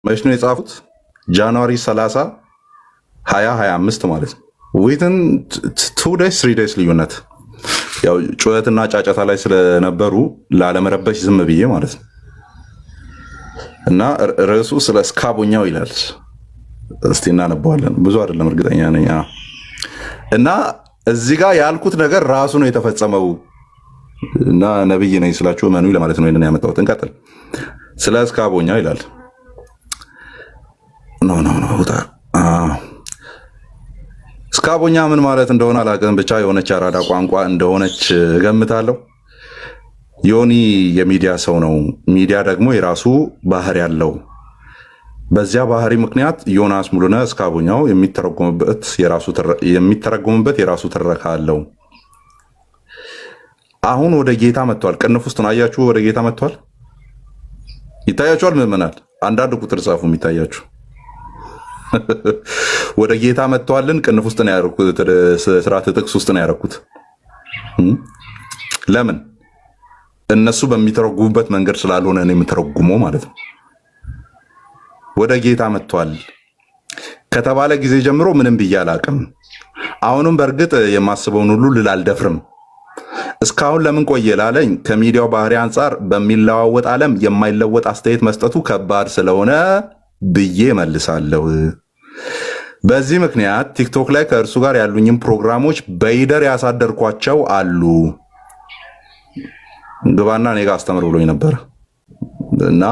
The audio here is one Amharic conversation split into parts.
መች ነው የጻፉት? ጃንዋሪ 30 2025 ማለት ነው። ዊትን 2 days 3 days ልዩነት። ያው ጩኸትና ጫጫታ ላይ ስለነበሩ ላለመረበሽ ዝም ብዬ ማለት ነው። እና ርዕሱ ስለ እስካቦኛው ይላል። እስቲ እናነበዋለን። ብዙ አይደለም እርግጠኛ ነኝ። እና እዚህ ጋር ያልኩት ነገር ራሱ ነው የተፈጸመው። እና ነብይ ነኝ ስላችሁ እመኑ ለማለት ነው ይሄንን ያመጣሁት። እንቀጥል። ስለ እስካቦኛው ይላል። ኖ እስካቦኛ ምን ማለት እንደሆነ አላውቅም። ብቻ የሆነች አራዳ ቋንቋ እንደሆነች እገምታለሁ። ዮኒ የሚዲያ ሰው ነው። ሚዲያ ደግሞ የራሱ ባህሪ ያለው። በዚያ ባህሪ ምክንያት ዮናስ ሙሉነህ እስካቦኛው የሚተረጎምበት የራሱ ትረካ አለው። አሁን ወደ ጌታ መጥቷል። ቅንፍ ውስጥ ነው። አያችሁ፣ ወደ ጌታ መጥቷል። ይታያችኋል። ምዕመናን አንዳንድ ቁጥር ጻፉ የሚታያችሁ። ወደ ጌታ መጥቷልን። ቅንፍ ውስጥ ነው ያደረኩት። ስርዓተ ጥቅስ ውስጥ ነው ያደረኩት። ለምን? እነሱ በሚተረጉሙበት መንገድ ስላልሆነ እኔ የምተረጉመው ማለት ነው። ወደ ጌታ መጥቷል ከተባለ ጊዜ ጀምሮ ምንም ብዬ አላቅም። አሁንም በእርግጥ የማስበውን ሁሉ ልል አልደፍርም። እስካሁን ለምን ቆየ ላለኝ ከሚዲያው ባህሪ አንጻር በሚለዋወጥ ዓለም የማይለወጥ አስተያየት መስጠቱ ከባድ ስለሆነ ብዬ መልሳለሁ። በዚህ ምክንያት ቲክቶክ ላይ ከእርሱ ጋር ያሉኝም ፕሮግራሞች በይደር ያሳደርኳቸው አሉ። ግባና እኔ ጋር አስተምር ብሎኝ ነበር እና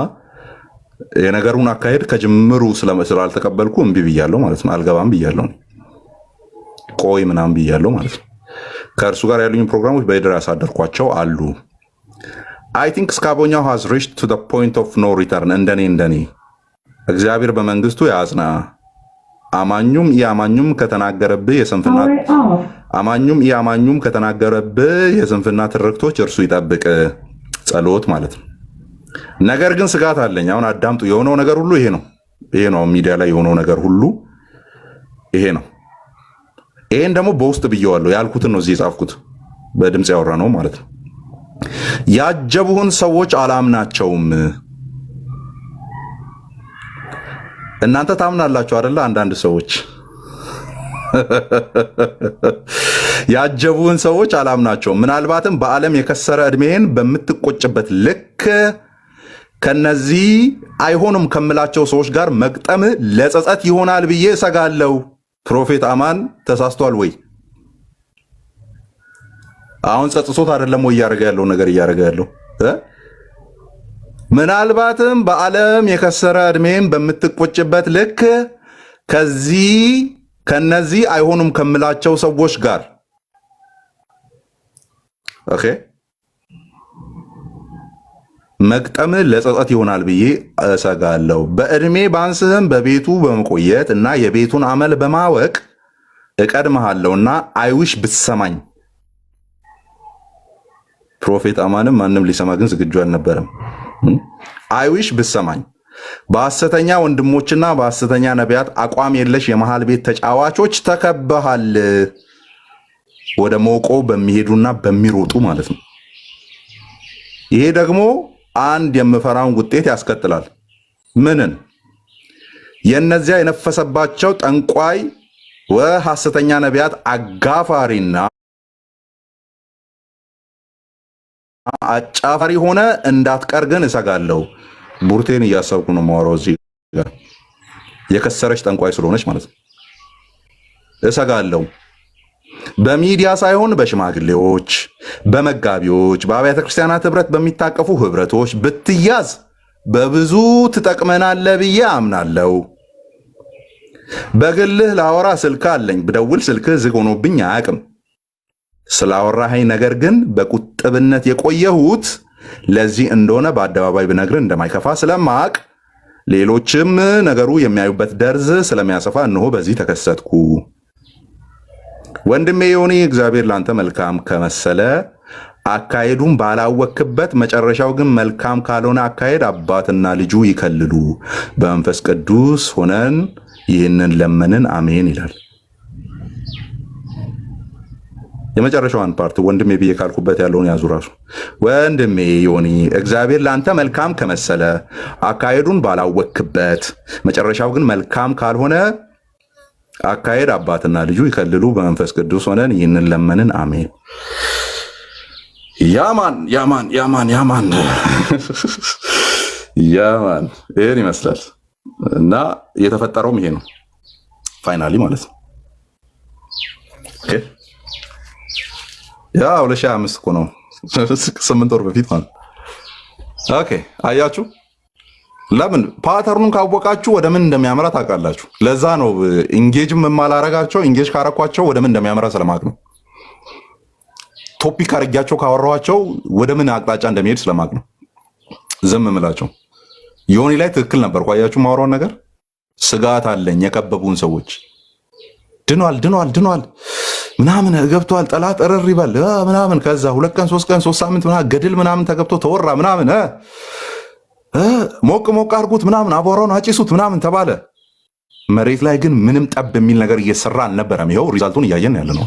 የነገሩን አካሄድ ከጅምሩ ስላልተቀበልኩ እምቢ ብያለሁ ማለት ነው። አልገባም ብያለሁ፣ ቆይ ምናምን ብያለሁ ማለት ነው። ከእርሱ ጋር ያሉኝ ፕሮግራሞች በይደር ያሳደርኳቸው አሉ። አይ ቲንክ እስካቦኛው ሃዝ ሪችድ ቱ ዘ ፖይንት ኦፍ ኖ ሪተርን። እንደኔ እግዚአብሔር በመንግስቱ ያጽና። አማኙም ኢአማኙም ከተናገረብህ የስንፍና ትርክቶች እርሱ ይጠብቅ። ጸሎት ማለት ነው። ነገር ግን ስጋት አለኝ። አሁን አዳምጡ። የሆነው ነገር ሁሉ ይሄ ነው። ሚዲያ ላይ የሆነው ነገር ሁሉ ይሄ ነው። ይሄን ደግሞ በውስጥ ብየዋለሁ። ያልኩትን ነው እዚህ የጻፍኩት። በድምፅ ያወራ ነው ማለት ነው። ያጀቡህን ሰዎች አላምናቸውም። እናንተ ታምናላችሁ አይደለ? አንዳንድ ሰዎች ያጀቡህን ሰዎች አላምናቸውም። ምናልባትም በዓለም የከሰረ ዕድሜን በምትቆጭበት ልክ ከነዚህ አይሆንም ከምላቸው ሰዎች ጋር መግጠም ለጸጸት ይሆናል ብዬ እሰጋለሁ። ፕሮፌት አማን ተሳስቷል ወይ? አሁን ጸጽሶት አይደለም ወይ እያደረገ ያለው ነገር እያደረገ ያለው? ምናልባትም በዓለም የከሰረ ዕድሜን በምትቆጭበት ልክ ከነዚህ አይሆኑም ከምላቸው ሰዎች ጋር ኦኬ መግጠም ለጸጸት ይሆናል ብዬ እሰጋለሁ። በዕድሜ ባንስህም በቤቱ በመቆየት እና የቤቱን አመል በማወቅ እቀድምሃለሁና አይውሽ ብትሰማኝ። ፕሮፌት አማንም ማንም ሊሰማ ግን ዝግጁ አልነበረም። አይዊሽ ብትሰማኝ። በሐሰተኛ ወንድሞችና በሐሰተኛ ነቢያት አቋም የለሽ የመሃል ቤት ተጫዋቾች ተከበሃል። ወደ ሞቆ በሚሄዱና በሚሮጡ ማለት ነው። ይሄ ደግሞ አንድ የምፈራውን ውጤት ያስከትላል። ምንን? የነዚያ የነፈሰባቸው ጠንቋይ ወሐሰተኛ ነቢያት አጋፋሪና አጫፋሪ ሆነ እንዳትቀር ግን እሰጋለሁ። ቡርቴን እያሰብኩ ነው የማወራው እዚህ ጋር የከሰረች ጠንቋይ ስለሆነች ማለት ነው። እሰጋለሁ። በሚዲያ ሳይሆን በሽማግሌዎች፣ በመጋቢዎች፣ በአብያተ ክርስቲያናት ህብረት በሚታቀፉ ህብረቶች ብትያዝ በብዙ ትጠቅመናለህ ብዬ አምናለሁ። በግልህ ላወራ ስልክ አለኝ። ብደውል ስልክህ ዝግ ሆኖብኝ አያውቅም። ስላወራኸኝ ነገር ግን በቁጥብነት የቆየሁት ለዚህ እንደሆነ በአደባባይ ብነግር እንደማይከፋ ስለማቅ ሌሎችም ነገሩ የሚያዩበት ደርዝ ስለሚያሰፋ እንሆ በዚህ ተከሰትኩ። ወንድሜ ዮኒ እግዚአብሔር ላንተ መልካም ከመሰለ አካሄዱን ባላወክበት መጨረሻው ግን መልካም ካልሆነ አካሄድ አባትና ልጁ ይከልሉ። በመንፈስ ቅዱስ ሆነን ይህንን ለመንን፣ አሜን ይላል። የመጨረሻዋን ፓርት ወንድሜ ብዬ ካልኩበት ያለውን ያዙ። ራሱ ወንድሜ ዮኒ እግዚአብሔር ለአንተ መልካም ከመሰለ አካሄዱን ባላወክበት፣ መጨረሻው ግን መልካም ካልሆነ አካሄድ አባትና ልጁ ይከልሉ። በመንፈስ ቅዱስ ሆነን ይህንን ለመንን። አሜን። ያማን ያማን ያማን ያማን ያማን ይሄን ይመስላል እና የተፈጠረውም ይሄ ነው ፋይናሊ ማለት ነው። ያ 2025 እኮ ነው 8 ወር በፊት ማለት። ኦኬ አያችሁ፣ ለምን ፓተርኑን ካወቃችሁ ወደ ምን እንደሚያመራ ታውቃላችሁ። ለዛ ነው ኢንጌጅም የማላረጋቸው። ኢንጌጅ ካረኳቸው ወደ ምን እንደሚያመራ ስለማቅ ነው። ቶፒክ አድርጊያቸው ካወራኋቸው ወደ ምን አቅጣጫ እንደሚሄድ ስለማቅ ነው ዝም እምላቸው። ዮኒ ላይ ትክክል ነበር። አያችሁ ማወራውን ነገር ስጋት አለኝ። የከበቡን ሰዎች ድኗል ምናምን ገብቷል፣ ጠላት እረር ይበል ምናምን። ከዛ 2 ቀን 3 ቀን 3 ሳምንት ምናምን ገድል ምናምን ተገብቶ ተወራ ምናምን ሞቅ አርጉት ምናምን አቧራውን አጭሱት ምናምን ተባለ። መሬት ላይ ግን ምንም ጠብ የሚል ነገር እየሰራ አልነበረም። ይኸው ሪዛልቱን እያየን ያለ ነው።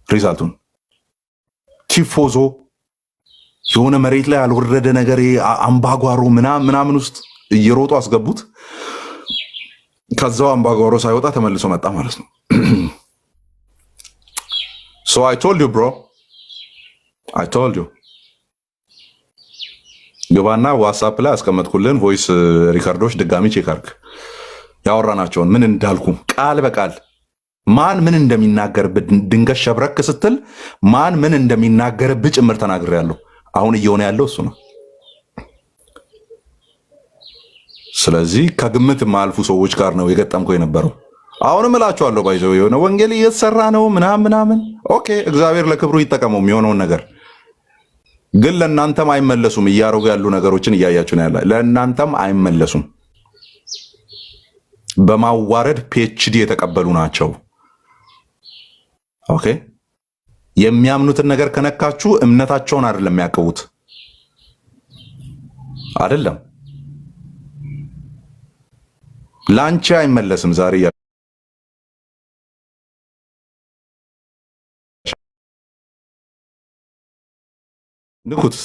ሪዛልቱን ቲፎዞ የሆነ መሬት ላይ ያልወረደ ነገር አምባጓሮ ምናምን ውስጥ እየሮጡ አስገቡት። ከዛው አምባጓሮ ሳይወጣ ተመልሶ መጣ ማለት ነው። So I told you bro, I told you። ገባና ዋትስአፕ ላይ አስቀመጥኩልን ቮይስ ሪካርዶች ድጋሚ ቼክ አድርግ። ያወራናቸውን ምን እንዳልኩ ቃል በቃል ማን ምን እንደሚናገርብህ ድንገት ሸብረክ ስትል ማን ምን እንደሚናገርብህ ጭምር ተናግሬያለሁ። አሁን እየሆነ ያለው እሱ ነው። ስለዚህ ከግምት የማያልፉ ሰዎች ጋር ነው የገጠምከው የነበረው። አሁንም እላችኋለሁ ባይዘው የሆነ ወንጌል እየተሰራ ነው ምናምን። ኦኬ እግዚአብሔር ለክብሩ ይጠቀመው የሚሆነውን ነገር ግን ለእናንተም አይመለሱም። እያደረጉ ያሉ ነገሮችን እያያችሁ ነው ያለ። ለእናንተም አይመለሱም። በማዋረድ ፒኤችዲ የተቀበሉ ናቸው። ኦኬ የሚያምኑትን ነገር ከነካችሁ እምነታቸውን አይደለም የሚያቀቡት አይደለም። ላንቺ አይመለስም ዛሬ ንኩት።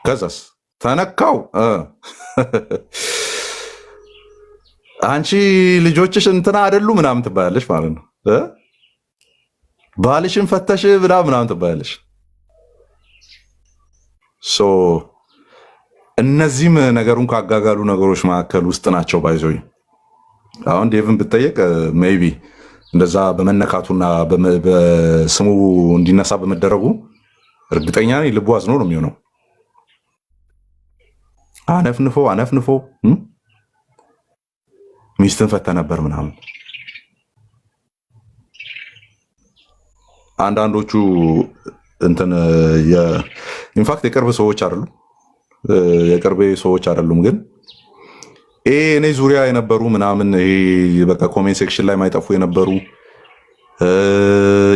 ከዛስ ተነካው አንቺ ልጆችሽ እንትና አይደሉ ምናምን ትባያለሽ ማለት ነው። ባልሽን ፈተሽ ምናምን ትባያለሽ። ሶ እነዚህም ነገሩን ካጋጋሉ ነገሮች መካከል ውስጥ ናቸው። ባይዞኝ አሁን ዴቭን ብትጠየቅ ሜይቢ እንደዛ በመነካቱና በስሙ እንዲነሳ በመደረጉ እርግጠኛ ነኝ ልቡ አዝኖ ነው የሚሆነው። አነፍንፎ ሚስትን ፈተ ነበር ምናምን። አንዳንዶቹ እንትን ኢንፋክት የቅርብ ሰዎች አይደሉም፣ የቅርቤ ሰዎች አይደሉም። ግን እኔ ዙሪያ የነበሩ ምናምን በቃ ኮሜንት ሴክሽን ላይ ማይጠፉ የነበሩ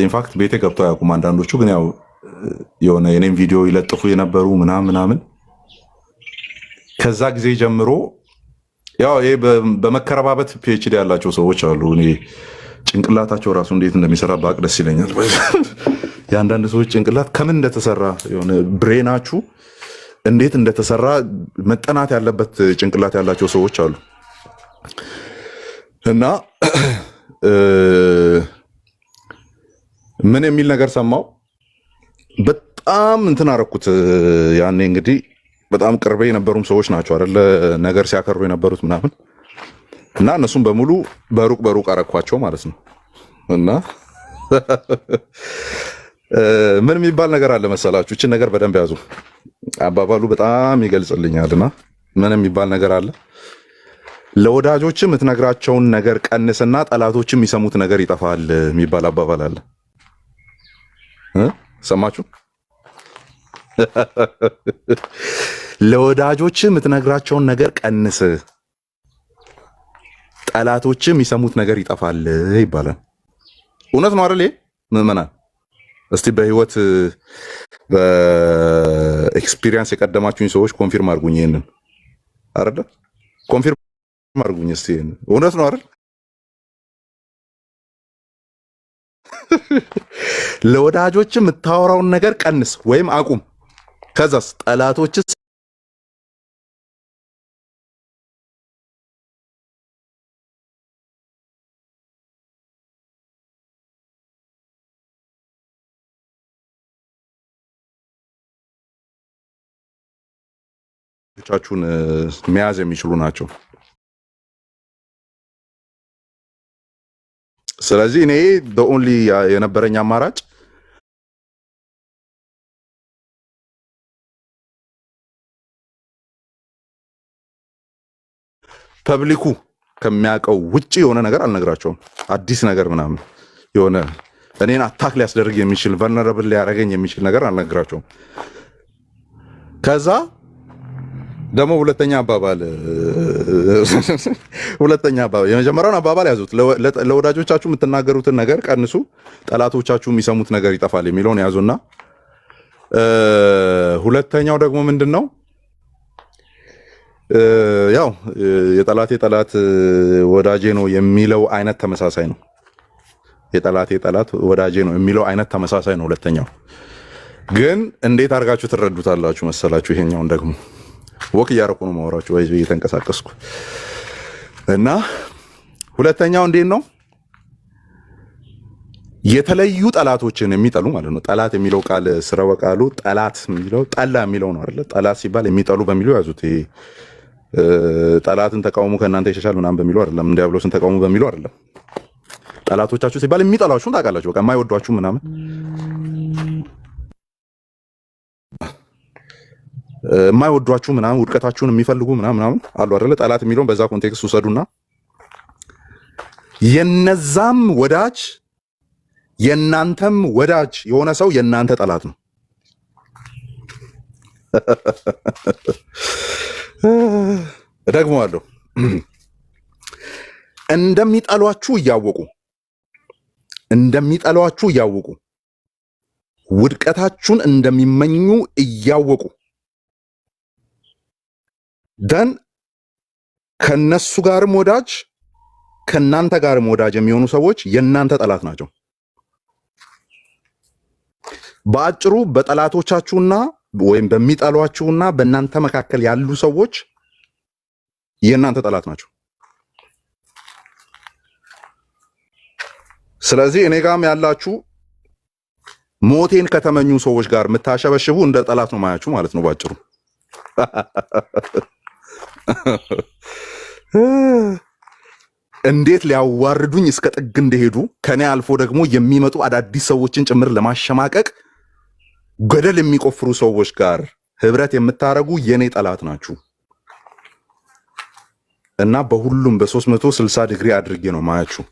ኢንፋክት ቤቴ ገብቶ አያውቁም። አንዳንዶቹ ግን ያው የሆነ የኔም ቪዲዮ ይለጥፉ የነበሩ ምናምን ከዛ ጊዜ ጀምሮ ያው ይሄ በመከረባበት ፒኤችዲ ያላቸው ሰዎች አሉ። እኔ ጭንቅላታቸው ራሱ እንዴት እንደሚሰራ ባቅ ደስ ይለኛል። የአንዳንድ ሰዎች ጭንቅላት ከምን እንደተሰራ የሆነ ብሬናችሁ እንዴት እንደተሰራ መጠናት ያለበት ጭንቅላት ያላቸው ሰዎች አሉ። እና ምን የሚል ነገር ሰማው በጣም እንትን አደረኩት። ያኔ እንግዲህ በጣም ቅርቤ የነበሩም ሰዎች ናቸው አይደለ ነገር ሲያከሩ የነበሩት ምናምን እና እነሱም በሙሉ በሩቅ አረኳቸው ማለት ነው። እና ምን የሚባል ነገር አለ መሰላችሁ? እችን ነገር በደንብ ያዙ። አባባሉ በጣም ይገልጽልኛልና ምን የሚባል ነገር አለ? ለወዳጆች የምትነግራቸውን ነገር ቀንስና ጠላቶች የሚሰሙት ነገር ይጠፋል የሚባል አባባል አለ። ሰማችሁ? ለወዳጆች የምትነግራቸውን ነገር ቀንስ፣ ጠላቶች የሚሰሙት ነገር ይጠፋል ይባላል። እውነት ነው አይደል? ምዕመናን እስቲ በህይወት በኤክስፒሪየንስ የቀደማችሁኝ ሰዎች ኮንፊርም አድርጉኝ። ይሄንን አይደለ? ኮንፊርም አድርጉኝ እስቲ። ይሄንን እውነት ነው አይደል? ለወዳጆች የምታወራውን ነገር ቀንስ ወይም አቁም። ከዛስ ጠላቶች ቻችሁን መያዝ የሚችሉ ናቸው። ስለዚህ እኔ በኦንሊ የነበረኝ አማራጭ ፐብሊኩ ከሚያውቀው ውጪ የሆነ ነገር አልነግራቸውም። አዲስ ነገር ምናምን የሆነ እኔን አታክ ሊያስደርግ የሚችል ቨልነራብል ሊያደርገኝ የሚችል ነገር አልነግራቸውም። ከዛ ደግሞ ሁለተኛ አባባል የመጀመሪያውን አባባል ያዙት። ለወዳጆቻችሁ የምትናገሩትን ነገር ቀንሱ፣ ጠላቶቻችሁ የሚሰሙት ነገር ይጠፋል የሚለውን ያዙና ሁለተኛው ደግሞ ምንድን ነው? ያው የጠላቴ ጠላት ወዳጄ ነው የሚለው አይነት ተመሳሳይ ነው። የጠላቴ ጠላት ወዳጄ ነው የሚለው አይነት ተመሳሳይ ነው። ሁለተኛው ግን እንዴት አድርጋችሁ ትረዱታላችሁ መሰላችሁ? ይሄኛውን ደግሞ ወክ እያደረኩ ነው ማወራችሁ፣ ወይ እየተንቀሳቀስኩ እና ሁለተኛው እንዴት ነው? የተለዩ ጠላቶችን የሚጠሉ ማለት ነው። ጠላት የሚለው ቃል ስረወ ቃሉ ጠላት የሚለው ጠላ የሚለው ነው አይደለ? ጠላት ሲባል የሚጠሉ በሚለው ያዙት። ይሄ ጠላትን ተቃውሙ ከእናንተ ይሸሻል ምናምን በሚለው አይደለም። ዲያብሎስን ተቃውሙ በሚለው አይደለም። ጠላቶቻችሁ ሲባል የሚጠሏችሁን ታውቃላችሁ። በቃ የማይወዷችሁ ምናምን የማይወዷችሁ ምናምን ውድቀታችሁን የሚፈልጉ ምናምን አሉ አይደለ? ጠላት የሚለውን በዛ ኮንቴክስት ውሰዱና የነዛም ወዳጅ የናንተም ወዳጅ የሆነ ሰው የናንተ ጠላት ነው። እደግመዋለሁ። እንደሚጠሏችሁ እያወቁ ውድቀታችሁን እንደሚመኙ እያወቁ ደን ከነሱ ጋርም ወዳጅ ከናንተ ጋርም ወዳጅ የሚሆኑ ሰዎች የናንተ ጠላት ናቸው። በአጭሩ በጠላቶቻችሁና ወይም በሚጠሏችሁና በእናንተ መካከል ያሉ ሰዎች የናንተ ጠላት ናቸው። ስለዚህ እኔ ጋርም ያላችሁ ሞቴን ከተመኙ ሰዎች ጋር የምታሸበሽቡ እንደ ጠላት ነው ማያችሁ ማለት ነው ባጭሩ። እንዴት ሊያዋርዱኝ እስከ ጥግ እንደሄዱ ከኔ አልፎ ደግሞ የሚመጡ አዳዲስ ሰዎችን ጭምር ለማሸማቀቅ ገደል የሚቆፍሩ ሰዎች ጋር ህብረት የምታረጉ የኔ ጠላት ናችሁ እና በሁሉም በ360 ዲግሪ አድርጌ ነው ማያችሁ።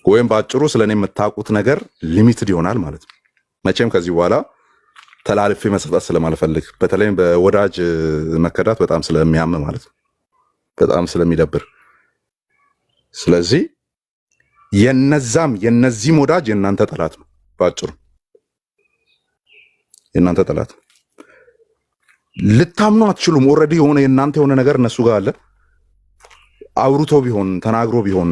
ወይም ባጭሩ ስለኔ የምታውቁት ነገር ሊሚትድ ይሆናል ማለት ነው። መቼም ከዚህ በኋላ ተላልፌ መስጠት ስለማልፈልግ፣ በተለይም በወዳጅ መከዳት በጣም ስለሚያም ማለት ነው፣ በጣም ስለሚደብር። ስለዚህ የነዚህም ወዳጅ የናንተ ጠላት ነው ባጭሩ፣ የናንተ ጠላት። ልታምኑ አትችሉም። ኦልሬዲ የሆነ የናንተ የሆነ ነገር እነሱ ጋር አለ። አውርቶ ቢሆን ተናግሮ ቢሆን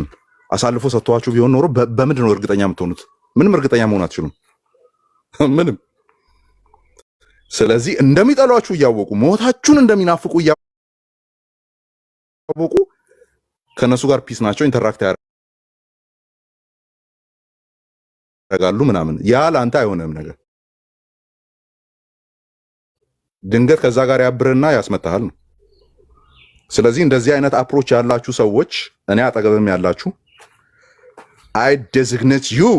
አሳልፎ ሰጥቷችሁ ቢሆን ኖሮ በምንድን ነው እርግጠኛ የምትሆኑት? ምንም እርግጠኛ መሆን አትችሉም። ምንም። ስለዚህ እንደሚጠሏችሁ እያወቁ ሞታችሁን እንደሚናፍቁ እያወቁ ከነሱ ጋር ፒስ ናቸው፣ ኢንተራክት ያደርጋሉ ምናምን። ያ ለአንተ አይሆንም ነገር ድንገት ከዛ ጋር ያብርና ያስመታሃል ነው። ስለዚህ እንደዚህ አይነት አፕሮች ያላችሁ ሰዎች እኔ አጠገብም ያላችሁ I designate you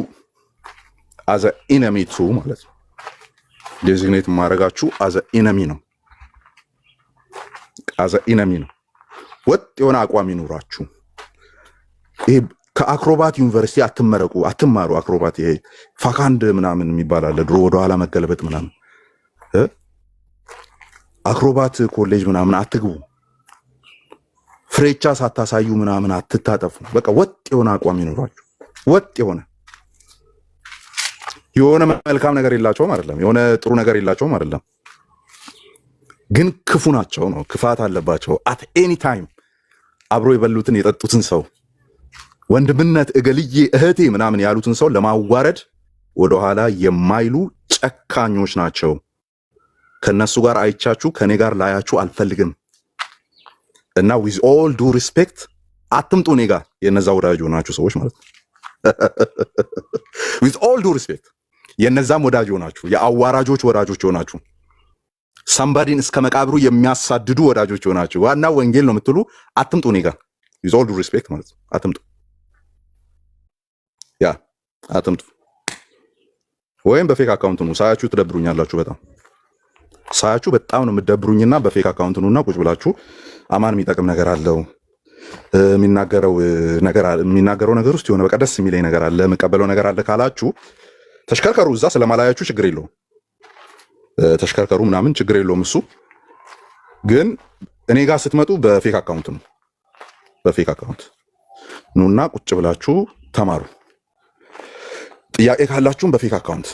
as an enemy too ማለት ነው። ዴዚግኔት ማድረጋችሁ as an enemy ነው። as an enemy ነው። ወጥ የሆነ አቋም ይኖራችሁ። ይሄ ከአክሮባት ዩኒቨርሲቲ አትመረቁ፣ አትማሩ። አክሮባት ይሄ ፋካንድ ምናምን የሚባል አለ ድሮ ወደ ኋላ መገለበጥ ምናምን። አክሮባት ኮሌጅ ምናምን አትግቡ። ፍሬቻ ሳታሳዩ ምናምን አትታጠፉ። በቃ ወጥ የሆነ አቋም ይኖራችሁ። ወጥ የሆነ መልካም ነገር የላቸውም አይደለም፣ የሆነ ጥሩ ነገር የላቸውም አይደለም፣ ግን ክፉ ናቸው ነው። ክፋት አለባቸው። አት ኤኒ ታይም አብሮ የበሉትን የጠጡትን ሰው ወንድምነት እገልዬ እህቴ ምናምን ያሉትን ሰው ለማዋረድ ወደኋላ የማይሉ ጨካኞች ናቸው። ከነሱ ጋር አይቻችሁ ከኔ ጋር ላያችሁ አልፈልግም እና with all due respect አትምጡ እኔ ጋር የነዛ ወዳጅ ሆናችሁ ሰዎች ማለት ነው። with all due respect የነዛም ወዳጅ ሆናችሁ የአዋራጆች ወዳጆች ሆናችሁ ሰምባዲን እስከ መቃብሩ የሚያሳድዱ ወዳጆች ሆናችሁ ዋና ወንጌል ነው የምትሉ አትምጡ እኔ ጋር with all due respect ማለት ነው። አትምጡ ያ አትምጡ። ወይም በፌክ አካውንት ነው ሳያችሁ ትደብሩኛላችሁ። ሳያችሁ በጣም ነው የምትደብሩኝና በፌክ አካውንት ነውና ቁጭ ብላችሁ አማን የሚጠቅም ነገር አለው የሚናገረው ነገር ውስጥ የሆነ በቃ ደስ የሚለኝ ነገር አለ የምቀበለው ነገር አለ ካላችሁ ተሽከርከሩ። እዛ ስለማላያችሁ ችግር የለውም ተሽከርከሩ ምናምን ችግር የለውም። እሱ ግን እኔ ጋር ስትመጡ በፌክ አካውንት ነው። በፌክ አካውንት ኑና ቁጭ ብላችሁ ተማሩ። ጥያቄ ካላችሁም በፌክ አካውንት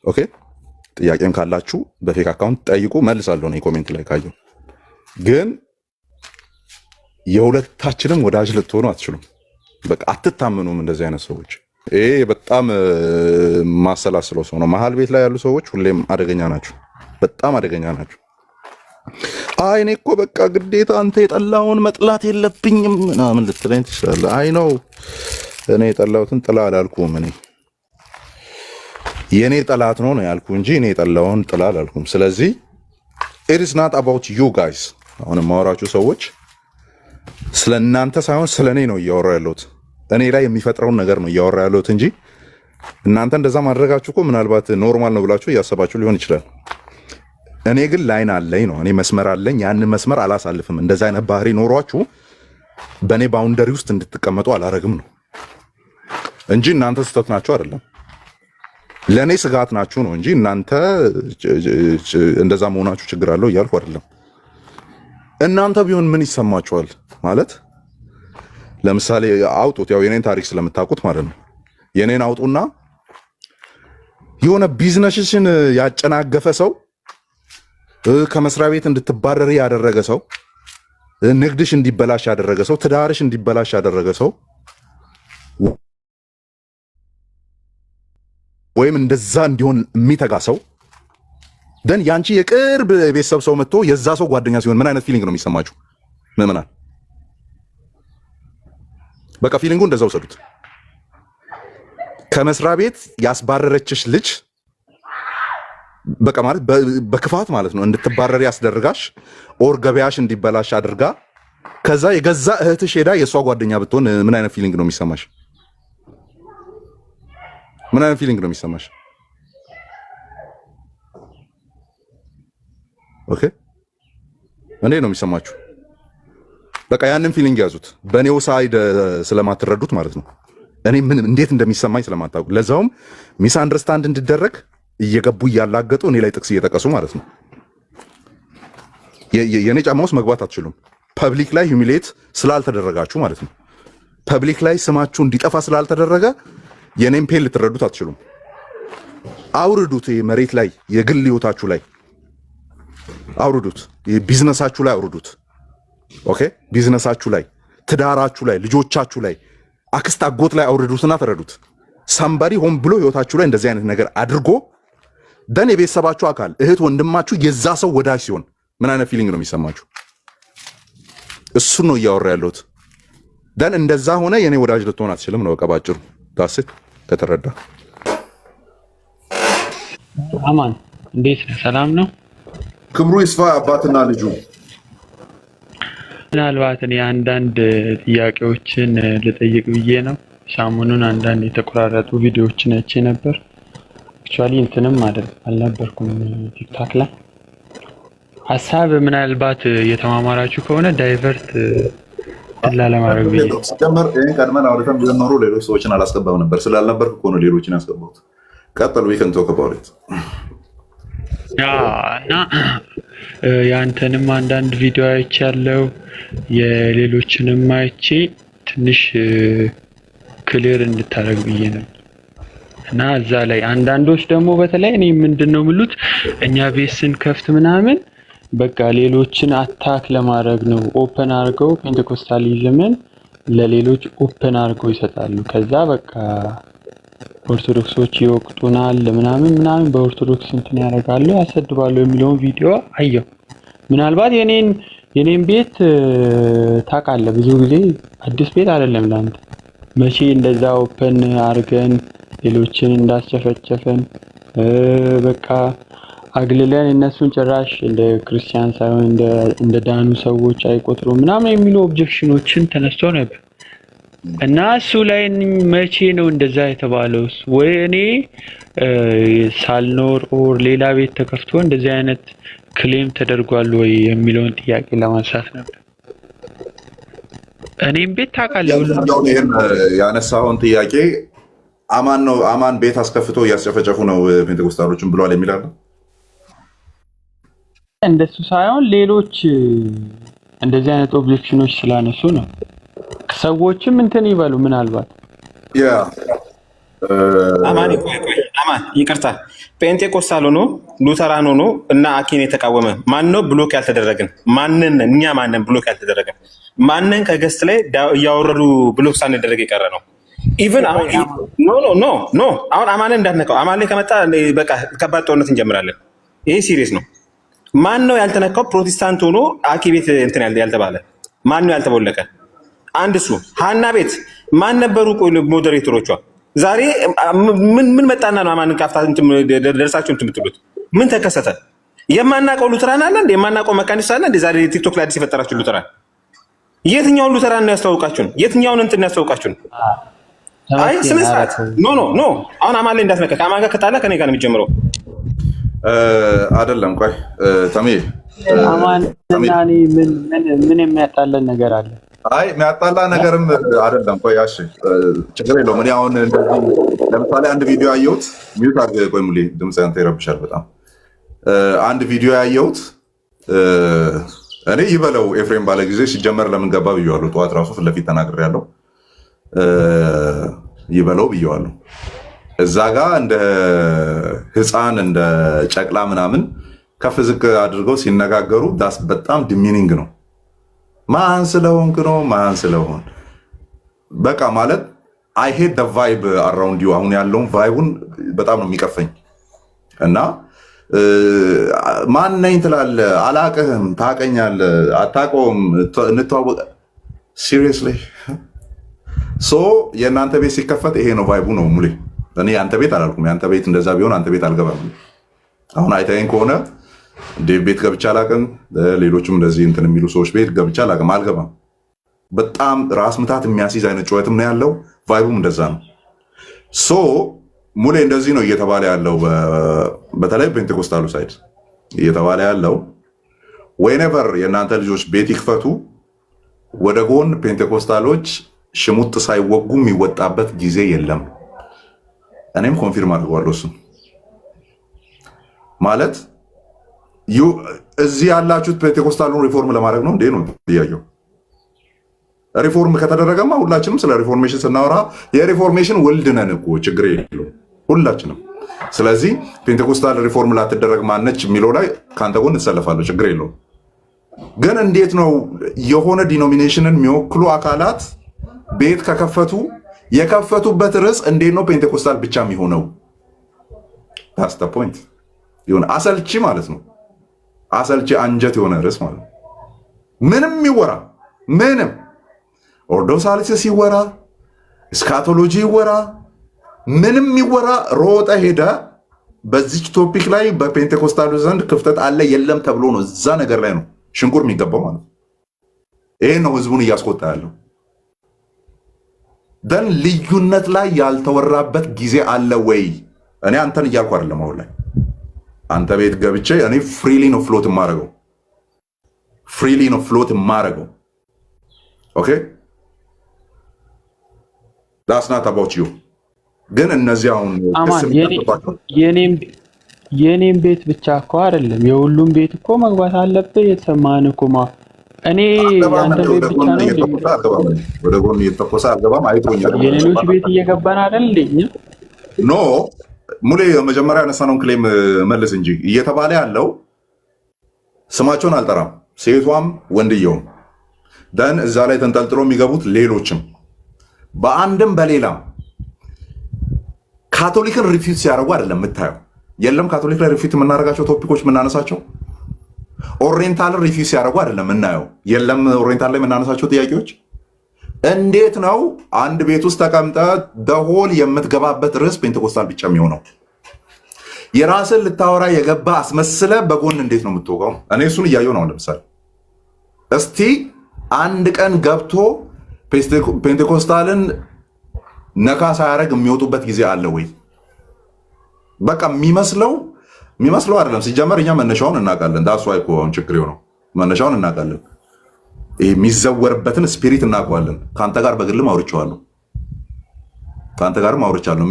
ኦኬ። ጥያቄም ካላችሁ በፌክ አካውንት ጠይቁ፣ መልሳለሁ ነው ኮሜንት ላይ ካየው። ግን የሁለታችንም ወዳጅ ልትሆኑ አትችሉም። በቃ አትታመኑም እንደዚህ አይነት ሰዎች። ይሄ በጣም ማሰላስለው ሰው ነው። መሀል ቤት ላይ ያሉ ሰዎች ሁሌም አደገኛ ናቸው፣ በጣም አደገኛ ናቸው። አይ እኔ እኮ በቃ ግዴታ አንተ የጠላውን መጥላት የለብኝም ምናምን ልትለኝ ትችላለህ። አይ ነው እኔ የጠላሁትን ጥላ አላልኩም። እኔ የኔ ጠላት ነው ያልኩ እንጂ እኔ የጠላውን ጥላ አላልኩም። ስለዚህ it is not about you guys። አሁን የማወራችሁ ሰዎች ስለናንተ ሳይሆን ስለኔ ነው እያወራ ያለሁት። እኔ ላይ የሚፈጥረውን ነገር ነው እያወራ ያለሁት እንጂ እናንተ እንደዛ ማድረጋችሁ እኮ ምናልባት ኖርማል ነው ብላችሁ እያሰባችሁ ሊሆን ይችላል። እኔ ግን ላይን አለኝ ነው፣ እኔ መስመር አለኝ። ያንን መስመር አላሳልፍም። እንደዛ አይነት ባህሪ ኖሯችሁ በእኔ ባውንደሪ ውስጥ እንድትቀመጡ አላረግም ነው እንጂ እናንተ ስህተት ናችሁ አይደለም። ለእኔ ስጋት ናችሁ ነው እንጂ እናንተ እንደዛ መሆናችሁ ችግር አለው እያልኩ አይደለም። እናንተ ቢሆን ምን ይሰማችኋል ማለት ለምሳሌ አውጡት። ያው የኔን ታሪክ ስለምታውቁት ማለት ነው። የኔን አውጡና የሆነ ቢዝነስሽን ያጨናገፈ ሰው፣ ከመስሪያ ቤት እንድትባረሪ ያደረገ ሰው፣ ንግድሽ እንዲበላሽ ያደረገ ሰው፣ ትዳርሽ እንዲበላሽ ያደረገ ሰው ወይም እንደዛ እንዲሆን የሚተጋ ሰው ደን ያንቺ የቅርብ ቤተሰብ ሰው መጥቶ የዛ ሰው ጓደኛ ሲሆን ምን አይነት ፊሊንግ ነው የሚሰማችሁ? ምዕመናን በቃ ፊሊንጉ እንደዛ ውሰዱት። ከመስሪያ ቤት ያስባረረችሽ ልጅ በቃ ማለት በክፋት ማለት ነው እንድትባረሪ ያስደርጋሽ ኦር ገበያሽ እንዲበላሽ አድርጋ ከዛ የገዛ እህትሽ ሄዳ የሷ ጓደኛ ብትሆን ምን አይነት ፊሊንግ ነው የሚሰማሽ? ምን አይነት ፊሊንግ ነው የሚሰማሽ? ኦኬ እንዴት ነው የሚሰማችሁ? በቃ ያንን ፊሊንግ ያዙት። በኔው ሳይድ ስለማትረዱት ማለት ነው። እኔ ምን እንዴት እንደሚሰማኝ ስለማታውቁ፣ ለዛውም ሚስ አንደርስታንድ እንድደረግ እየገቡ እያላገጡ እኔ ላይ ጥቅስ እየጠቀሱ ማለት ነው። የኔ ጫማ ውስጥ መግባት አትችሉም። ፐብሊክ ላይ ሂዩሚሌት ስላልተደረጋችሁ ማለት ነው። ፐብሊክ ላይ ስማችሁ እንዲጠፋ ስላልተደረገ የኔን ፔን ልትረዱት አትችሉም። አውርዱት። መሬት ላይ የግል ህይወታችሁ ላይ አውርዱት። ቢዝነሳችሁ ላይ አውርዱት። ኦኬ ቢዝነሳችሁ ላይ፣ ትዳራችሁ ላይ፣ ልጆቻችሁ ላይ፣ አክስት አጎት ላይ አውርዱትና ተረዱት። ሳምባዲ ሆን ብሎ ህይወታችሁ ላይ እንደዚህ አይነት ነገር አድርጎ ደን የቤተሰባችሁ አካል እህት ወንድማችሁ የዛ ሰው ወዳጅ ሲሆን ምን አይነት ፊሊንግ ነው የሚሰማችሁ? እሱን ነው እያወራ ያለሁት። ደን እንደዛ ሆነ የኔ ወዳጅ ልትሆን አትችልም ነው በቃ ባጭሩ። ዳስት ከተረዳ አማን እንዴት ነህ? ሰላም ነው? ክብሩ ይስፋ አባትና ልጁ። ምናልባት እኔ አንዳንድ ጥያቄዎችን ልጠይቅ ብዬ ነው። ሰሞኑን አንዳንድ የተቆራረጡ ቪዲዮዎችን አይቼ ነበር። አክቹአሊ እንትንም አልነበርኩም ቲክታክ ላይ ሐሳብ ምናልባት የተማማራችሁ ከሆነ ዳይቨርት ለማድረግ ብዬ ሲጀመር እኔ ቀድመን አውርተን ቢሆን ኖሮ ሌሎች ሰዎችን አላስገባም ነበር። ስላልነበርኩ እኮ ነው ሌሎችን ያስገባሁት። ቀጥል we can talk about it። እና ያንተንም አንዳንድ ቪዲዮ አይቻለሁ፣ የሌሎችንም አይቼ ትንሽ ክሊር እንድታረግ ብዬ ነው። እና እዛ ላይ አንዳንዶች ደግሞ በተለይ እኔ ምንድነው ምሉት እኛ ቤት ስንከፍት ምናምን በቃ ሌሎችን አታክ ለማድረግ ነው ኦፕን አድርገው ፔንቴኮስታሊዝምን ለሌሎች ኦፕን አድርገው ይሰጣሉ። ከዛ በቃ ኦርቶዶክሶች ይወቅጡናል ምናምን ምናምን በኦርቶዶክስ እንትን ያደርጋሉ ያሰድባሉ የሚለውን ቪዲዮ አየሁ። ምናልባት የኔን ቤት ታውቃለህ፣ ብዙ ጊዜ አዲስ ቤት አይደለም ላንተ። መቼ እንደዛ ኦፕን አድርገን ሌሎችን እንዳስጨፈጨፈን በቃ አግልለን እነሱን ጭራሽ እንደ ክርስቲያን ሳይሆን እንደ ዳኑ ሰዎች አይቆጥሩ ምናምን የሚሉ ኦብጀክሽኖችን ተነስቶ ነበር። እና እሱ ላይ መቼ ነው እንደዛ የተባለው? ወይ እኔ ሳልኖር ኦር ሌላ ቤት ተከፍቶ እንደዚህ አይነት ክሌም ተደርጓል ወይ የሚለውን ጥያቄ ለማንሳት ነበር። እኔም ቤት ታውቃለህ፣ ይሄን ያነሳውን ጥያቄ አማን ቤት አስከፍቶ እያስጨፈጨፉ ነው ፔንቴኮስታሎችን ብለዋል የሚላል እንደሱ ሳይሆን ሌሎች እንደዚህ አይነት ኦብጀክሽኖች ስላነሱ ነው። ሰዎችም እንትን ይበሉ ምናልባት አማን ይቅርታ፣ ፔንቴኮስታል ሆኖ ሉተራን ሆኖ እና አኪን የተቃወመ ማን ነው? ብሎክ ያልተደረግን ማንን? እኛ ማንን ብሎክ ያልተደረገን ማንን? ከገስት ላይ እያወረዱ ብሎክ ሳንደረግ የቀረ ነው። ኢቭን አሁን ኖ አሁን አማንን እንዳትነካው። አማን ላይ ከመጣ በቃ ከባድ ጦርነት እንጀምራለን። ይሄ ሲሪየስ ነው። ማን ነው ያልተነካው? ፕሮቴስታንት ሆኖ አኪ ቤት እንትን ያልተባለ ማን ነው ያልተቦለቀ? አንድ እሱ። ሀና ቤት ማን ነበሩ ሞዴሬተሮቿ? ዛሬ ምን መጣና ነው አማንን ካፍታ ደርሳችሁ እንትን የምትሉት? ምን ተከሰተ? የማናውቀው ሉተራን አለ እንዴ? የማናውቀው መካኒስት አለ እንዴ? ዛሬ ቲክቶክ ላይ አዲስ የፈጠራችሁ ሉተራን የትኛውን ሉተራን ነው ያስተዋውቃችሁን? የትኛውን እንትን ነው ያስተዋውቃችሁን? አይ ስነ ስርዓት ኖ አሁን አማን ላይ እንዳትነካ። ከአማን ጋር ከጣላ ከኔ ጋር ነው የሚጀምረው። አይደለም ቆይ ተሜ አማን እና እኔ ምን የሚያጣለን ነገር አለ? አይ የሚያጣላ ነገርም አይደለም። ቆይ እሺ ችግር የለውም። እኔ አሁን እንደዚህ ለምሳሌ አንድ ቪዲዮ ያየሁት ሚውት አድርገህ ቆይ ሙሌ ድምጽ አንተ ይረብሻል በጣም። አንድ ቪዲዮ ያየሁት እኔ ይበለው ኤፍሬም ባለ ጊዜ ሲጀመር ለምን ገባ ብየዋለሁ። ጠዋት ራሱ ፊት ለፊት ተናግሬያለሁ። ይበለው ብየዋለሁ። እዛ ጋር እንደ ህፃን እንደ ጨቅላ ምናምን ከፍ ዝቅ አድርገው ሲነጋገሩ ዳስ በጣም ዲሚኒንግ ነው። ማን ስለሆንክ ነው ማን ስለሆን በቃ ማለት አይ ሄት ደ ቫይብ አራውንድ ዩ። አሁን ያለውን ቫይቡን በጣም ነው የሚቀፈኝ። እና ማን ነኝ ትላለህ፣ አላቅህም፣ ታቀኛለህ፣ አታውቀውም፣ እንተዋወቅ። ሲሪየስሊ ሶ የእናንተ ቤት ሲከፈት ይሄ ነው ቫይቡ ነው ሙሌ። እኔ አንተ ቤት አላልኩም። የአንተ ቤት እንደዛ ቢሆን አንተ ቤት አልገባም። አሁን አይተኸኝ ከሆነ ዴቭ ቤት ገብቼ አላውቅም። ሌሎችም እንደዚህ እንትን የሚሉ ሰዎች ቤት ገብቼ አላውቅም፣ አልገባም። በጣም ራስ ምታት የሚያስይዝ አይነት ጩኸትም ነው ያለው። ቫይቡም እንደዛ ነው። ሶ ሙሌ እንደዚህ ነው እየተባለ ያለው። በተለይ ፔንቴኮስታሉ ሳይድ እየተባለ ያለው ዌኔቨር የእናንተ ልጆች ቤት ይክፈቱ፣ ወደ ጎን ፔንቴኮስታሎች ሽሙጥ ሳይወጉ የሚወጣበት ጊዜ የለም። እኔም ኮንፊርም አድርገዋለሁ። እሱ ማለት እዚህ ያላችሁት ፔንቴኮስታሉን ሪፎርም ለማድረግ ነው እንዴ ነው ጥያቄው። ሪፎርም ከተደረገማ ሁላችንም ስለ ሪፎርሜሽን ስናወራ የሪፎርሜሽን ውልድ ነን እኮ ችግር የለውም ሁላችንም። ስለዚህ ፔንቴኮስታል ሪፎርም ላትደረግ ማነች የሚለው ላይ ከአንተ ጎን ትሰለፋለሁ፣ ችግር የለውም። ግን እንዴት ነው የሆነ ዲኖሚኔሽንን የሚወክሉ አካላት ቤት ከከፈቱ የከፈቱበት ርዕስ እንዴት ነው ፔንቴኮስታል ብቻ የሚሆነው? ታስተ ፖይንት የሆነ አሰልቺ ማለት ነው። አሰልቺ አንጀት የሆነ ርዕስ ማለት ነው። ምንም ይወራ ምንም ኦርዶሳሊሲስ ይወራ ስካቶሎጂ ይወራ ምንም ይወራ ሮጠ ሄደ በዚች ቶፒክ ላይ በፔንቴኮስታሉ ዘንድ ክፍተት አለ የለም ተብሎ ነው እዛ ነገር ላይ ነው ሽንቁር የሚገባው ማለት ነው። ይሄን ነው ህዝቡን እያስቆጣ ያለው። ደን ልዩነት ላይ ያልተወራበት ጊዜ አለ ወይ? እኔ አንተን እያልኩ አይደለም። አሁን ላይ አንተ ቤት ገብቼ እኔ ፍሪሊ ነው ፍሎት የማደርገው፣ ፍሪሊ ነው ፍሎት የማደርገው። ኦኬ ዳትስ ናት አባውት ዩ። ግን እነዚህ አሁን የኔም ቤት ብቻ እኮ አይደለም የሁሉም ቤት እኮ መግባት አለብህ። የተሰማህን እኮ እኔ የአንተ ቤት ብቻ ነው ወደ ጎን እየተኮሰ አልገባም። አይቶኛል። የሌሎች ቤት እየገባን አይደል እንዴ? ኖ ሙሌ መጀመሪያ ያነሳነውን ክሌም መልስ እንጂ እየተባለ ያለው ስማቸውን አልጠራም፣ ሴቷም ወንድየውም ደን እዛ ላይ ተንጠልጥሎ የሚገቡት ሌሎችም በአንድም በሌላም ካቶሊክን ሪፊት ሲያደርጉ አይደለም የምታየው። የለም ካቶሊክ ላይ ሪፊት የምናደርጋቸው ቶፒኮች የምናነሳቸው ኦሪየንታልን ሪፊት ሲያደርጉ አይደለም የምናየው። የለም ኦሪየንታል ላይ የምናነሳቸው ጥያቄዎች እንዴት ነው አንድ ቤት ውስጥ ተቀምጠ ደሆል የምትገባበት ርዕስ ፔንቴኮስታል ብቻ የሚሆነው? የራስን ልታወራ የገባ አስመስለ በጎን እንዴት ነው የምትወቀው? እኔ እሱን እያየሁ ነው። ለምሳሌ እስቲ አንድ ቀን ገብቶ ፔንቴኮስታልን ነካ ሳያደርግ የሚወጡበት ጊዜ አለ ወይ? በቃ የሚመስለው አይደለም። ሲጀመር እኛ መነሻውን እናውቃለን። ዳስ ዋይ እኮ አሁን ችግር ነው። መነሻውን እናውቃለን። የሚዘወርበትን ስፒሪት እናውቀዋለን። ከአንተ ጋር በግልም አውርቼዋለሁ።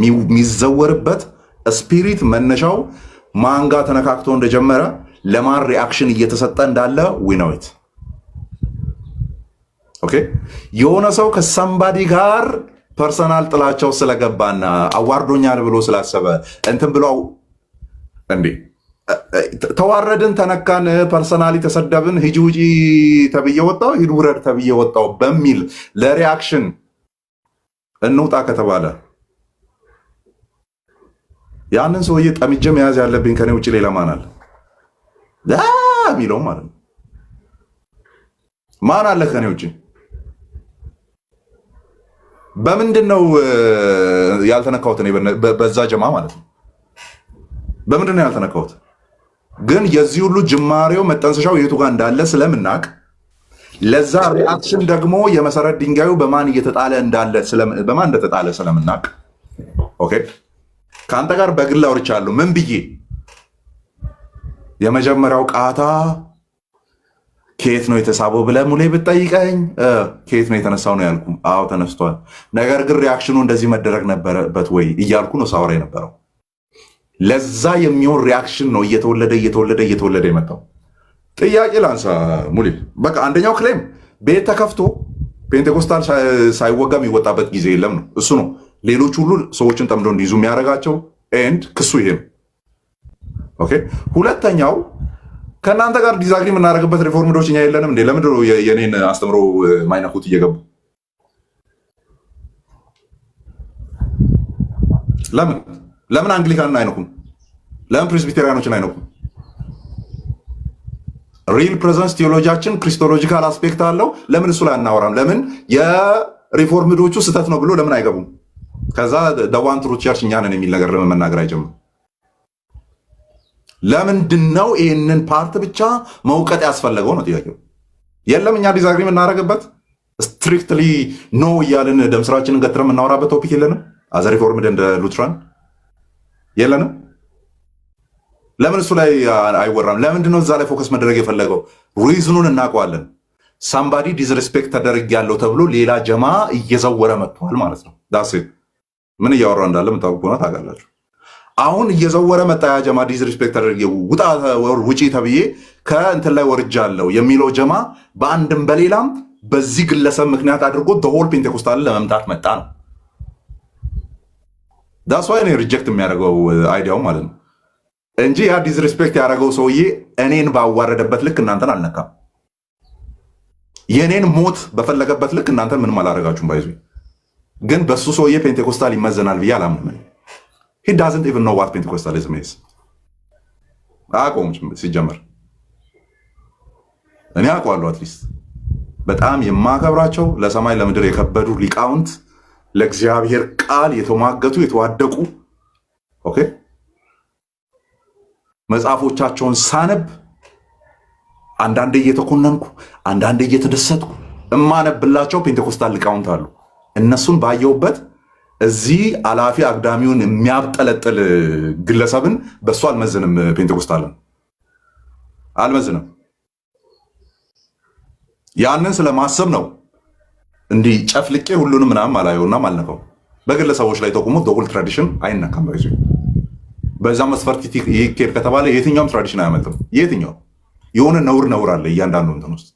የሚዘወርበት ስፒሪት መነሻው ማን ጋር ተነካክቶ እንደጀመረ ለማን ሪአክሽን እየተሰጠ እንዳለ ዊኖዊት ኦኬ። የሆነ ሰው ከሰምባዲ ጋር ፐርሰናል ጥላቸው ስለገባና አዋርዶኛል ብሎ ስላሰበ እንትን ብሎ እንዴ ተዋረድን፣ ተነካን፣ ፐርሰናሊ ተሰደብን፣ ሂጂ ውጪ ተብዬ ወጣው፣ ሂድ ውረድ ተብዬ ወጣው በሚል ለሪአክሽን እንውጣ ከተባለ ያንን ሰውዬ ጠምጄ መያዝ ያለብኝ ከኔ ውጭ ሌላ ማን አለ? የሚለው ማለት ነው። ማን አለ ከኔ ውጭ? በምንድን ነው ያልተነካሁት? እኔ በዛ ጀማ ማለት ነው። በምንድን ነው ያልተነካሁት? ግን የዚህ ሁሉ ጅማሬው መጠንሰሻው የቱ ጋር እንዳለ ስለምናቅ ለዛ ሪአክሽን ደግሞ የመሰረት ድንጋዩ በማን እየተጣለ እንዳለ በማን እንደተጣለ ስለምናቅ ኦኬ። ከአንተ ጋር በግል አውርቻለሁ። ምን ብዬ? የመጀመሪያው ቃታ ከየት ነው የተሳበው ብለህ ሙሌ ብትጠይቀኝ ከየት ነው የተነሳው ነው ያልኩ። አዎ ተነስቷል። ነገር ግን ሪአክሽኑ እንደዚህ መደረግ ነበረበት ወይ እያልኩ ነው ሳወራ የነበረው። ለዛ የሚሆን ሪአክሽን ነው እየተወለደ የመጣው። ጥያቄ ላንሳ ሙሌ። በቃ አንደኛው ክሌም ቤት ተከፍቶ ፔንቴኮስታል ሳይወጋ የሚወጣበት ጊዜ የለም ነው። እሱ ነው ሌሎች ሁሉ ሰዎችን ጠምዶ እንዲይዙ የሚያደርጋቸው ኤንድ ክሱ ይሄ ነው። ኦኬ። ሁለተኛው ከእናንተ ጋር ዲዛግሪ የምናደርግበት ሪፎርምዶች እኛ የለንም እንዴ? ለምንድን ነው የኔን አስተምሮ ማይነኩት እየገቡ? ለምን አንግሊካንን አይነኩም? ለምን ፕሬስቢቴሪያኖችን አይነኩም? ሪል ፕሬዘንስ ቴዎሎጂያችን ክሪስቶሎጂካል አስፔክት አለው። ለምን እሱ ላይ አናወራም? ለምን የሪፎርምዶቹ ስህተት ነው ብሎ ለምን አይገቡም? ከዛ ደዋን ትሩት ቸርች እኛ ነን የሚል ነገር ለምን መናገር አይጀምሩም? ለምንድን ነው ይህንን ፓርት ብቻ መውቀጥ ያስፈለገው ነው ጥያቄው። የለም እኛ ዲዛግሪ የምናደርግበት ስትሪክትሊ ኖ እያልን ደምስራችንን ገትረን የምናወራበት ቶፒክ የለንም። አዘ ሪፎርምድ እንደ ሉትራን የለንም። ለምን እሱ ላይ አይወራም? ለምንድን ነው እዛ ላይ ፎከስ መደረግ የፈለገው? ሪዝኑን እናውቀዋለን። ሳምባዲ ዲስሪስፔክት ተደርግ ያለው ተብሎ ሌላ ጀማ እየዘወረ መጥተዋል ማለት ነው። ዳሴ ምን እያወራ እንዳለ የምታውቁ ሆነ ታውቃላችሁ። አሁን እየዘወረ መጣ። ያ ጀማ ዲስሪስፔክት ተደርግ ውጣ ውጪ ተብዬ ከእንትን ላይ ወርጃለሁ የሚለው ጀማ በአንድም በሌላም በዚህ ግለሰብ ምክንያት አድርጎ ሆል ፔንቴኮስታልን ለመምታት መጣ ነው። ዳስ ዋይ እኔ ሪጀክት የሚያደርገው አይዲያው ማለት ነው እንጂ ያ ዲስሪስፔክት ያደረገው ሰውዬ እኔን ባዋረደበት ልክ እናንተን አልነካም። የእኔን ሞት በፈለገበት ልክ እናንተን ምንም አላደረጋችሁም። ባይዙ ግን በሱ ሰውዬ ፔንቴኮስታል ይመዘናል ብዬ አላምንም። he doesn't even know what Pentecostalism is። አቆም ሲጀመር እኔ አውቀዋለሁ። አትሊስት በጣም የማከብራቸው ለሰማይ ለምድር የከበዱ ሊቃውንት ለእግዚአብሔር ቃል የተሟገቱ የተዋደቁ ኦኬ መጽሐፎቻቸውን ሳነብ አንዳንዴ እየተኮነንኩ አንዳንዴ እየተደሰትኩ እማነብላቸው ፔንቴኮስታል ሊቃውንት አሉ። እነሱን ባየውበት እዚህ አላፊ አግዳሚውን የሚያብጠለጥል ግለሰብን በሱ አልመዝንም። ፔንቴኮስታልን አልመዝንም። ያንን ስለማሰብ ነው እንዲህ ጨፍልቄ ሁሉንም ምናምን አላየውና አልነካው። በግለሰቦች ላይ ተቆሞ ዶብል ትራዲሽን አይነካም። ባይዙ በዛ መስፈርት ይኬድ ከተባለ የትኛውም ትራዲሽን አያመልጥም። የትኛው የሆነ ነውር አለ እያንዳንዱ እንትን ውስጥ።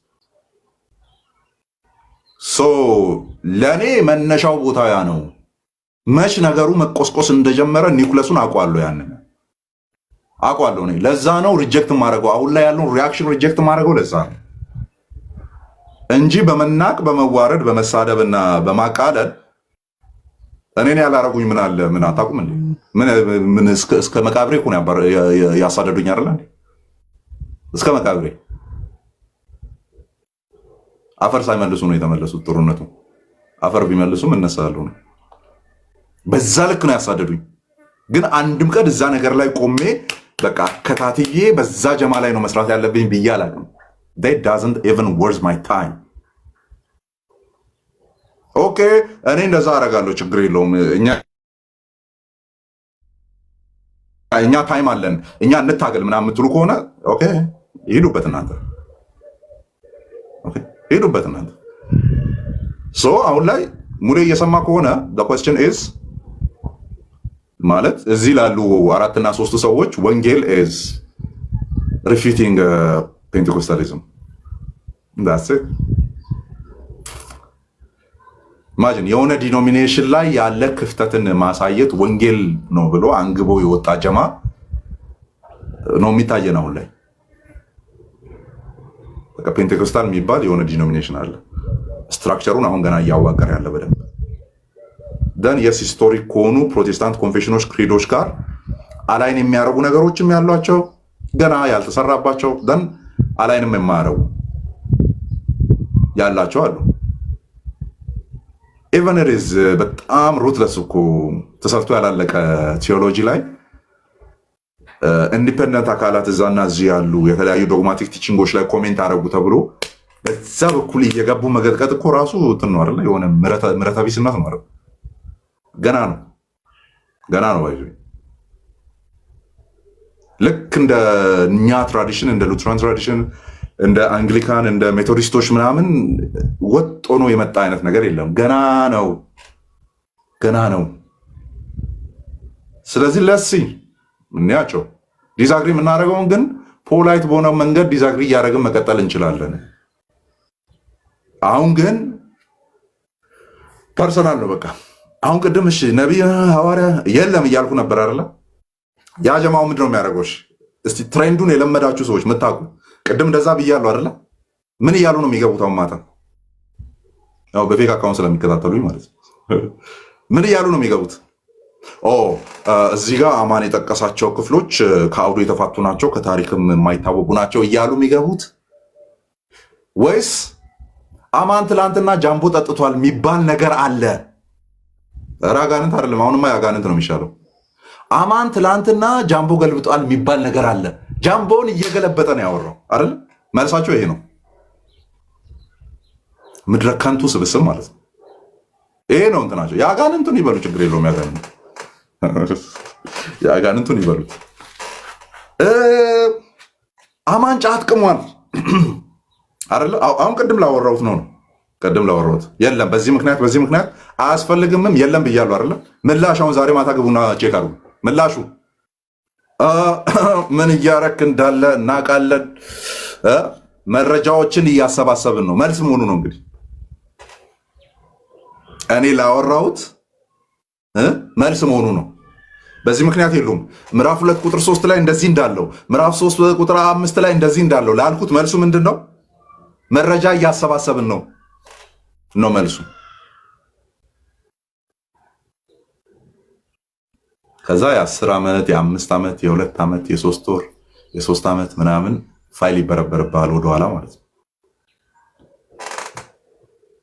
ለእኔ መነሻው ቦታ ያ ነው። መች ነገሩ መቆስቆስ እንደጀመረ ኒኩለሱን አውቀዋለሁ። ያንን አውቀዋለሁ። ለዛ ነው ሪጀክት ማድረገው። አሁን ላይ ያለውን ሪአክሽን ሪጀክት ማድረገው ለዛ ነው። እንጂ በመናቅ በመዋረድ በመሳደብና በማቃለል እኔን ያላረጉኝ ምን አለ? ምን አታውቁም እንዴ? ምን እስከ መቃብሬ እኮ ነው ያሳደዱኝ አይደል እንዴ? እስከ መቃብሬ አፈር ሳይመልሱ ነው የተመለሱት። ጥሩነቱ አፈር ቢመልሱም እነሳለሁ ነው። በዛ ልክ ነው ያሳደዱኝ። ግን አንድም ቀን እዛ ነገር ላይ ቆሜ በቃ ከታትዬ በዛ ጀማ ላይ ነው መስራት ያለብኝ ብዬ አላውቅም። that doesn't even worth my time። ኦኬ እኔ እንደዛ አደርጋለሁ፣ ችግር የለውም። እኛ ታይም አለን፣ እኛ እንታገል ምናምን የምትሉ ከሆነ ኦኬ ሂዱበት እናንተ፣ ሂዱበት እናንተ። ሶ አሁን ላይ ሙሌ እየሰማ ከሆነ the question is ማለት እዚህ ላሉ 4 እና 3 ሰዎች ወንጌል is refuting ፔንቴኮስታሊዝም። that's it። ኢማጂን የሆነ ዲኖሚኔሽን ላይ ያለ ክፍተትን ማሳየት ወንጌል ነው ብሎ አንግቦ የወጣ ጀማ ነው የሚታየን አሁን ላይ። በቃ ፔንቴኮስታል የሚባል የሆነ ዲኖሚኔሽን አለ። ስትራክቸሩን አሁን ገና እያዋቀረ ያለ በደንብ ደን የስ ሂስቶሪክ ከሆኑ ፕሮቴስታንት ኮንፌሽኖች ክሪዶች ጋር አላይን የሚያደርጉ ነገሮችም ያሏቸው ገና ያልተሰራባቸው ደን አላይንም የማያደርጉ ያላቸው አሉ። ኢቨን ኢዝ በጣም ሩትለስ እኮ ተሰርቶ ያላለቀ ቴዎሎጂ ላይ ኢንዲፔንደንት አካላት እዛና እዚህ ያሉ የተለያዩ ዶግማቲክ ቲቺንጎች ላይ ኮሜንት አደረጉ ተብሎ በዛ በኩል እየገቡ መገጥቀጥ እኮ ራሱ እንትን ነው አይደል? የሆነ ምሕረተ ቢስነት ነው አይደል? ገና ነው ባይዙ ልክ እንደ እኛ ትራዲሽን እንደ ሉትራን ትራዲሽን እንደ አንግሊካን እንደ ሜቶዲስቶች ምናምን ወጥ ሆኖ የመጣ አይነት ነገር የለም። ገና ነው። ስለዚህ ለሲ እንያቸው ዲዛግሪ የምናደርገውን ግን ፖላይት በሆነ መንገድ ዲዛግሪ እያደረግን መቀጠል እንችላለን። አሁን ግን ፐርሰናል ነው በቃ። አሁን ቅድም እሺ ነቢይ ሐዋርያ የለም እያልኩ ነበር አይደለ? ያ ጀማው ምንድን ነው የሚያደርገው? እስቲ ትሬንዱን የለመዳችሁ ሰዎች የምታውቁ ቅድም እንደዛ ብያለሁ አይደለ? ምን እያሉ ነው የሚገቡት? አሁን ማታ ያው በፌክ አካውንት ስለሚከታተሉኝ ማለት ነው። ምን እያሉ ነው የሚገቡት? እዚህ ጋር አማን የጠቀሳቸው ክፍሎች ከአውዱ የተፋቱ ናቸው፣ ከታሪክም የማይታወቁ ናቸው እያሉ የሚገቡት ወይስ አማን ትላንትና ጃምቦ ጠጥቷል የሚባል ነገር አለ? ኧረ አጋንንት አይደለም። አሁንማ አጋንንት ነው የሚሻለው። አማን ትላንትና ጃምቦ ገልብጧል የሚባል ነገር አለ። ጃምቦን እየገለበጠ ነው ያወራው አይደል? መልሳቸው ይሄ ነው። ምድረ ከንቱ ስብስብ ማለት ነው። ይሄ ነው እንትናቸው። የአጋንንቱን ይበሉ፣ ችግር የለውም። የአጋንንቱን ይበሉት። አማን ጫት ቅሟል አይደል? አሁን ቅድም ላወራሁት ነው። ቅድም ላወራሁት የለም በዚህ ምክንያት አያስፈልግምም የለም ብያለሁ አይደል? ምላሽ አሁን ዛሬ ማታ ግቡና ቼክ አድርጉ። ምላሹ ምን እያረክ እንዳለ እናውቃለን። መረጃዎችን እያሰባሰብን ነው። መልስ መሆኑ ነው እንግዲህ እኔ ላወራሁት መልስ መሆኑ ነው። በዚህ ምክንያት የሉም። ምዕራፍ 2 ቁጥር 3 ላይ እንደዚህ እንዳለው፣ ምዕራፍ 3 ቁጥር 5 ላይ እንደዚህ እንዳለው ላልኩት መልሱ ምንድን ነው? መረጃ እያሰባሰብን ነው መልሱ። ከዛ የ10 ዓመት የ5 ዓመት የ2 ዓመት የ3 ወር የ3 ዓመት ምናምን ፋይል ይበረበርብሃል ወደኋላ ማለት ነው።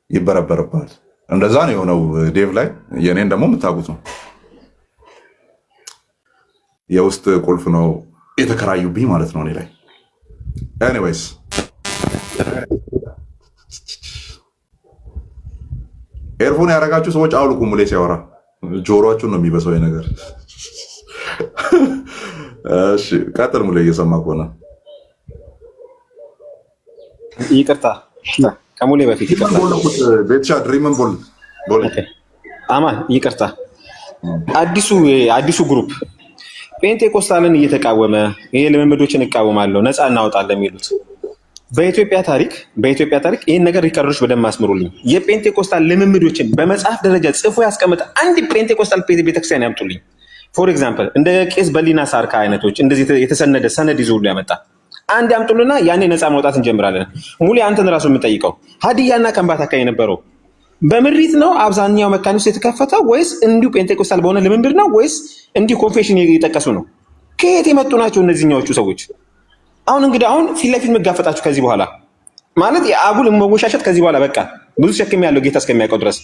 ይበረበርብሃል። እንደዛ ነው የሆነው ዴቭ ላይ። የኔን ደግሞ የምታውቁት ነው። የውስጥ ቁልፍ ነው የተከራዩብኝ ማለት ነው እኔ ላይ። ኤኒዌይስ ኤርፎን ያደረጋችሁ ሰዎች አውልቁ። ሙሌ ሲያወራ ጆሮአችሁን ነው የሚበሳው ነገር። እሺ ቀጥል ሙሌ፣ እየሰማ ከሆነ ይቅርታ። ከሙሌ በፊት ይቅርታ። ቤትሻ ድሪምን ቦል አማን ይቅርታ። አዲሱ ግሩፕ ፔንቴኮስታልን እየተቃወመ ይሄ ልምምዶችን እቃወማለሁ ነፃ እናወጣለን የሚሉት በኢትዮጵያ ታሪክ ይህን ነገር ሪከርዶች በደንብ አስምሩልኝ። የፔንቴኮስታል ልምምዶችን በመጽሐፍ ደረጃ ጽፎ ያስቀመጠ አንድ ፔንቴኮስታል ቤተክርስቲያን ያምጡልኝ። ፎር ኤግዛምፕል እንደ ቄስ በሊና ሳርካ አይነቶች እንደዚህ የተሰነደ ሰነድ ይዞ ሁሉ ያመጣ አንድ ያምጡልና ያኔ ነፃ ማውጣት እንጀምራለን። ሙሌ አንተን ራሱ የምጠይቀው ሀዲያና ከምባታ አካባቢ የነበረው በምሪት ነው አብዛኛው መካነ ኢየሱስ የተከፈተው ወይስ እንዲሁ ጴንጤቆስታል በሆነ ልምምድ ነው ወይስ እንዲሁ ኮንፌሽን እየጠቀሱ ነው? ከየት የመጡ ናቸው እነዚህኛዎቹ ሰዎች? አሁን እንግዲህ ፊት ለፊት መጋፈጣችሁ ከዚህ በኋላ ማለት የአጉል መወሻሸት ከዚህ በኋላ በቃ ብዙ ሸክም ያለው ጌታ እስከሚያውቀው ድረስ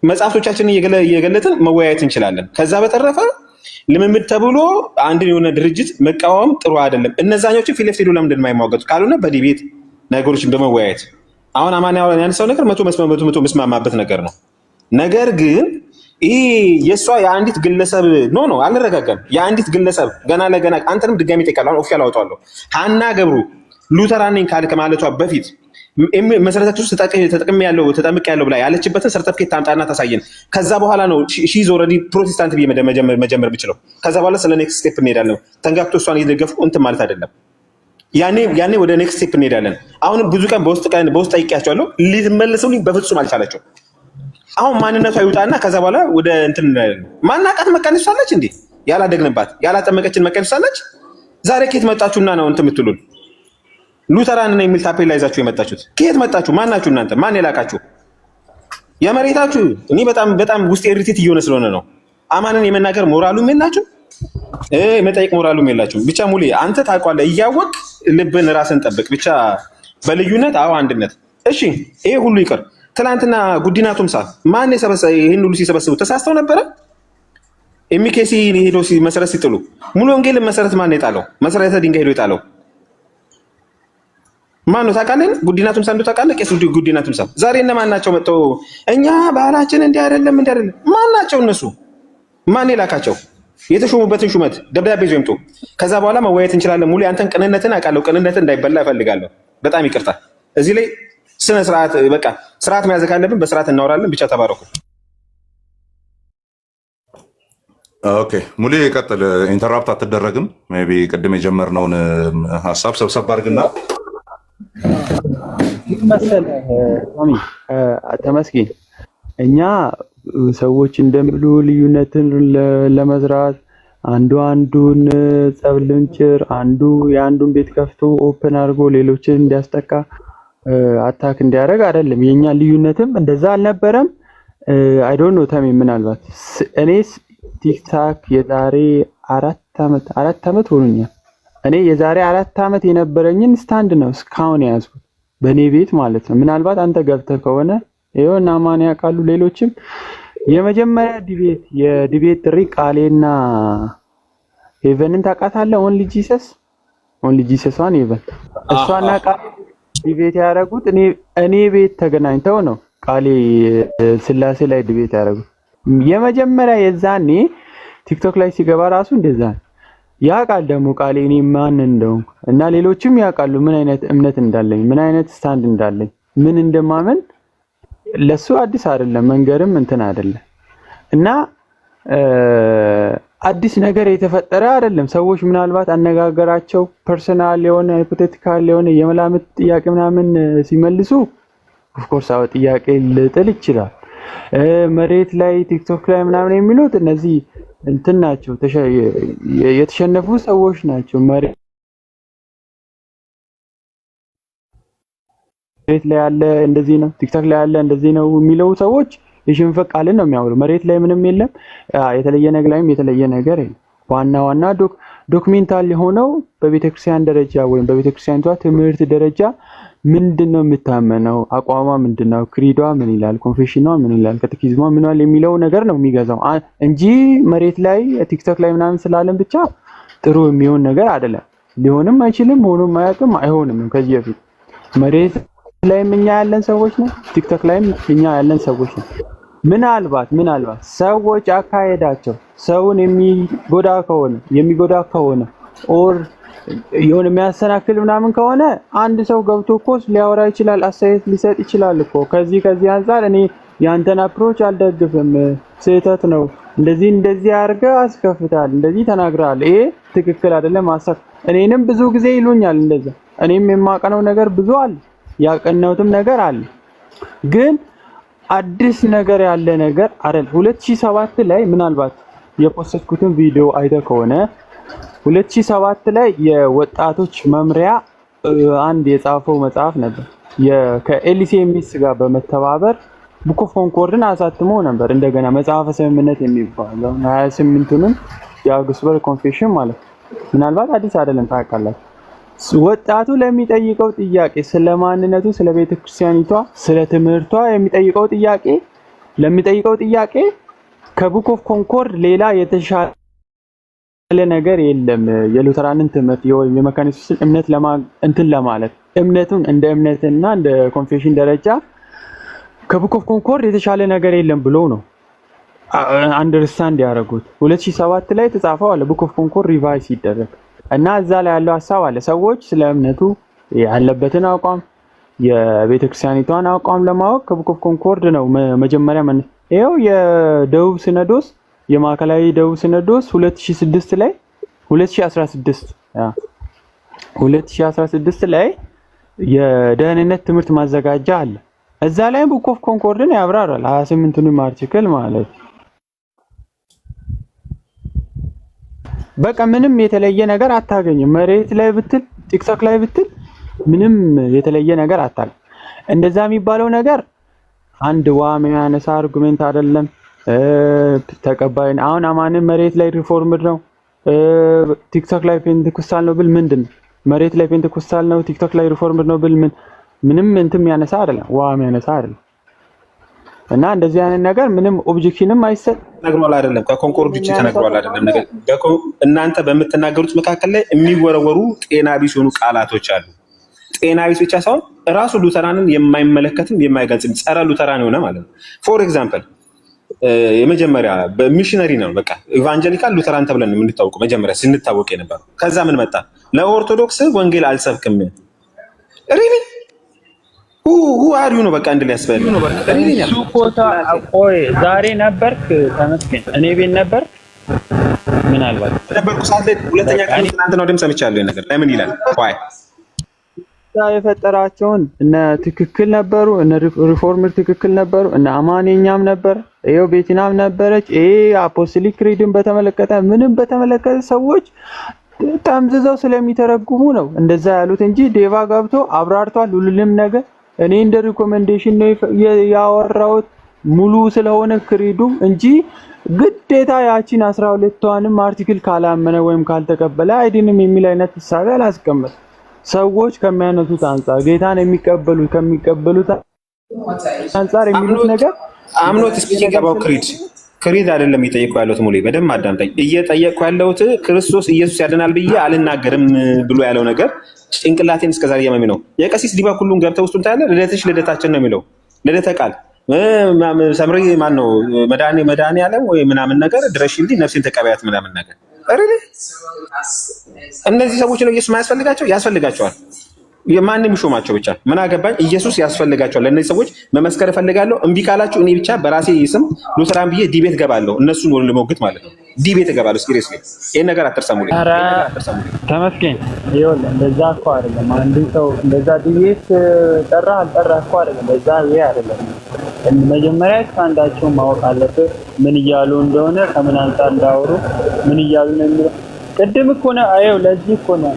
መጽሐፍቶቻችንን እየገለጥን መወያየት እንችላለን። ከዛ በተረፈ ልምምድ ተብሎ አንድን የሆነ ድርጅት መቃወም ጥሩ አይደለም። እነዛኞቹ ፊት ለፊት ሄዶ ለምንድን የማይሟገቱ? ካልሆነ በዲቤት ነገሮችን በመወያየት አሁን አማን ያነሳው ነገር መቶ መስማማበት ነገር ነው። ነገር ግን ይህ የእሷ የአንዲት ግለሰብ ኖ አልረጋጋም። የአንዲት ግለሰብ ገና ለገና አንተንም ድጋሚ ጠይቃለሁ። አሁን ኦፊሻል አወጣዋለሁ። ሀና ገብሩ ሉተራን ነኝ ከማለቷ በፊት መሰረተ ክርስቶስ ተጠምቅ ያለው ብላ ያለችበትን ሰርተፍኬት ታምጣና ታሳየን። ከዛ በኋላ ነው ሺዝ ኦልሬዲ ፕሮቴስታንት ብዬ መጀመር ብችለው። ከዛ በኋላ ስለ ኔክስት ስቴፕ እንሄዳለን። ተንጋግቶ እሷን እየደገፍኩ እንትን ማለት አይደለም። ያኔ ወደ ኔክስት ስቴፕ እንሄዳለን። አሁንም ብዙ ቀን በውስጥ ጠይቄያቸዋለሁ። ሊመልሱልኝ በፍጹም አልቻላቸው። አሁን ማንነቷ ይውጣና ከዛ በኋላ ወደ እንትን ማናቃት መካነ ኢየሱስ አለች እንዴ? ያላደግንባት ያላጠመቀችን መካነ ኢየሱስ አለች። ዛሬ ከየት መጣችሁና ነው እንትን የምትሉን? ሉተራን ነኝ የሚል ታፔላ ይዛችሁ የመጣችሁት ከየት መጣችሁ? ማናችሁ እናንተ? ማን የላካችሁ? የመሬታችሁ እኔ በጣም ውስጥ ኢሪቴት እየሆነ ስለሆነ ነው። አማንን የመናገር ሞራሉም የላችሁ፣ መጠየቅ ሞራሉም የላችሁ። ብቻ ሙሌ አንተ ታውቃለህ፣ እያወቅ ልብን ራስን ጠብቅ። ብቻ በልዩነት አንድነት። እሺ ይሄ ሁሉ ይቅር። ትናንትና ጉዲና ቱምሳ ማን ይሄን ሁሉ ሲሰበስቡ ተሳስተው ነበረ? ኤሚኬሲ ሄዶ መሰረት ሲጥሉ ሙሉ ወንጌልን መሰረት ማን የጣለው? መሰረተ ድንጋይ ሄዶ የጣለው ማን ነው ታውቃለህ? ጉዲና ቱምሳ እንደው ታውቃለህ? ቄስ ጉዲና ቱምሳ ዛሬ እነማን ናቸው መጥተው እኛ ባህላችን እንዲህ አይደለም ማን ናቸው እነሱ? ማን የላካቸው? የተሾሙበትን ሹመት ደብዳቤ ይዘው ይምጡ። ከዛ በኋላ መወያየት እንችላለን። ሙሉ አንተን ቅንነትን አውቃለሁ። ቅንነትን እንዳይበላ እፈልጋለሁ። በጣም ይቅርታ። እዚህ ላይ ስነ ስርዓት በቃ ስርዓት መያዝ ካለብን በስርዓት እናወራለን። ብቻ ተባረኩ። ኦኬ ሙሌ ቀጥል። ኢንተራፕት አትደረግም። ሜይ ቢ ቅድም የጀመርነውን ሀሳብ ሰብሰብ አድርግና መሰለህ ተመስገን እኛ ሰዎች እንደሚሉ ልዩነትን ለመዝራት አንዱ አንዱን ጸብ ልንጭር አንዱ የአንዱን ቤት ከፍቶ ኦፕን አድርጎ ሌሎችን እንዲያስጠቃ አታክ እንዲያደርግ አይደለም። የኛ ልዩነትም እንደዛ አልነበረም። አይ ዶንት ኖ ተሜ ምናልባት እኔስ ቲክታክ የዛሬ 4 ዓመት ሆኖኛል። እኔ የዛሬ 4 ዓመት የነበረኝን ስታንድ ነው እስካሁን ያዝኩት በኔ ቤት ማለት ነው። ምናልባት አንተ ገብተህ ከሆነ ይሄውና ማን ያውቃሉ ሌሎችም የመጀመሪያ የዲቤት ጥሪ ቃሌና ሄቨንን ታውቃታለህ? ኦንሊ ጂሰስዋን ሄቨን እሷና ቃሌ ዲቤት ያደረጉት እኔ ቤት ተገናኝተው ነው ቃሌ ስላሴ ላይ ዲቤት ያደረጉት። የመጀመሪያ የዛኔ ቲክቶክ ላይ ሲገባ ራሱ እንደዛ ያውቃል። ደግሞ ቃሌ እኔ ማን እንደሆንኩ እና ሌሎችም ያውቃሉ ምን አይነት እምነት እንዳለኝ ምን አይነት ስታንድ እንዳለኝ ምን እንደማመን ለሱ አዲስ አይደለም መንገርም እንትን አይደለም እና አዲስ ነገር የተፈጠረ አይደለም። ሰዎች ምናልባት አነጋገራቸው ፐርሰናል የሆነ ሃይፖቴቲካል የሆነ የመላምት ጥያቄ ምናምን ሲመልሱ ኦፍ ኮርስ አዎ ጥያቄ ልጥል ይችላል። መሬት ላይ ቲክቶክ ላይ ምናምን የሚሉት እነዚህ እንትን ናቸው የተሸነፉ ሰዎች ናቸው። መሬት ላይ ያለ እንደዚህ ነው ቲክቶክ ላይ ያለ እንደዚህ ነው የሚለው ሰዎች የሽንፈት ቃልን ነው የሚያወሩ። መሬት ላይ ምንም የለም የተለየ ነገር ላይም የተለየ ነገር የለም። ዋና ዶክሜንታል የሆነው በቤተክርስቲያን ደረጃ ወይም በቤተክርስቲያኗ ትምህርት ደረጃ ምንድነው የምታመነው? አቋሟ ምንድነው? ክሪዷ ምን ይላል? ኮንፌሽኗ ምን ይላል? ካቴኪዝሟ ምን ይላል የሚለው ነገር ነው የሚገዛው እንጂ መሬት ላይ ቲክቶክ ላይ ምናምን ስላለን ብቻ ጥሩ የሚሆን ነገር አይደለም። ሊሆንም አይችልም፣ ሆኖም አያውቅም፣ አይሆንም። ከዚህ በፊት መሬት ላይም እኛ ያለን ሰዎች ነው፣ ቲክቶክ ላይም እኛ ያለን ሰዎች ነው። ምናልባት ሰዎች አካሄዳቸው ሰውን የሚጎዳ ከሆነ ኦር የሆነ የሚያሰናክል ምናምን ከሆነ አንድ ሰው ገብቶ እኮ ሊያወራ ይችላል፣ አስተያየት ሊሰጥ ይችላል እኮ። ከዚህ አንፃር እኔ ያንተን አፕሮች አልደግፍም፣ ስህተት ነው፣ እንደዚህ አድርገህ አስከፍታል፣ እንደዚህ ተናግረሃል፣ ይሄ ትክክል አይደለም አሰፍ እኔንም ብዙ ጊዜ ይሉኛል እንደዛ። እኔም የማቀነው ነገር ብዙ አለ፣ ያቀነውትም ነገር አለ። ግን አዲስ ነገር ያለ ነገር አይደል። 2007 ላይ ምናልባት የፖስተኩትን ቪዲዮ አይተህ ከሆነ 2007 ላይ የወጣቶች መምሪያ አንድ የጻፈው መጽሐፍ ነበር። ከኤልሲኤምኤስ ጋር በመተባበር ቡክ ኦፍ ኮንኮርድን አሳትሞ ነበር። እንደገና መጽሐፈ ስምምነት የሚባለው 28ቱንም የአውግስበርግ ኮንፌሽን ማለት ምናልባት አዲስ አይደለም ታውቃላችሁ። ወጣቱ ለሚጠይቀው ጥያቄ ስለ ማንነቱ፣ ስለ ቤተክርስቲያኒቷ፣ ስለ ትምህርቷ ለሚጠይቀው ጥያቄ ከቡክ ኦፍ ኮንኮርድ ሌላ የተሻለ ነገር የለም። የሉተራንን ትምህርት የመካኒስቱን እምነት ለማለት እምነቱን እንደ እምነትና እንደ ኮንፌሽን ደረጃ ከቡክ ኦፍ ኮንኮርድ የተሻለ ነገር የለም ብሎ ነው አንደርስታንድ ያደረጉት። 2007 ላይ ተጻፈው አለ ቡክ ኦፍ ኮንኮርድ ሪቫይዝ ሲደረግ እና እዛ ላይ ያለው ሐሳብ አለ ሰዎች ስለ እምነቱ ያለበትን አቋም የቤተክርስቲያኒቷን አቋም ለማወቅ ከቡክ ኦፍ ኮንኮርድ ነው መጀመሪያ ይሄው የደቡብ ሲኖዶስ የማዕከላዊ ደቡብ ሲኖዶስ 2016 ላይ የደህንነት ትምህርት ማዘጋጃ አለ። እዛ ላይ ቡክ ኦፍ ኮንኮርድን ያብራራል 28ቱንም አርቲክል ማለት በቃ ምንም የተለየ ነገር አታገኝም። መሬት ላይ ብትል ቲክቶክ ላይ ብትል ምንም የተለየ ነገር አታገኝም። እንደዛ የሚባለው ነገር አንድ የሚያነሳ አርጉሜንት አይደለም። ተቀባይ አሁን አማንም መሬት ላይ ሪፎርምድ ነው፣ ቲክቶክ ላይ ፔንቴኮስታል ነው ብል ምንድነው? መሬት ላይ ፔንቴኮስታል ነው ቲክቶክ ላይ ሪፎርምድ ነው ብል ምንም እንትን የሚያነሳ አይደለም፣ የሚያነሳ አይደለም። እና እንደዚህ አይነት ነገር ምንም ኦብጀክሽንም አይሰጥ ተነግሯል አይደለም፣ ከኮንኮርድ ውጪ ተነግሯል አይደለም። ነገር እናንተ በምትናገሩት መካከል ላይ የሚወረወሩ ጤና ቢስ የሆኑ ቃላቶች አሉ። ጤና ቢስ ብቻ ሳይሆን ራሱ ሉተራንን የማይመለከትም የማይገልጽም ጸረ ሉተራን የሆነ ማለት ነው። ፎር ኤግዛምፕል የመጀመሪያ በሚሽነሪ ነው በቃ ኢቫንጀሊካል ሉተራን ተብለን የምንታወቀው መጀመሪያ ስንታወቅ የነበረው። ከዛ ምን መጣ? ለኦርቶዶክስ ወንጌል አልሰብክም ሪሊ ሁ አሪው ነው በቃ እንድል ያስፈልግ ነው በቃ እሱ ኮታ ቆይ ዛሬ ነበርክ ተመስገን እኔ ቤት ነበር ምናልባት ነበርኩ ሰዓት ላይ ሁለተኛ ቀን ትናንትና ነው ድምጽ ሰምቻለሁ ነገር ለምን ይላል ዋይ የፈጠራቸውን እነ ትክክል ነበሩ እነ ሪፎርመር ትክክል ነበሩ እነ አማንኛም ነበር ይሄው ቤቲናም ነበረች አፖስቶሊክ ክሪድን በተመለከተ ምንም በተመለከተ ሰዎች ጠምዝዘው ስለሚተረጉሙ ነው እንደዛ ያሉት እንጂ ዴቫ ገብቶ አብራርቷል ሁሉንም ነገር። እኔ እንደ ሪኮሜንዴሽን ነው ያወራሁት ሙሉ ስለሆነ ክሪዱ እንጂ ግዴታ ያቺን 12ቷንም አርቲክል ካላመነ ወይም ካልተቀበለ አይድንም የሚል አይነት ሐሳብ አላስቀመጥ። ሰዎች ከሚያነሱት አንፃር ጌታን ከሚቀበሉት አንፃር የሚሉት ነገር አምኖት ስፒኪንግ አባውት ክሪድ አይደለም እየጠየቅኩ ያለሁት ሙሌ በደንብ አዳምጠኝ። እየጠየቅኩ ያለሁት ክርስቶስ ኢየሱስ ያድናል ብዬ አልናገርም ብሎ ያለው ነገር ጭንቅላቴን እስከዛሬ እያመመኝ ነው። የቀሲስ ዲባ ሁሉን ገብተው ውስጡን ታያለ። ልደትሽ ልደታችን ነው የሚለው ልደተ ቃል ሰምሪ ማን ነው መድኃኔ ዓለም ወይ ምናምን ነገር ድረሽልኝ ነፍሴን ተቀበያት ምናምን ነገር እነዚህ ሰዎች ነው ኢየሱስ ማያስፈልጋቸው ያስፈልጋቸዋል። የማንም ይሾማቸው ብቻ ምን አገባኝ። ኢየሱስ ያስፈልጋቸዋል። ለእነዚህ ሰዎች መመስከር እፈልጋለሁ። እምቢ ካላችሁ እኔ ብቻ በራሴ ስም ሉተራን ብዬ ዲቤት ገባለሁ። እነሱን ወደ ልሞግት ማለት ነው። ዲቤት ገባለሁ። ሲሪየስሊ ይሄን ነገር አትርሰሙልኝ። ተመስገን ይኸውልህ፣ እንደዛ እኮ አይደለም። አንድ ሰው እንደዛ ዲቤት ጠራ አልጠራ እኮ አይደለም። እንደዛ ይሄ አይደለም። መጀመሪያ አንዳቸው ማወቅ አለበት ምን እያሉ እንደሆነ ከምን አንፃር እንዳወሩ ምን እያሉ ነው የሚለው ቅድም እኮ ነው። አየው ለዚህ እኮ ነው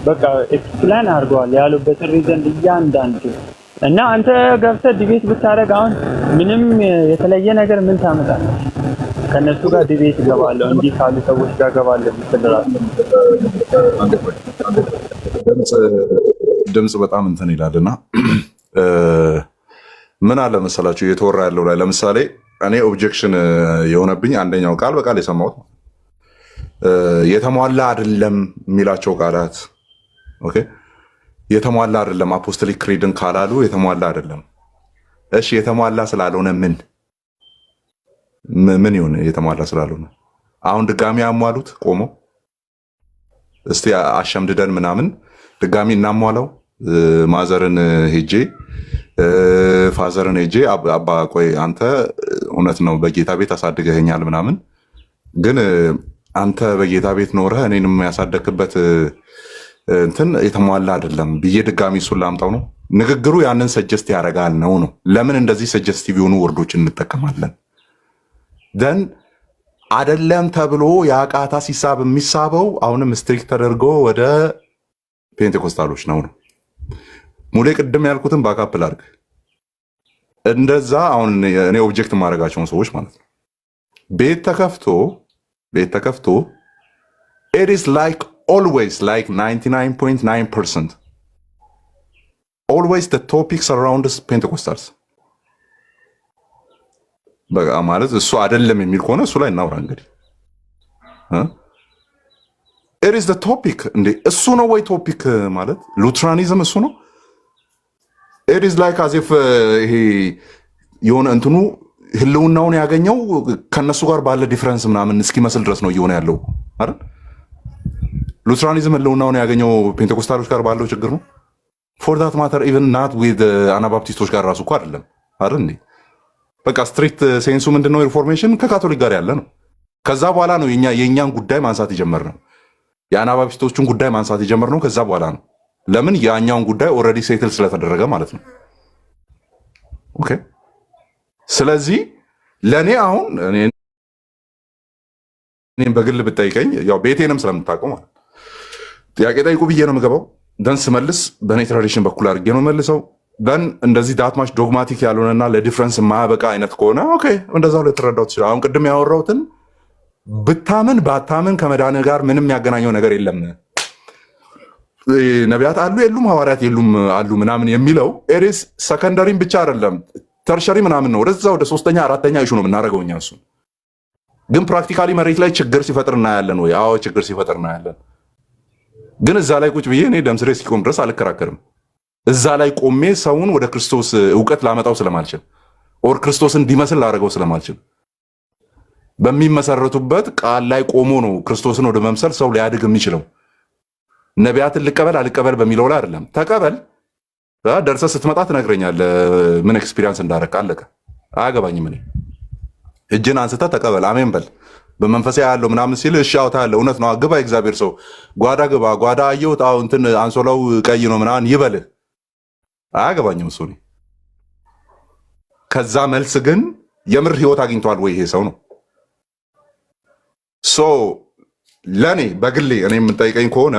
በቃ ኤክስፕላን አድርገዋል ያሉበትን ሪዘን እያንዳንዱ እና አንተ ገብተህ ዲቤት ብታደርግ አሁን ምንም የተለየ ነገር ምን ታመጣለህ? ከነሱ ጋር ዲቤት እገባለሁ እንዲህ ካሉ ሰዎች ጋር እገባለሁ ብትደራስ ድምጽ በጣም እንትን ይላልና ምን አለ መሰላችሁ እየተወራ ያለው ላይ ለምሳሌ እኔ ኦብጀክሽን የሆነብኝ አንደኛው ቃል በቃል የሰማሁት የተሟላ አይደለም የሚላቸው ቃላት ኦኬ የተሟላ አይደለም አፖስቶሊክ ክሪድን ካላሉ የተሟላ አይደለም። እሺ የተሟላ ስላልሆነ ምን ይሁን? የተሟላ ስላልሆነ አሁን ድጋሚ ያሟሉት ቆሞ እስቲ አሸምድደን ምናምን ድጋሚ እናሟላው። ማዘርን ሄጄ ፋዘርን ሄጄ አባ ቆይ አንተ እውነት ነው በጌታ ቤት አሳድገኸኛል ምናምን፣ ግን አንተ በጌታ ቤት ኖረህ እኔንም ያሳደግክበት እንትን የተሟላ አይደለም ብዬ ድጋሚ እሱን ላምጣው ነው? ንግግሩ ያንን ሰጀስት ያደርጋል ነው። ለምን እንደዚህ ሰጀስቲቭ የሆኑ ወርዶችን እንጠቀማለን? ደን አይደለም ተብሎ የአቃታ ሲሳብ የሚሳበው አሁንም ስትሪክት ተደርጎ ወደ ፔንቴኮስታሎች ነው። ሙሌ ቅድም ያልኩትን ባካፕ ላድርግ። እንደዛ አሁን እኔ ኦብጀክት ማድረጋቸውን ሰዎች ማለት ነው ቤት ተከፍቶ it is like always like 99.9% always the topic surrounds Pentecostals በቃ ማለት እሱ አይደለም የሚል ከሆነ እሱ ላይ እናውራ እንግዲህ it is the topic እንዴ እሱ ነው ወይ ቶፒክ ማለት ሉትራኒዝም እሱ ነው it is like as if ይሄ የሆነ እንትኑ ህልውናውን ያገኘው ከነሱ ጋር ባለ ዲፈረንስ ምናምን እስኪመስል ድረስ ነው እየሆነ ያለው አይደል ሉትራኒዝም ህልውናውን ያገኘው ፔንቴኮስታሎች ጋር ባለው ችግር ነው for that matter even not with አናባፕቲስቶች ጋር ራሱ እኮ አይደለም አይደል እንዴ በቃ ስትሪክት ሴንሱ ምንድነው ሪፎርሜሽን ከካቶሊክ ጋር ያለ ነው ከዛ በኋላ ነው የኛን ጉዳይ ማንሳት የጀመርነው የአናባፕቲስቶቹን ጉዳይ ማንሳት የጀመርነው ከዛ በኋላ ነው ለምን ያኛውን ጉዳይ ኦልሬዲ ሴትል ስለተደረገ ማለት ነው ኦኬ ስለዚህ ለኔ አሁን እኔም በግል ብጠይቀኝ ያው ቤቴንም ስለምታውቀው ማለት ጥያቄ ጠይቁ ብዬ ነው የምገባው ደን ስመልስ በኔ ትራዲሽን በኩል አድርጌ ነው መልሰው ደን እንደዚህ ዳትማች ዶግማቲክ ያልሆነና ለዲፍረንስ ማበቃ አይነት ከሆነ ኦኬ እንደዛው ልትረዳው ትችላለህ አሁን ቅድም ያወራሁትን ብታምን ባታምን ከመዳን ጋር ምንም ያገናኘው ነገር የለም ነቢያት አሉ የሉም ሐዋርያት የሉም አሉ ምናምን የሚለው ኤሪስ ሰከንደሪም ብቻ አይደለም ተርሸሪ ምናምን ነው ወደዛ ወደ ሶስተኛ አራተኛ ኢሹ ነው የምናደርገው እኛ እሱ ግን ፕራክቲካሊ መሬት ላይ ችግር ሲፈጥር እናያለን ወይ አዎ ችግር ሲፈጥር እናያለን ግን እዛ ላይ ቁጭ ብዬ እኔ ደምስሬ እስኪቆም ድረስ አልከራከርም እዛ ላይ ቆሜ ሰውን ወደ ክርስቶስ ዕውቀት ላመጣው ስለማልችል ኦር ክርስቶስን እንዲመስል ላደርገው ስለማልችል በሚመሰረቱበት ቃል ላይ ቆሞ ነው ክርስቶስን ወደ መምሰል ሰው ሊያድግ የሚችለው ነቢያትን ልቀበል አልቀበል በሚለው ላይ አይደለም ተቀበል ደርሰህ ስትመጣ ትነግረኛለህ ምን ኤክስፒሪየንስ እንዳደረክ አለቀ አያገባኝም እኔ እጅን አንስተህ ተቀበል አሜን በል በመንፈሳ ያለው ምናምን ሲል እሺ አውታ ያለው እውነት ነው ግባ እግዚአብሔር ሰው ጓዳ ግባ ጓዳ አየሁት አው እንትን አንሶላው ቀይ ነው ምናምን ይበልህ አያገባኝም እሱ ከዛ መልስ ግን የምር ህይወት አግኝቷል ወይ ይሄ ሰው ነው ሶ ለኔ በግሌ እኔ የምጠይቀኝ ከሆነ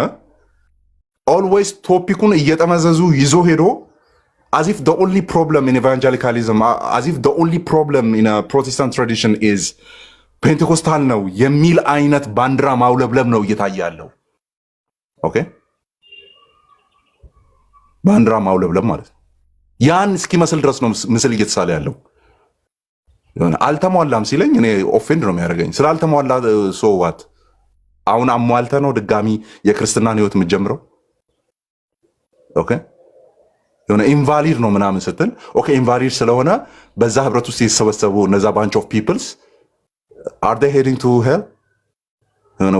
always ቶፒኩን እየጠመዘዙ ይዞ ሄዶ as if the only problem in evangelicalism as if the only problem in a Protestant tradition is ፔንቴኮስታል ነው የሚል አይነት ባንዲራ ማውለብለብ ነው እየታየ ያለው ኦኬ ባንዲራ ማውለብለብ ማለት ያን እስኪመስል ድረስ ነው ምስል እየተሳለ ያለው አልተሟላም ሲለኝ እኔ ኦፌንድ ነው የሚያደርገኝ ስላልተሟላ ሶ ዋት አሁን አሟልተ ነው ድጋሚ የክርስትናን ህይወት የምትጀምረው ኦኬ የሆነ ኢንቫሊድ ነው ምናምን ስትል ኦኬ ኢንቫሊድ ስለሆነ በዛ ህብረት ውስጥ የተሰበሰቡ እነዛ ባንች ኦፍ ፒፕልስ are they heading to hell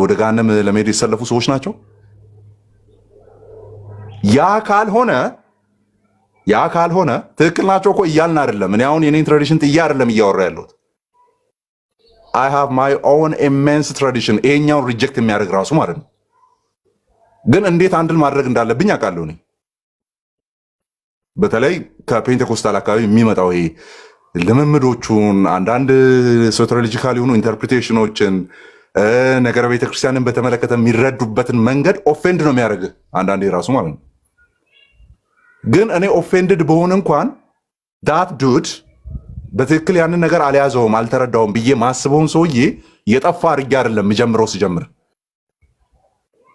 ወደ ገሃነም ለመሄድ የተሰለፉ ሰዎች ናቸው ያ ካልሆነ ትክክል ናቸው እኮ እያልን አይደለም እኔ አሁን የኔን ትራዲሽን ጥያ አይደለም እያወራ ያለሁት I have my own immense tradition ይሄኛውን ሪጀክት የሚያደርግ ራሱ ማለት ነው ግን እንዴት አንድል ማድረግ እንዳለብኝ አውቃለሁ እኔ በተለይ ከፔንቴኮስታል አካባቢ የሚመጣው ይሄ ልምምዶቹን አንዳንድ ሶቴሮሎጂካል የሆኑ ኢንተርፕሪቴሽኖችን ነገረ ቤተክርስቲያንን በተመለከተ የሚረዱበትን መንገድ ኦፌንድ ነው የሚያደርግ አንዳንዴ ራሱ ማለት ነው ግን እኔ ኦፌንድድ በሆን እንኳን ዳት ዱድ በትክክል ያንን ነገር አልያዘውም አልተረዳውም ብዬ ማስበውን ሰውዬ የጠፋ አድርጌ አይደለም ጀምረው ስጀምር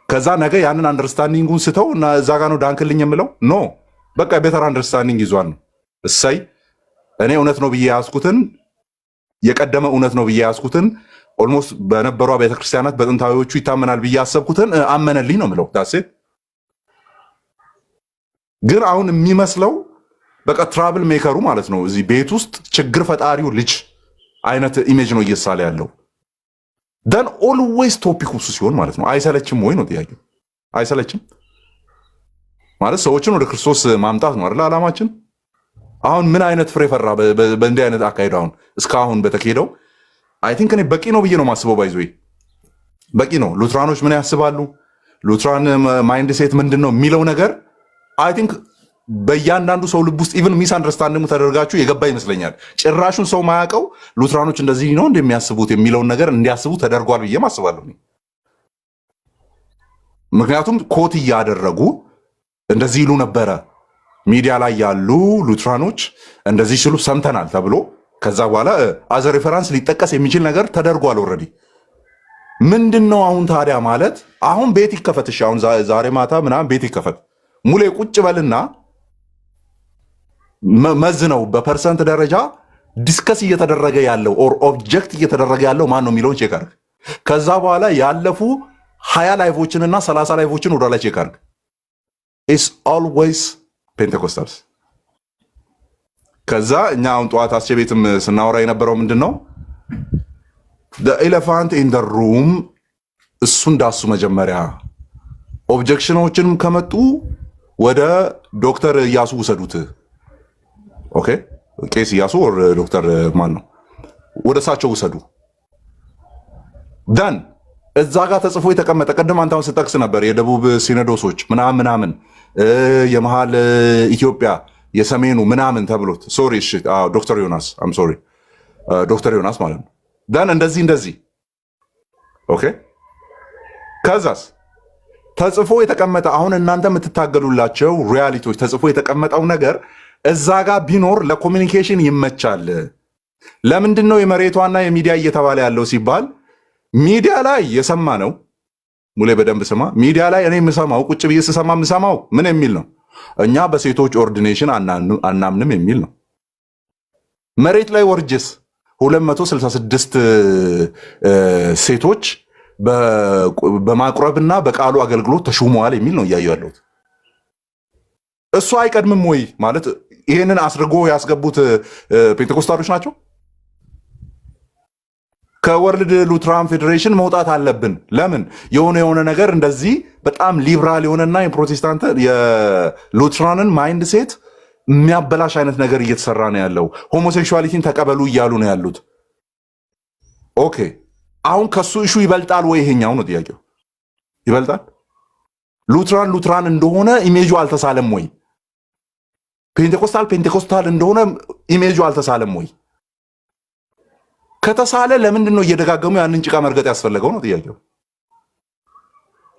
ከዛ ነገ ያንን አንደርስታንዲንጉን ስተው እና እዛ ጋ ነው ዳንክልኝ የምለው ኖ በቃ ቤተር አንደርስታንዲንግ ይዟል ነው እሳይ እኔ እውነት ነው ብዬ ያስኩትን የቀደመ እውነት ነው ብዬ ያስኩትን ኦልሞስት በነበሩ ቤተክርስቲያናት በጥንታዊዎቹ ይታመናል ብዬ ያሰብኩትን አመነልኝ ነው ምለው ዳሴ ግን አሁን የሚመስለው በቃ ትራብል ሜከሩ ማለት ነው እዚህ ቤት ውስጥ ችግር ፈጣሪው ልጅ አይነት ኢሜጅ ነው እየሳለ ያለው ደን ኦልዌይስ ቶፒክ ውስጥ ሲሆን ማለት ነው አይሰለችም ወይ ነው ጥያቄው አይሰለችም ማለት ሰዎችን ወደ ክርስቶስ ማምጣት ነው አይደል አላማችን አሁን ምን አይነት ፍሬ ፈራ በእንዲህ አይነት አካሄድ አሁን እስካሁን በተካሄደው አይ ቲንክ እኔ በቂ ነው ብዬ ነው ማስበው ባይዞይ በቂ ነው ሉትራኖች ምን ያስባሉ ሉትራን ማይንድ ሴት ምንድነው የሚለው ነገር አይ ቲንክ በእያንዳንዱ ሰው ልብ ውስጥ ኢቭን ሚስ አንደርስታንድ ተደርጋችሁ የገባ ይመስለኛል። ጭራሹን ሰው ማያውቀው ሉትራኖች እንደዚህ ነው እንደሚያስቡት የሚለውን ነገር እንዲያስቡ ተደርጓል ብዬ አስባለሁ። ምክንያቱም ኮት እያደረጉ እንደዚህ ይሉ ነበረ ሚዲያ ላይ ያሉ ሉትራኖች እንደዚህ ሲሉ ሰምተናል ተብሎ ከዛ በኋላ አዘ ሬፈራንስ ሊጠቀስ የሚችል ነገር ተደርጓል። ኦልሬዲ ምንድነው አሁን ታዲያ ማለት አሁን ቤት ይከፈትሽ፣ አሁን ዛሬ ማታ ምናምን ቤት ይከፈት፣ ሙሌ ቁጭ በልና መዝነው በፐርሰንት ደረጃ ዲስከስ እየተደረገ ያለው ኦር ኦብጀክት እየተደረገ ያለው ማን ነው የሚለውን ቼክ አድርግ። ከዛ በኋላ ያለፉ 20 ላይቮችንና 30 ላይቮችን ወደ ላይ ቼክ አድርግ። ኢትስ ኦልዌይስ ፔንቴኮስታልስ። ከዛ እኛ አሁን ጠዋት አስቼ ቤትም ስናወራ የነበረው ምንድን ነው ኤሌፋንት ኢን ደ ሩም፣ እሱ እንዳሱ መጀመሪያ ኦብጀክሽኖችንም ከመጡ ወደ ዶክተር እያሱ ውሰዱት። ኦኬ ቄስ እያሱ ወር ዶክተር ማን ነው ወደ እሳቸው ውሰዱ። ደን እዛ ጋር ተጽፎ የተቀመጠ ቅድም አንተ አሁን ስጠቅስ ነበር የደቡብ ሲኖዶሶች ምናምን የመሃል ኢትዮጵያ የሰሜኑ ምናምን ተብሎት ሶሪ እሺ ዶክተር ዮናስ አም ሶሪ ዶክተር ዮናስ ማለት ነው። ደን እንደዚህ ኦኬ ከዛስ ተጽፎ የተቀመጠ አሁን እናንተ የምትታገሉላቸው ሪያሊቲዎች ተጽፎ የተቀመጠው ነገር እዛ ጋር ቢኖር ለኮሚኒኬሽን ይመቻል። ለምንድን ነው የመሬቷና የሚዲያ እየተባለ ያለው ሲባል ሚዲያ ላይ የሰማ ነው። ሙሌ በደንብ ስማ። ሚዲያ ላይ እኔ የምሰማው ቁጭ ብዬ ስሰማ የምሰማው ምን የሚል ነው? እኛ በሴቶች ኦርዲኔሽን አናምንም የሚል ነው። መሬት ላይ ወርጅስ 266 ሴቶች በማቁረብና በቃሉ አገልግሎት ተሹመዋል የሚል ነው እያዩ ያለሁት። እሱ አይቀድምም ወይ ማለት ይሄንን አስርጎ ያስገቡት ፔንቴኮስታሎች ናቸው። ከወርልድ ሉትራን ፌዴሬሽን መውጣት አለብን። ለምን የሆነ ነገር እንደዚህ በጣም ሊብራል የሆነና የፕሮቴስታንት የሉትራንን ማይንድ ሴት የሚያበላሽ አይነት ነገር እየተሰራ ነው ያለው። ሆሞሴክሹዋሊቲን ተቀበሉ እያሉ ነው ያሉት። ኦኬ አሁን ከሱ ኢሹ ይበልጣል ወይ? ይሄኛው ነው ጥያቄው። ይበልጣል? ሉትራን እንደሆነ ኢሜጁ አልተሳለም ወይ? ፔንቴኮስታል እንደሆነ ኢሜጁ አልተሳለም ወይ? ከተሳለ ለምንድን ነው እየደጋገሙ ያንን ጭቃ መርገጥ ያስፈለገው ነው ጥያቄው።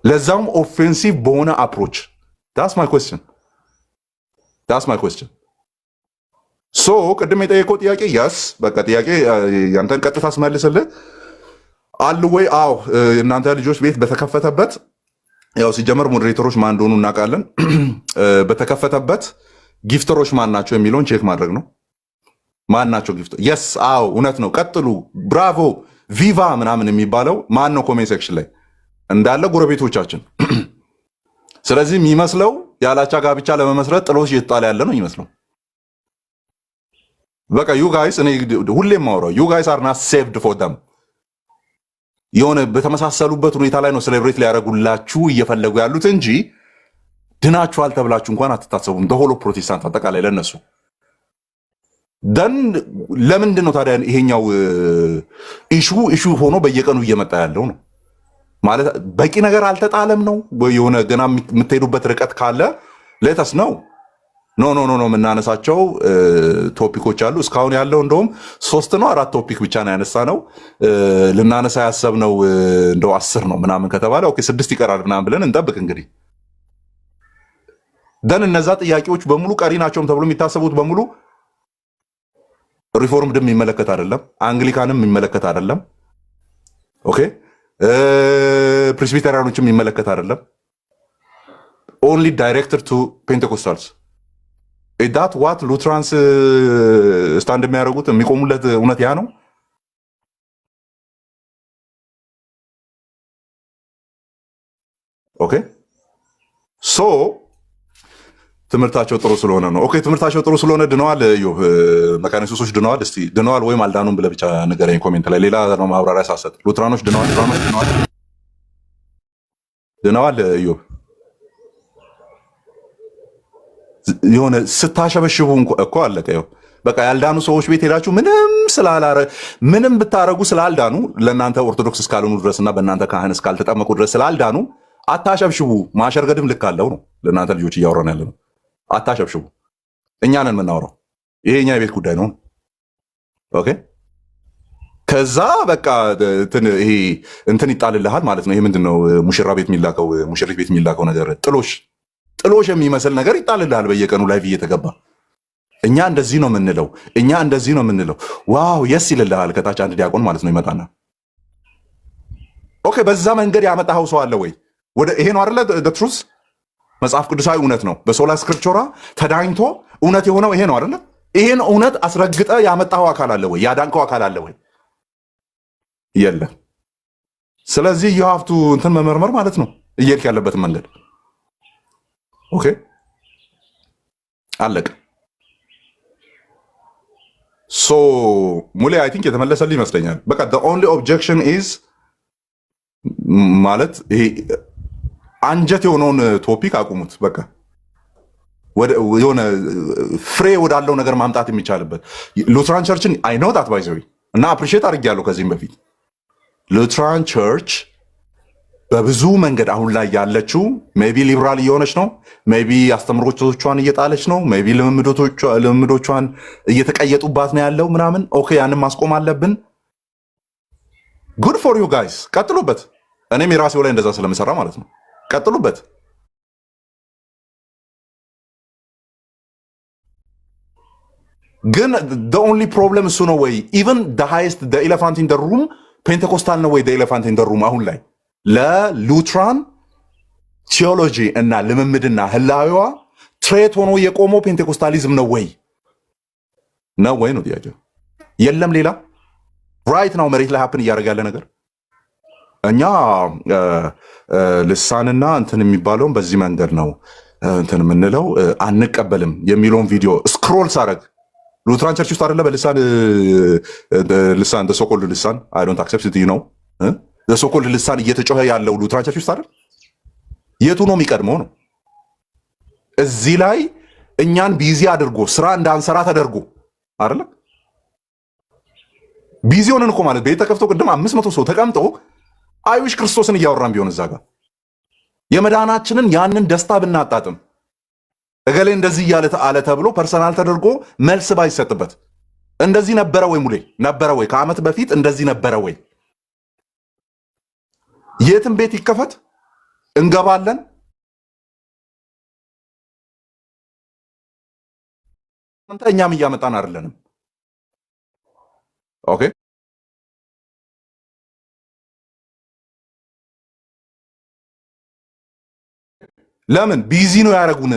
ለዛውም ኦፌንሲቭ በሆነ አፕሮች። ዳስ ማይ ኩዌስችን። ሶ ቅድም የጠየቀው ጥያቄ ያስ በቃ ጥያቄ ያንተን ቀጥታ አስመልስልህ አሉ ወይ? አዎ እናንተ ልጆች ቤት በተከፈተበት ያው ሲጀመር ሞዴሬተሮች ማን እንደሆኑ እናውቃለን። በተከፈተበት ጊፍተሮች ማን ናቸው የሚለውን ቼክ ማድረግ ነው። ማን ናቸው ጊፍተር? የስ አዎ እውነት ነው። ቀጥሉ፣ ብራቮ፣ ቪቫ ምናምን የሚባለው ማን ነው? ኮሜንት ሴክሽን ላይ እንዳለ ጎረቤቶቻችን። ስለዚህ የሚመስለው ያላቻ ጋብቻ ለመመስረት ጥሎሽ እየተጣለ ያለ ነው ይመስለው። በቃ ዩ ጋይስ እኔ ሁሌም ማውራው ዩ ጋይስ አር ናት ሴቭድ ፎር ደም የሆነ በተመሳሰሉበት ሁኔታ ላይ ነው ሴሌብሬት ሊያደርጉላችሁ እየፈለጉ ያሉት እንጂ ድናችኋል ተብላችሁ እንኳን አትታሰቡም። ደሆሎ ፕሮቴስታንት አጠቃላይ ለነሱ ደን ለምንድን ነው ታዲያ ይሄኛው ኢሹ ሆኖ በየቀኑ እየመጣ ያለው ነው? ማለት በቂ ነገር አልተጣለም ነው? የሆነ ገና የምትሄዱበት ርቀት ካለ ሌተስ ነው ኖ የምናነሳቸው ቶፒኮች አሉ። እስካሁን ያለው እንደውም 3 ነው 4 ቶፒክ ብቻ ነው ያነሳ ነው። ልናነሳ ያሰብነው እንደው 10 ነው ምናምን ከተባለ ኦኬ 6 ይቀራል ምናምን ብለን እንጠብቅ እንግዲህ። ደን እነዛ ጥያቄዎች በሙሉ ቀሪ ናቸውም ተብሎ የሚታሰቡት በሙሉ ሪፎርምድም የሚመለከት አይደለም፣ አንግሊካንም የሚመለከት አይደለም፣ ኦኬ ፕሬስቢተሪያኖችም የሚመለከት አይደለም። ኦንሊ ዳይሬክትድ ቱ ፔንቴኮስታልስ ዳት ዋት ሉትራንስ ስታንድ የሚያደርጉት የሚቆሙለት እውነት ያ ነው። ኦኬ ሶ ትምህርታቸው ጥሩ ስለሆነ ነው። ኦኬ ትምህርታቸው ጥሩ ስለሆነ ድነዋል። ዮብ መካኒሱሶች ድነዋል። እስቲ ድነዋል ወይም አልዳኑም ብለህ ብቻ ንገረኝ ኮሜንት ላይ። ሌላ ነው ማብራሪያ ሳሰጥ። ሉትራኖች ድነዋል። ዮብ የሆነ ስታሸበሽቡ እኮ አለቀ። ይኸው በቃ ያልዳኑ ሰዎች ቤት ሄዳችሁ ምንም ብታረጉ ስላልዳኑ ለእናንተ ኦርቶዶክስ እስካልሆኑ ድረስና በእናንተ ካህን እስካልተጠመቁ ድረስ ስላልዳኑ አታሸብሽቡ። ማሸርገድም ልክ አለው ነው ለእናንተ ልጆች እያወራን ያለ ነው። አታሸብሽቡ። እኛ ነን የምናወራው። ይሄ የኛ የቤት ጉዳይ ነው። ኦኬ። ከዛ በቃ ይሄ እንትን ይጣልልሃል ማለት ነው። ይሄ ምንድነው? ሙሽራ ቤት የሚላከው ሙሽሪት ቤት የሚላከው ነገር ጥሎሽ የሚመስል ነገር ይጣልልሃል በየቀኑ ላይቭ እየተገባ እኛ እንደዚህ ነው የምንለው፣ እኛ እንደዚህ ነው የምንለው። ዋው የስ ይልልሃል ከታች አንድ ዲያቆን ማለት ነው ይመጣና ኦኬ። በዛ መንገድ ያመጣኸው ሰው አለ ወይ? ወደ ይሄ ነው አይደለ? ትሩስ መጽሐፍ ቅዱሳዊ እውነት ነው። በሶላ ስክሪፕቹራ ተዳኝቶ እውነት የሆነው ይሄ ነው አይደለ? ይሄን እውነት አስረግጠ ያመጣኸው አካል አለ ወይ? ያዳንከው አካል አለ ወይ? የለም። ስለዚህ የሀፍቱ እንትን መመርመር ማለት ነው እየሄድክ ያለበትን መንገድ። ኦኬ አለቀ። ሶ ሙሌ አይ ቲንክ የተመለሰልህ ይመስለኛል። በቃ the only objection is ማለት ይሄ አንጀት የሆነውን ቶፒክ አቁሙት። በቃ የሆነ ፍሬ ወዳለው ነገር ማምጣት የሚቻልበት ሉትራን ቸርችን አይ ኖት አድቫይዘሪ እና አፕሪሺየት አድርጌያለሁ ከዚህም በፊት ሉትራን ቸርች በብዙ መንገድ አሁን ላይ ያለችው ሜቢ ሊብራል እየሆነች ነው፣ ሜቢ አስተምሮቶቿን እየጣለች ነው፣ ሜቢ ልምምዶቿን እየተቀየጡባት ነው ያለው ምናምን። ኦኬ ያንን ማስቆም አለብን። ጉድ ፎር ዩ ጋይስ፣ ቀጥሉበት። እኔም የራሴው ላይ እንደዛ ስለምሰራ ማለት ነው። ቀጥሉበት። ግን the only problem እሱ ነው ወይ? ኢቨን the highest the elephant in the room ፔንቴኮስታል ነው ወይ? the elephant in the room አሁን ላይ ለሉትራን ቴዎሎጂ እና ልምምድና ህላዊዋ ትሬት ሆኖ የቆመው ፔንቴኮስታሊዝም ነው ወይ? ነው ወይ ነው ጥያቄው። የለም ሌላ ራይት ነው መሬት ላይ ሀፕን እያደረገ ያለ ነገር እኛ ልሳንና እንትን የሚባለውን በዚህ መንገድ ነው እንትን የምንለው አንቀበልም የሚለውን ቪዲዮ ስክሮል ሳረግ ሉትራን ቸርች ውስጥ አይደለ በልሳን ልሳን ሶኮልድ ልሳን አይ ዶንት አክሰፕት ነው ሶኮልድ ልሳን እየተጮኸ ያለው ሉትራን ቸርች ውስጥ አይደል? የቱ ነው የሚቀድመው ነው? እዚህ ላይ እኛን ቢዚ አድርጎ ስራ እንዳንሰራ ተደርጎ አይደለ? ቢዚ ሆነን እኮ ማለት ቤት ተከፍቶ ቅድም 500 ሰው ተቀምጦ አይዊሽ ክርስቶስን እያወራን ቢሆን እዛ ጋር የመዳናችንን ያንን ደስታ ብናጣጥም እገሌ እንደዚህ እያለ አለ ተብሎ ፐርሰናል ተደርጎ መልስ ባይሰጥበት እንደዚህ ነበረ ወይ? ሙሌ ነበረ ወይ? ከዓመት በፊት እንደዚህ ነበረ ወይ? የትም ቤት ይከፈት እንገባለን። እኛም እያመጣን አይደለንም። ኦኬ ለምን ቢዚ ነው ያደረጉን?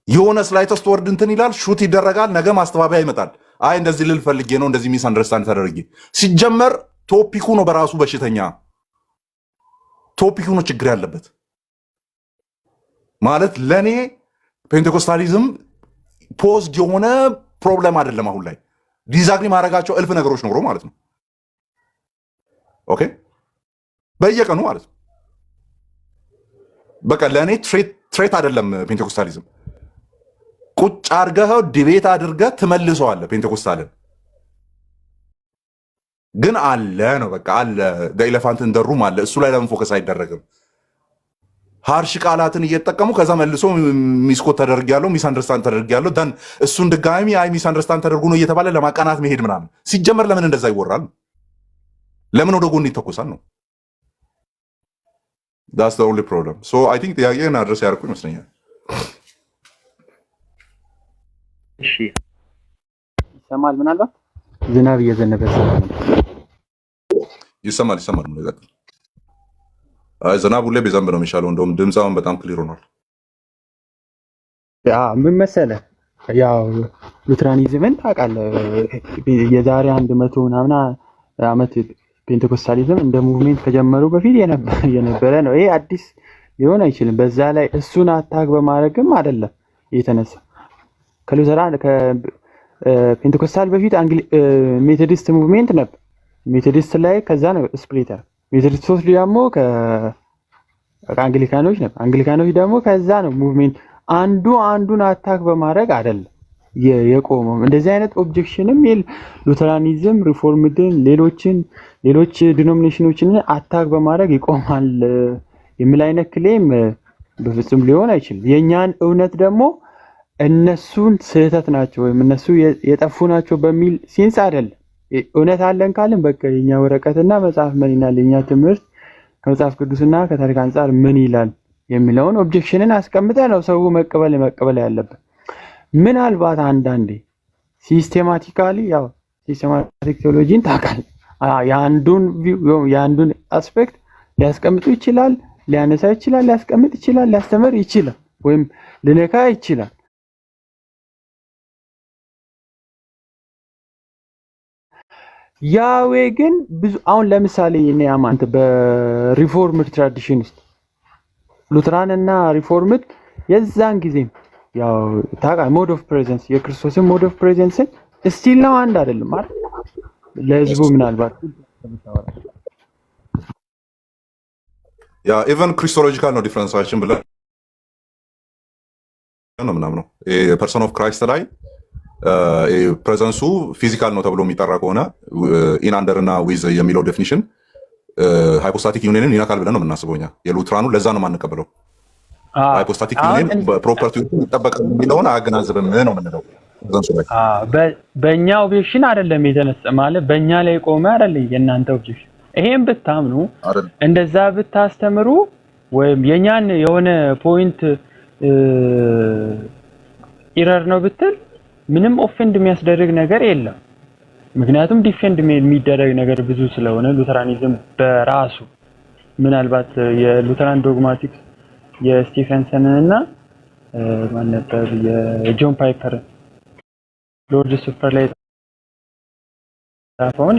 የሆነ ስላይተስት ወርድ እንትን ይላል፣ ሹት ይደረጋል፣ ነገ ማስተባበያ ይመጣል። አይ እንደዚህ ልል ፈልጌ ነው፣ እንደዚህ ሚስ አንደርስታንድ ተደርጌ። ሲጀመር ቶፒኩ ነው በራሱ በሽተኛ፣ ቶፒኩ ነው ችግር ያለበት። ማለት ለኔ ፔንቴኮስታሊዝም ፖዝድ የሆነ ፕሮብለም አይደለም። አሁን ላይ ዲዛግሪ ማድረጋቸው እልፍ ነገሮች ኖሮ ማለት ነው። ኦኬ በየቀኑ ማለት ነው። በቃ ለእኔ ትሬት አይደለም ፔንቴኮስታሊዝም። ቁጭ አድርገኸው ዲቤት አድርገህ ትመልሰዋለህ ፔንቴኮስታልን። ግን አለ ነው በቃ አለ ኤሌፋንት ኢን ዘ ሩም አለ። እሱ ላይ ለምን ፎከስ አይደረግም? ሃርሽ ቃላትን እየተጠቀሙ ከዛ መልሶ ሚስኮት ተደርጊያለሁ፣ ሚስ አንደርስታንድ ተደርጊያለሁ፣ ደን እሱን ድጋሚ አይ ሚስ አንደርስታንድ ተደርጉ ነው እየተባለ ለማቃናት መሄድ ምናምን። ሲጀመር ለምን እንደዛ ይወራል? ለምን ወደ ጎን ይተኮሳል ነው? that's the only problem. so I think ጥያቄን አድረስ ያርኩ ይመስለኛል። እሺ ይሰማል? ምናልባት ዝናብ እየዘነበ ስለሆነ ይሰማል ማለት ነው። ዝናብ ሁሌ ቢዘንብ ነው የሚሻለው። እንደውም ድምፃውን በጣም ክሊር ሆኗል። ምን መሰለህ ያው ሉትራኒዝምን ታውቃለህ፣ የዛሬ 100 ምናምን ዓመት ፔንቴኮስታሊዝም እንደ ሙቭሜንት ከጀመሩ በፊት የነበረ ነው። ይሄ አዲስ ሊሆን አይችልም። በዛ ላይ እሱን አታክ በማድረግም አይደለም የተነሳ ከሉተራን ከፔንቴኮስታል በፊት ሜቶዲስት ሙቭሜንት ነበር። ሜቶዲስት ላይ ከዛ ነው ስፕሊተር። ሜቶዲስቶች ደግሞ ከአንግሊካኖች ነበር። አንግሊካኖች ደግሞ ከዛ ነው ሙቭሜንት። አንዱን አታክ በማድረግ አይደለም የቆመው። እንደዚህ አይነት ኦብጀክሽንም ሉተራኒዝም ሪፎርምድን ሌሎች ዲኖሚኔሽኖችን አታክ በማድረግ ይቆማል የሚል አይነት ክሌም በፍጹም ሊሆን አይችልም። የኛን እውነት ደግሞ እነሱን ስህተት ናቸው ወይም እነሱ የጠፉ ናቸው በሚል ሲንስ አይደለም። እውነት አለን ካልን በቃ የኛ ወረቀትና መጽሐፍ ምን ይላል፣ የኛ ትምህርት ከመጽሐፍ ቅዱስና ከታሪክ አንጻር ምን ይላል የሚለውን ኦብጀክሽንን አስቀምጠ ነው ሰው መቀበል ያለበት። ምናልባት አንዳንዴ ሲስቴማቲካሊ ያው ሲስቴማቲክ ቴዎሎጂን ታውቃለህ፣ የአንዱን አስፔክት ሊያስቀምጡ ይችላል፣ ሊያነሳ ይችላል፣ ሊያስቀምጥ ይችላል፣ ሊያስተምር ይችላል፣ ወይም ሊነካ ይችላል። ያዌ ግን ብዙ አሁን ለምሳሌ እኔ አማንት በሪፎርምድ ትራዲሽን ውስጥ ሉትራን እና ሪፎርምድ የዛን ጊዜም ያው ታውቃለህ ሞድ ኦፍ ፕሬዘንስ የክርስቶስን ሞድ ኦፍ ፕሬዘንስን ስቲል ነው አንድ አይደለም አይደል? ለህዝቡ ምናልባት ያ ኢቨን ክሪስቶሎጂካል ነው ዲፈረንሳችን ብለን ነው ምናምን ነው ፐርሰን ኦፍ ክራይስት ላይ ፕሬዘንሱ ፊዚካል ነው ተብሎ የሚጠራ ከሆነ ኢን አንደር እና ዊዝ የሚለው ዴፊኒሽን ሃይፖስታቲክ ዩኒየንን ይነካል ብለን ነው የምናስበው እኛ። የሉትራኑ ለዛ ነው የማንቀበለው። ሃይፖስታቲክ ዩኒየን ፕሮፐርቲው ይጠበቃል የሚለውን አያገናዝብም ነው የምንለው። በእኛ ኦብጀክሽን አይደለም የተነሳ ማለት በእኛ ላይ ቆመ አይደለም የእናንተ ኦብጀክሽን። ይሄን ብታምኑ እንደዛ ብታስተምሩ ወይም የኛን የሆነ ፖይንት ኢረር ነው ብትል ምንም ኦፌንድ የሚያስደርግ ነገር የለም። ምክንያቱም ዲፌንድ የሚደረግ ነገር ብዙ ስለሆነ ሉተራኒዝም በራሱ ምናልባት የሉተራን ዶግማቲክስ የስቲፈንሰንን እና ማን ነበር የጆን ፓይፐር ሎርድ ሱፐር ላይ ታፈውን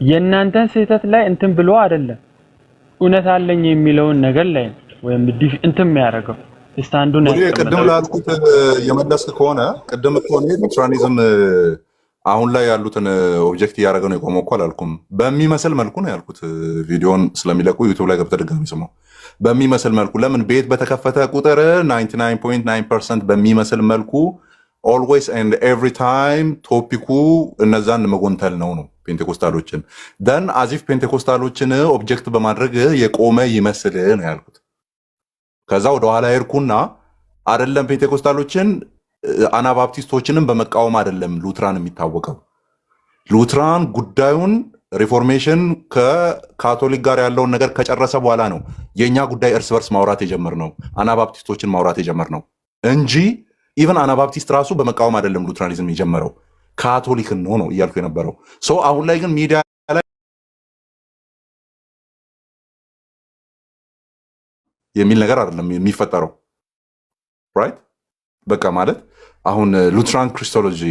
የእናንተን ስህተት ላይ እንትን ብሎ አይደለም እውነት አለኝ የሚለውን ነገር ላይ ወይም እንትን የሚያደርገው ስታንዱን ቅድም ላልኩት የመለስክ ከሆነ ቅድም እኮ እኔ ሉትራኒዝም አሁን ላይ ያሉትን ኦብጀክት እያደረገ ነው የቆመው እኮ አላልኩም። በሚመስል መልኩ ነው ያልኩት። ቪዲዮን ስለሚለቁ ዩቲዩብ ላይ ገብተህ ድጋሚ ስማው። በሚመስል መልኩ ለምን ቤት በተከፈተ ቁጥር 99.9% በሚመስል መልኩ ኦልዌይስ ኤንድ ኤቭሪ ታይም ቶፒኩ እነዛን መጎንተል ነው ፔንቴኮስታሎችን ደን አዚፍ ፔንቴኮስታሎችን ኦብጀክት በማድረግ የቆመ ይመስል ነው ያልኩት። ከዛ ወደ ኋላ ሄድኩና አይደለም ፔንቴኮስታሎችን አናባፕቲስቶችንም በመቃወም አይደለም ሉትራን የሚታወቀው። ሉትራን ጉዳዩን ሪፎርሜሽን ከካቶሊክ ጋር ያለውን ነገር ከጨረሰ በኋላ ነው የኛ ጉዳይ እርስ በርስ ማውራት የጀመርነው፣ አናባፕቲስቶችን ማውራት የጀመርነው እንጂ ኢቨን አናባፕቲስት ራሱ በመቃወም አይደለም ሉትራኒዝም የጀመረው፣ ካቶሊክን ነው እያልኩ የነበረው። ሶ አሁን ላይ ግን ሚዲያ ላይ የሚል ነገር አይደለም የሚፈጠረው። ራይት በቃ ማለት አሁን ሉትራን ክሪስቶሎጂ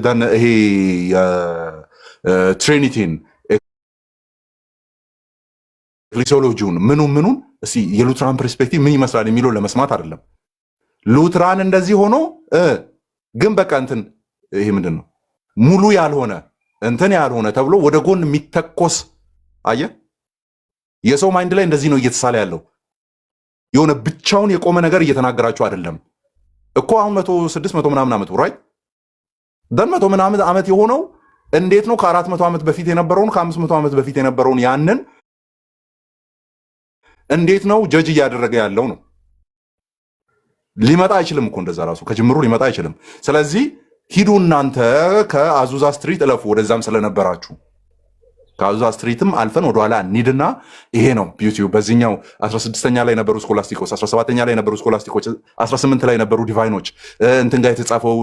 ደን ይሄ ትሪኒቲን ኤክሊሲዮሎጂውን ምኑን እስኪ የሉትራን ፐርስፔክቲቭ ምን ይመስላል የሚለው ለመስማት አይደለም። ሉትራን እንደዚህ ሆኖ ግን በቃ እንትን ይሄ ምንድን ነው ሙሉ ያልሆነ እንትን ያልሆነ ተብሎ ወደ ጎን የሚተኮስ አየ የሰው ማይንድ ላይ እንደዚህ ነው እየተሳለ ያለው። የሆነ ብቻውን የቆመ ነገር እየተናገራችሁ አይደለም እኮ። አሁን 100 ምናምን ዓመቱ ራይት ደን 100 ምናምን ዓመት የሆነው እንዴት ነው ከ400 ዓመት በፊት የነበረውን ከ500 ዓመት በፊት የነበረውን ያንን እንዴት ነው ጀጅ እያደረገ ያለው ነው። ሊመጣ አይችልም እኮ እንደዛ ራሱ ከጅምሩ ሊመጣ አይችልም። ስለዚህ ሂዱ እናንተ ከአዙዛ ስትሪት እለፉ፣ ወደዛም ስለነበራችሁ ከአዙዛ ስትሪትም አልፈን ወደኋላ እንሂድና ይሄ ነው ቢዩቲው። በዚህኛው 16ኛ ላይ ነበሩ ስኮላስቲኮች፣ 17ኛ ላይ ነበሩ ስኮላስቲኮች፣ 18 ላይ ነበሩ ዲቫይኖች፣ እንትን ጋር የተጻፈው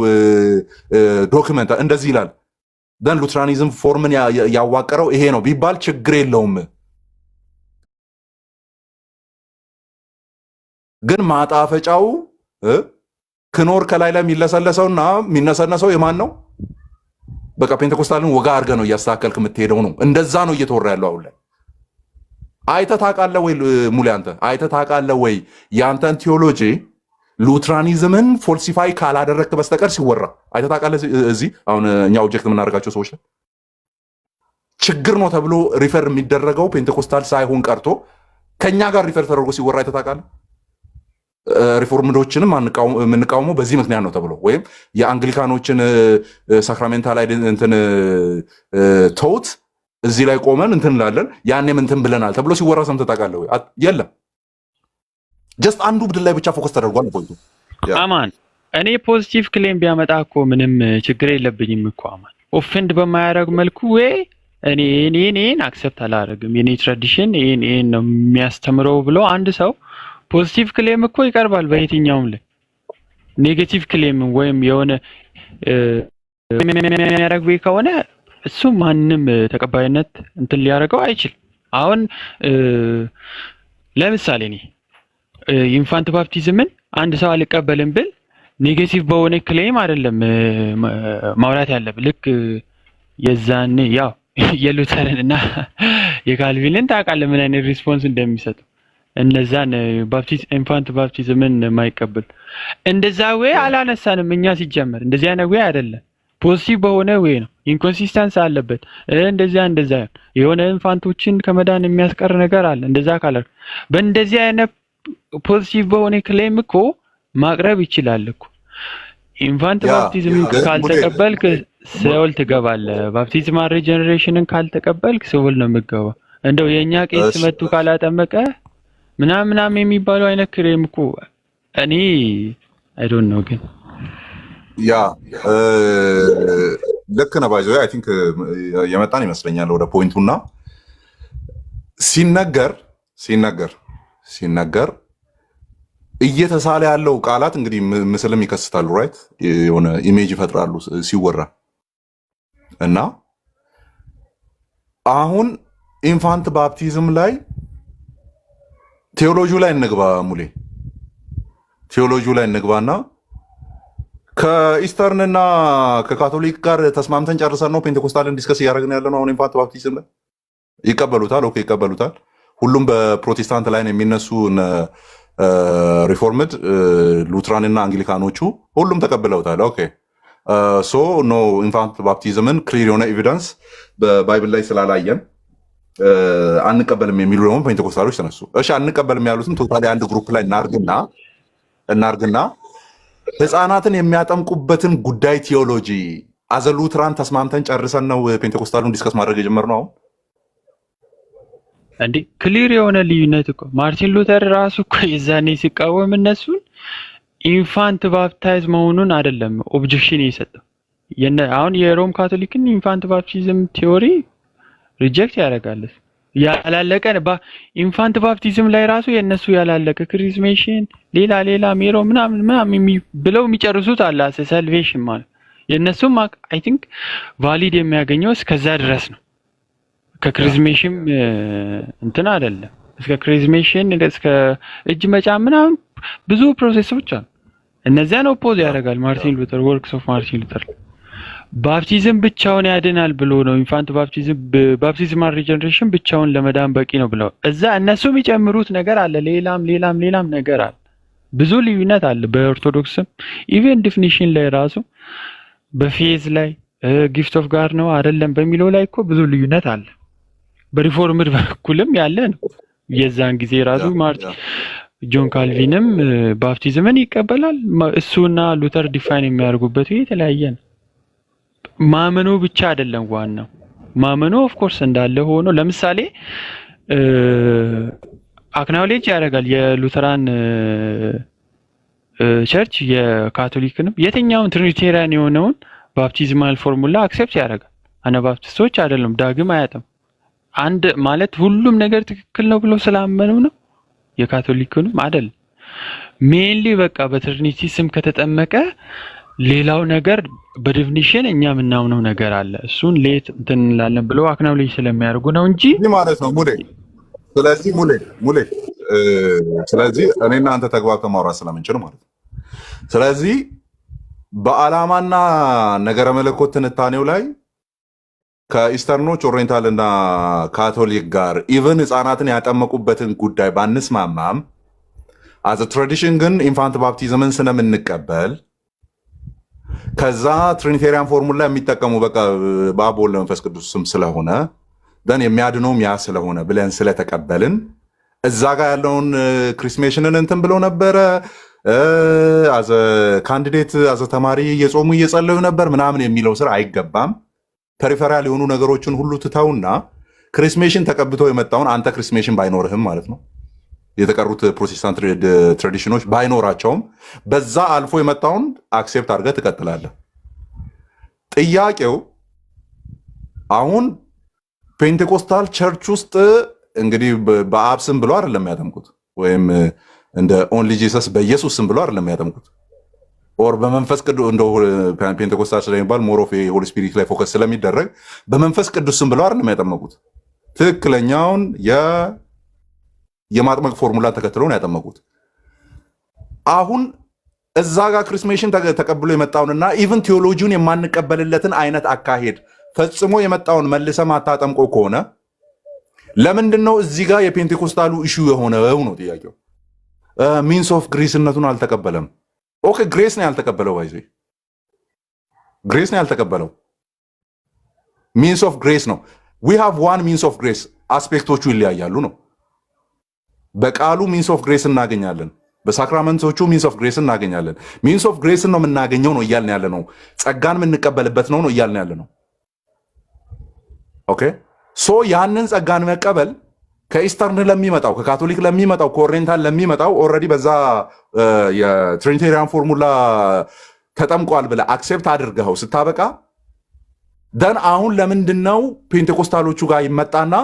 ዶክመንት እንደዚህ ይላል። ደን ሉትራኒዝም ፎርምን ያዋቀረው ይሄ ነው ቢባል ችግር የለውም። ግን ማጣፈጫው ክኖር ከላይ ላይ የሚለሰለሰውና የሚነሰነሰው የማን ነው? በቃ ፔንቴኮስታልን ወጋ አድርገህ ነው እያስተካከልክ የምትሄደው ነው። እንደዛ ነው እየተወራ ያለው አሁን ላይ። አይተህ ታውቃለህ ወይ ሙሌ? አንተ አይተህ ታውቃለህ ወይ የአንተን ቲዮሎጂ ሉትራኒዝምን ፎልሲፋይ ካላደረግክ በስተቀር ሲወራ አይተህ ታውቃለህ? እዚህ አሁን እኛ ኦብጀክት የምናደርጋቸው ሰዎች ላይ ችግር ነው ተብሎ ሪፈር የሚደረገው ፔንቴኮስታል ሳይሆን ቀርቶ ከኛ ጋር ሪፈር ተደርጎ ሲወራ አይተህ ታውቃለህ? ሪፎርምዶችንም የምንቃወመው በዚህ ምክንያት ነው ተብሎ ወይም የአንግሊካኖችን ሳክራሜንታ ላይ እንትን ተውት እዚህ ላይ ቆመን እንትን እንላለን ያኔም እንትን ብለናል ተብሎ ሲወራ ሰምተህ ታውቃለህ ወይ? የለም። ጀስት አንዱ ቡድን ላይ ብቻ ፎከስ ተደርጓል ፖይንቱ። አማን እኔ ፖዚቲቭ ክሌም ቢያመጣ እኮ ምንም ችግር የለብኝም እኮ አማን። ኦፌንድ በማያደርግ መልኩ ወይ እኔን አክሰፕት አላደርግም የኔ ትራዲሽን ይሄን ነው የሚያስተምረው ብሎ አንድ ሰው ፖዚቲቭ ክሌም እኮ ይቀርባል በየትኛውም ላይ። ኔጌቲቭ ክሌም ወይም የሆነ የሚያደርግ ወይ ከሆነ እሱ ማንም ተቀባይነት እንትን ሊያደርገው አይችል። አሁን ለምሳሌ እኔ ኢንፋንት ባፕቲዝምን አንድ ሰው አልቀበልም ብል ኔጌቲቭ በሆነ ክሌም አይደለም ማውራት ያለብን። ልክ የዛን ያው የሉተርን እና የካልቪንን ታውቃለህ ምን አይነት ሪስፖንስ እንደሚሰጡ እነዛን ኢንፋንት ባፕቲዝምን የማይቀበል እንደዛ ወይ አላነሳንም እኛ ሲጀመር እንደዚህ አይነት ወይ አይደለም። ፖዚቲቭ በሆነ ወይ ነው ኢንኮንሲስተንስ አለበት። እንደዛ የሆነ ኢንፋንቶችን ከመዳን የሚያስቀር ነገር አለ። እንደዛ ካለ በእንደዚህ አይነት ፖዚቲቭ በሆነ ክሌም እኮ ማቅረብ ይችላል እኮ። ኢንፋንት ባፕቲዝም ካልተቀበልክ ሲኦል ትገባለህ። ባፕቲዝም ሪጀነሬሽንን ካልተቀበልክ ሲኦል ነው የምትገባው። እንደው የኛ ቄስ መጥቶ ካላጠመቀ ምናምን የሚባለው አይነት ክሌም እኮ እኔ አይ ዶንት ኖ ግን ያ ልክ ነው። ባይዘ አይ ቲንክ የመጣን ይመስለኛል ወደ ፖይንቱና ሲነገር እየተሳለ ያለው ቃላት እንግዲህ ምስልም ይከስታሉ። ራይት የሆነ ኢሜጅ ይፈጥራሉ ሲወራ እና አሁን ኢንፋንት ባፕቲዝም ላይ ቴዎሎጂው ላይ እንግባ ሙሌ ቴዎሎጂው ላይ እንግባና ከኢስተርን እና ከካቶሊክ ጋር ተስማምተን ጨርሰን ነው ፔንቴኮስታልን ዲስከስ እያደረግን ያለ ነው። አሁን ኢንፋንት ባፕቲዝም ላይ ይቀበሉታል። ኦኬ ይቀበሉታል። ሁሉም በፕሮቴስታንት ላይ ነው የሚነሱ ሪፎርምድ ሉትራን እና አንግሊካኖቹ ሁሉም ተቀብለውታል። ኦኬ ሶ ኖ ኢንፋንት ባፕቲዝምን ክሊር የሆነ ኤቪደንስ በባይብል ላይ ስላላየን አንቀበልም የሚሉ ደግሞ ፔንቴኮስታሎች ተነሱ። እሺ አንቀበልም ያሉትን ቶታሊ አንድ ግሩፕ ላይ እናርግና ህፃናትን የሚያጠምቁበትን ጉዳይ ቲዮሎጂ አዘ ሉትራን ተስማምተን ጨርሰን ነው ፔንቴኮስታሉን ዲስከስ ማድረግ የጀመርነው። አሁን እንዴ ክሊር የሆነ ልዩነት እኮ ማርቲን ሉተር ራሱ እኮ የዛኔ ሲቃወም እነሱን ኢንፋንት ባፕታይዝ መሆኑን አይደለም ኦብጀክሽን የሰጠው። አሁን የሮም ካቶሊክን ኢንፋንት ባፕቲዝም ቲዮሪ ሪጀክት ያደርጋል። ያላለቀ ኢንፋንት ባፕቲዝም ላይ ራሱ የነሱ ያላለቀ ክሪስሜሽን ሌላ ሜሮ ምናምን ብለው የሚጨርሱት አለ ሳልቬሽን ማለት የነሱም አይ ቲንክ ቫሊድ የሚያገኘው እስከዛ ድረስ ነው። ከክሪስሜሽን እንትን አይደለም እስከ ክሪስሜሽን እስከ እጅ መጫን ምናምን ብዙ ፕሮሴሶች አሉ። እነዚያን ኦፖዝ ያደርጋል ማርቲን ሉተር ወርክስ ኦፍ ማርቲን ሉተር። ባፕቲዝም ብቻውን ያድናል ብሎ ነው ኢንፋንት ባፕቲዝም ሪጀነሬሽን ብቻውን ለመዳን በቂ ነው ብለው እዛ እነሱ የሚጨምሩት ነገር አለ። ሌላም ነገር አለ። ብዙ ልዩነት አለ። በኦርቶዶክስም ኢቨን ዲፊኒሽን ላይ ራሱ በፌዝ ላይ ጊፍት ኦፍ ጋድ ነው አይደለም በሚለው ላይ እኮ ብዙ ልዩነት አለ። በሪፎርምድ በኩልም ያለ ነው። የዛን ጊዜ ራሱ ጆን ካልቪንም ባፕቲዝምን ይቀበላል። እሱና ሉተር ዲፋይን የሚያደርጉበት የተለያየ ነው። ማመኑ ብቻ አይደለም ዋናው። ማመኑ ኦፍ ኮርስ እንዳለ ሆኖ ለምሳሌ አክናውሌጅ ያደርጋል የሉተራን ቸርች የካቶሊክንም የትኛውን ትሪኒቴሪያን የሆነውን ባፕቲዝማል ፎርሙላ አክሴፕት ያደርጋል። አናባፕቲስቶች አይደለም ዳግም አያጥም አንድ ማለት ሁሉም ነገር ትክክል ነው ብሎ ስላመኑ ነው። የካቶሊክንም አይደል ሜንሊ በቃ በትሪኒቲ ስም ከተጠመቀ ሌላው ነገር በዲፊኒሽን እኛ የምናምነው ነገር አለ እሱን ሌት እንትን እንላለን ብሎ አክናውሌጅ ስለሚያደርጉ ነው እንጂ ማለት ነው ሙሌ። ስለዚህ እኔና አንተ ተግባብተን ማውራት ስለምንችል ማለት ነው። ስለዚህ በዓላማና ነገረ መለኮት ትንታኔው ላይ ከኢስተርኖች ኦሪየንታል እና ካቶሊክ ጋር ኢቨን ህፃናትን ያጠመቁበትን ጉዳይ ባንስማማም አዘ ትራዲሽን ግን ኢንፋንት ባፕቲዝምን ስለምንቀበል ከዛ ትሪኒቴሪያን ፎርሙላ የሚጠቀሙ በቃ በአብ ወልድ መንፈስ ቅዱስ ስም ስለሆነ ደን የሚያድነውም ያ ስለሆነ ብለን ስለተቀበልን እዛ ጋር ያለውን ክሪስሜሽንን እንትን ብለው ነበረ። አዘ ካንዲዴት አዘ ተማሪ እየጾሙ እየጸለዩ ነበር ምናምን የሚለው ስራ አይገባም። ፐሪፈራል የሆኑ ነገሮችን ሁሉ ትተውና ክሪስሜሽን ተቀብቶ የመጣውን አንተ ክሪስሜሽን ባይኖርህም ማለት ነው የተቀሩት ፕሮቴስታንት ትራዲሽኖች ባይኖራቸውም በዛ አልፎ የመጣውን አክሴፕት አድርገህ ትቀጥላለህ። ጥያቄው አሁን ፔንቴኮስታል ቸርች ውስጥ እንግዲህ በአብ ስም ብሎ አይደለም ያጠምቁት፣ ወይም እንደ ኦንሊ ጂሰስ በኢየሱስ ስም ብሎ አይደለም ያጠምቁት፣ ኦር በመንፈስ ቅዱስ እንደ ፔንቴኮስታል ስለሚባል ሞር ኦፍ የሆሊ ስፒሪት ላይ ፎከስ ስለሚደረግ በመንፈስ ቅዱስ ስም ብሎ አይደለም ያጠመቁት። ትክክለኛውን የማጥመቅ ፎርሙላ ተከትለው ነው ያጠመቁት። አሁን እዛ ጋር ክሪስሜሽን ተቀብሎ የመጣውንና ኢቭን ቴዎሎጂውን የማንቀበልለትን አይነት አካሄድ ፈጽሞ የመጣውን መልሰ ማታጠምቆ ከሆነ ለምንድን ነው እዚህ ጋር የፔንቴኮስታሉ ኢሹ የሆነው ነው ጥያቄው። ሚንስ ኦፍ ግሬስነቱን አልተቀበለም። ኦኬ ግሬስ ነው ያልተቀበለው፣ ባይዘ ግሬስ ነው ያልተቀበለው። ሚንስ ኦፍ ግሬስ ነው። ዊ ሃቭ ዋን ሚንስ ኦፍ ግሬስ። አስፔክቶቹ ይለያያሉ ነው። በቃሉ ሚንስ ኦፍ ግሬስ እናገኛለን፣ በሳክራመንቶቹ ሚንስ ኦፍ ግሬስ እናገኛለን። ሚንስ ኦፍ ግሬስን ነው የምናገኘው ነው እያልን ያለ ነው። ጸጋን የምንቀበልበት ነው እያልን ያለ ነው። ኦኬ ሶ ያንን ጸጋን መቀበል ከኢስተርን ለሚመጣው ከካቶሊክ ለሚመጣው ከኦሪየንታል ለሚመጣው ኦልሬዲ በዛ የትሪኒቴሪያን ፎርሙላ ተጠምቋል ብለህ አክሴፕት አድርገው ስታበቃ ደን አሁን ለምንድነው ፔንቴኮስታሎቹ ጋር ይመጣና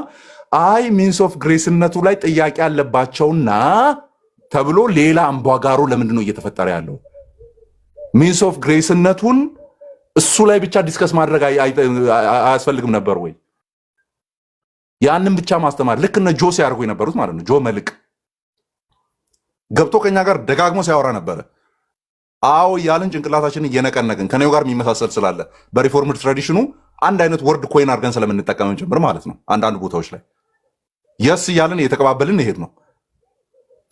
አይ ሚንስ ኦፍ ግሬስነቱ ላይ ጥያቄ ያለባቸውና ተብሎ ሌላ አምባጋሮ ለምንድነው እየተፈጠረ ያለው? ሚንስ ኦፍ ግሬስነቱን እሱ ላይ ብቻ ዲስከስ ማድረግ አያስፈልግም ነበር ወይ? ያንን ብቻ ማስተማር ልክ እነ ጆ ሲያደርጉ የነበሩት ማለት ነው። ጆ መልክ ገብቶ ከኛ ጋር ደጋግሞ ሲያወራ ነበረ። አዎ እያልን ጭንቅላታችንን እየነቀነቅን ከኔው ጋር የሚመሳሰል ስላለ በሪፎርምድ ትራዲሽኑ አንድ አይነት ወርድ ኮይን አድርገን ስለምንጠቀመን ጭምር ማለት ነው። አንዳንድ ቦታዎች ላይ የስ እያልን እየተቀባበልን ይሄድ ነው።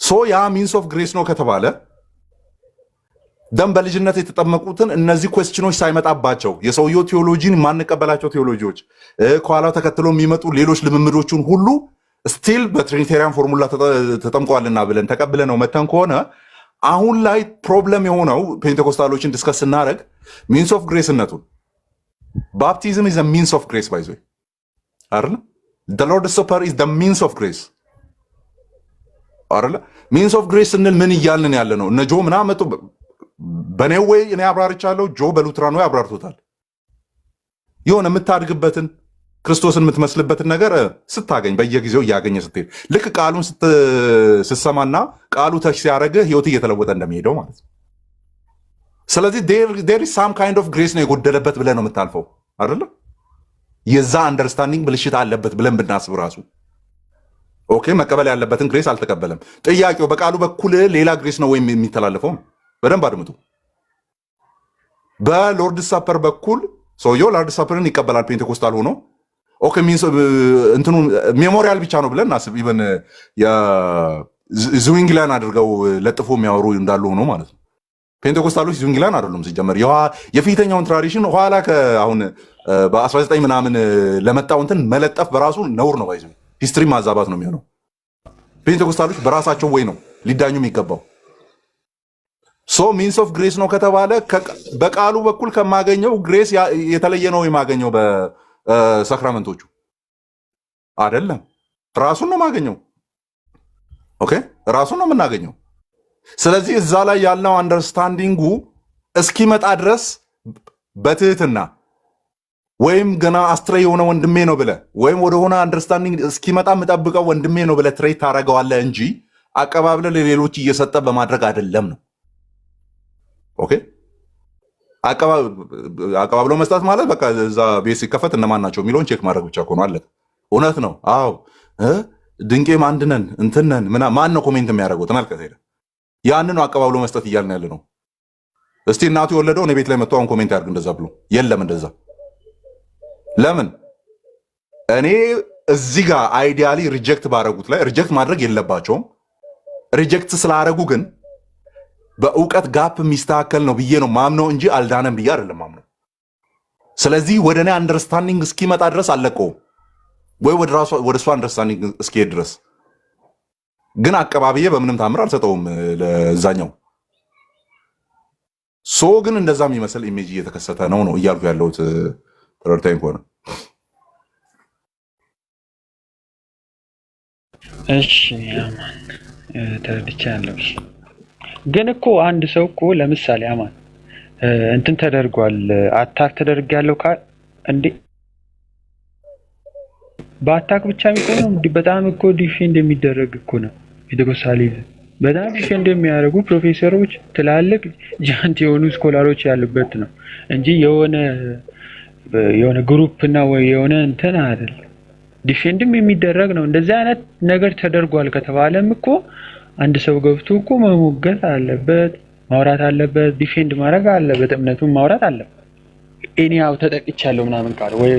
ሶ ያ ሚንስ ኦፍ ግሬስ ነው ከተባለ ደም በልጅነት የተጠመቁትን እነዚህ ኩዌስችኖች ሳይመጣባቸው የሰውየው ቴዎሎጂን የማንቀበላቸው ቴዎሎጂዎች ከኋላው ተከትሎ የሚመጡ ሌሎች ልምምዶቹን ሁሉ ስቲል በትሪኒቴሪያን ፎርሙላ ተጠምቀዋልና ብለን ተቀብለ ነው መተን ከሆነ አሁን ላይ ፕሮብለም የሆነው ፔንቴኮስታሎችን ዲስከስ ስናደርግ ሚንስ ኦፍ ግሬስነቱን ባፕቲዝም ኢዝ ሚንስ ኦፍ ግሬስ ባይዞ አይደለ? the Lord's Supper is the means of grace አይደለ? ሚንስ ኦፍ ግሬስ ስንል ምን እያልን ያለ ነው? እነ ጆ ምናምን መጡ በኔው ወይ እኔ አብራርቻለሁ፣ ጆ በሉትራን ወይ አብራርቶታል። የሆነ የምታድግበትን ክርስቶስን የምትመስልበትን ነገር ስታገኝ በየጊዜው እያገኘ ስትሄድ ልክ ቃሉን ስትሰማና ቃሉ ተች ሲያደርግህ ህይወት እየተለወጠ እንደሚሄደው ማለት ነው። ስለዚህ there is some kind of grace ነው የጎደለበት ብለህ ነው የምታልፈው አይደለ? የዛ አንደርስታንዲንግ ብልሽት አለበት ብለን ብናስብ ራሱ ኦኬ መቀበል ያለበትን ግሬስ አልተቀበለም። ጥያቄው በቃሉ በኩል ሌላ ግሬስ ነው ወይም የሚተላለፈው? በደንብ አድምጡ። በሎርድ ሳፐር በኩል ሰውየው ሎርድ ሳፐርን ይቀበላል ፔንቴኮስታል ሆኖ ኦኬ ሚንስ እንትኑ ሜሞሪያል ብቻ ነው ብለን እናስብ። ኢቨን የዝዊንግላን አድርገው ለጥፎ የሚያወሩ እንዳሉ ሆኖ ማለት ነው። ፔንቴኮስታሎች ዝዊንግላን አይደሉም ሲጀመር። የፊተኛውን ትራዲሽን ኋላ አሁን በ19 ምናምን ለመጣው እንትን መለጠፍ በራሱ ነውር ነው። ባይዘ ሂስትሪ ማዛባት ነው የሚሆነው። ፔንቴኮስታሎች በራሳቸው ወይ ነው ሊዳኙ የሚገባው። ሶ ሚንስ ኦፍ ግሬስ ነው ከተባለ በቃሉ በኩል ከማገኘው ግሬስ የተለየ ነው የማገኘው በሳክራመንቶቹ አይደለም። ራሱን ነው የማገኘው። ኦኬ ራሱን ነው የምናገኘው። ስለዚህ እዛ ላይ ያለው አንደርስታንዲንጉ እስኪመጣ ድረስ በትህትና ወይም ገና አስትሬ የሆነ ወንድሜ ነው ብለህ ወይም ወደሆነ አንደርስታንዲንግ እስኪመጣ የምጠብቀው ወንድሜ ነው ብለህ ትሬት ታደርገዋለህ እንጂ አቀባብለህ ለሌሎች እየሰጠ በማድረግ አይደለም ነው። ኦኬ አቀባብሎ መስጠት ማለት በቃ እዛ ቤት ሲከፈት እነማን ናቸው የሚለውን ቼክ ማድረግ ብቻ እኮ ነው። አለ እውነት ነው። አዎ ድንቄም አንድነን እንትነን ማን ነው ኮሜንት የሚያደርገው? ተመልከት ሄደ ያንን ነው አቀባብሎ መስጠት እያልን ያለ ነው። እስቲ እናቱ የወለደው እኔ ቤት ላይ መጥቶ አሁን ኮሜንት ያድርግ እንደዛ ብሎ የለም። እንደዛ ለምን እኔ እዚህ ጋር አይዲያሊ ሪጀክት ባረጉት ላይ ሪጀክት ማድረግ የለባቸውም። ሪጀክት ስላረጉ ግን በእውቀት ጋፕ የሚስተካከል ነው ብዬ ነው ማምነው እንጂ አልዳነም ብዬ አይደለም ማምነው። ስለዚህ ወደ እኔ አንደርስታንዲንግ እስኪመጣ ድረስ አለቀውም ወይ ወደ እሱ አንደርስታንዲንግ እስኪሄድ ድረስ ግን አቀባብዬ በምንም ታምር አልሰጠውም ለዛኛው። ሶ ግን እንደዛ የሚመስል ኢሜጅ እየተከሰተ ነው እያልኩ ያለሁት ተረድተኸኝ ከሆነ እሺ። ተረድቻለሁ። እሺ ግን እኮ አንድ ሰው እኮ ለምሳሌ አማን እንትን ተደርጓል አታክ ተደርጊያለሁ እንዴ በአታክ ብቻ የሚቆመው በጣም እኮ ዲፌንድ የሚደረግ እኮ ነው። ፔንቴኮስታሊዝም በጣም ዲፌንድ የሚያደርጉ ፕሮፌሰሮች ትላልቅ ጃንት የሆኑ ስኮላሮች ያሉበት ነው እንጂ የሆነ ግሩፕ እና ወይ የሆነ እንትን አይደል። ዲፌንድም የሚደረግ ነው። እንደዚህ አይነት ነገር ተደርጓል ከተባለም እኮ አንድ ሰው ገብቶ እኮ መሞገት አለበት፣ ማውራት አለበት፣ ዲፌንድ ማድረግ አለበት፣ እምነቱን ማውራት አለበት። ኤኒያው ተጠቅቻለሁ ምናምን ካለ ወይ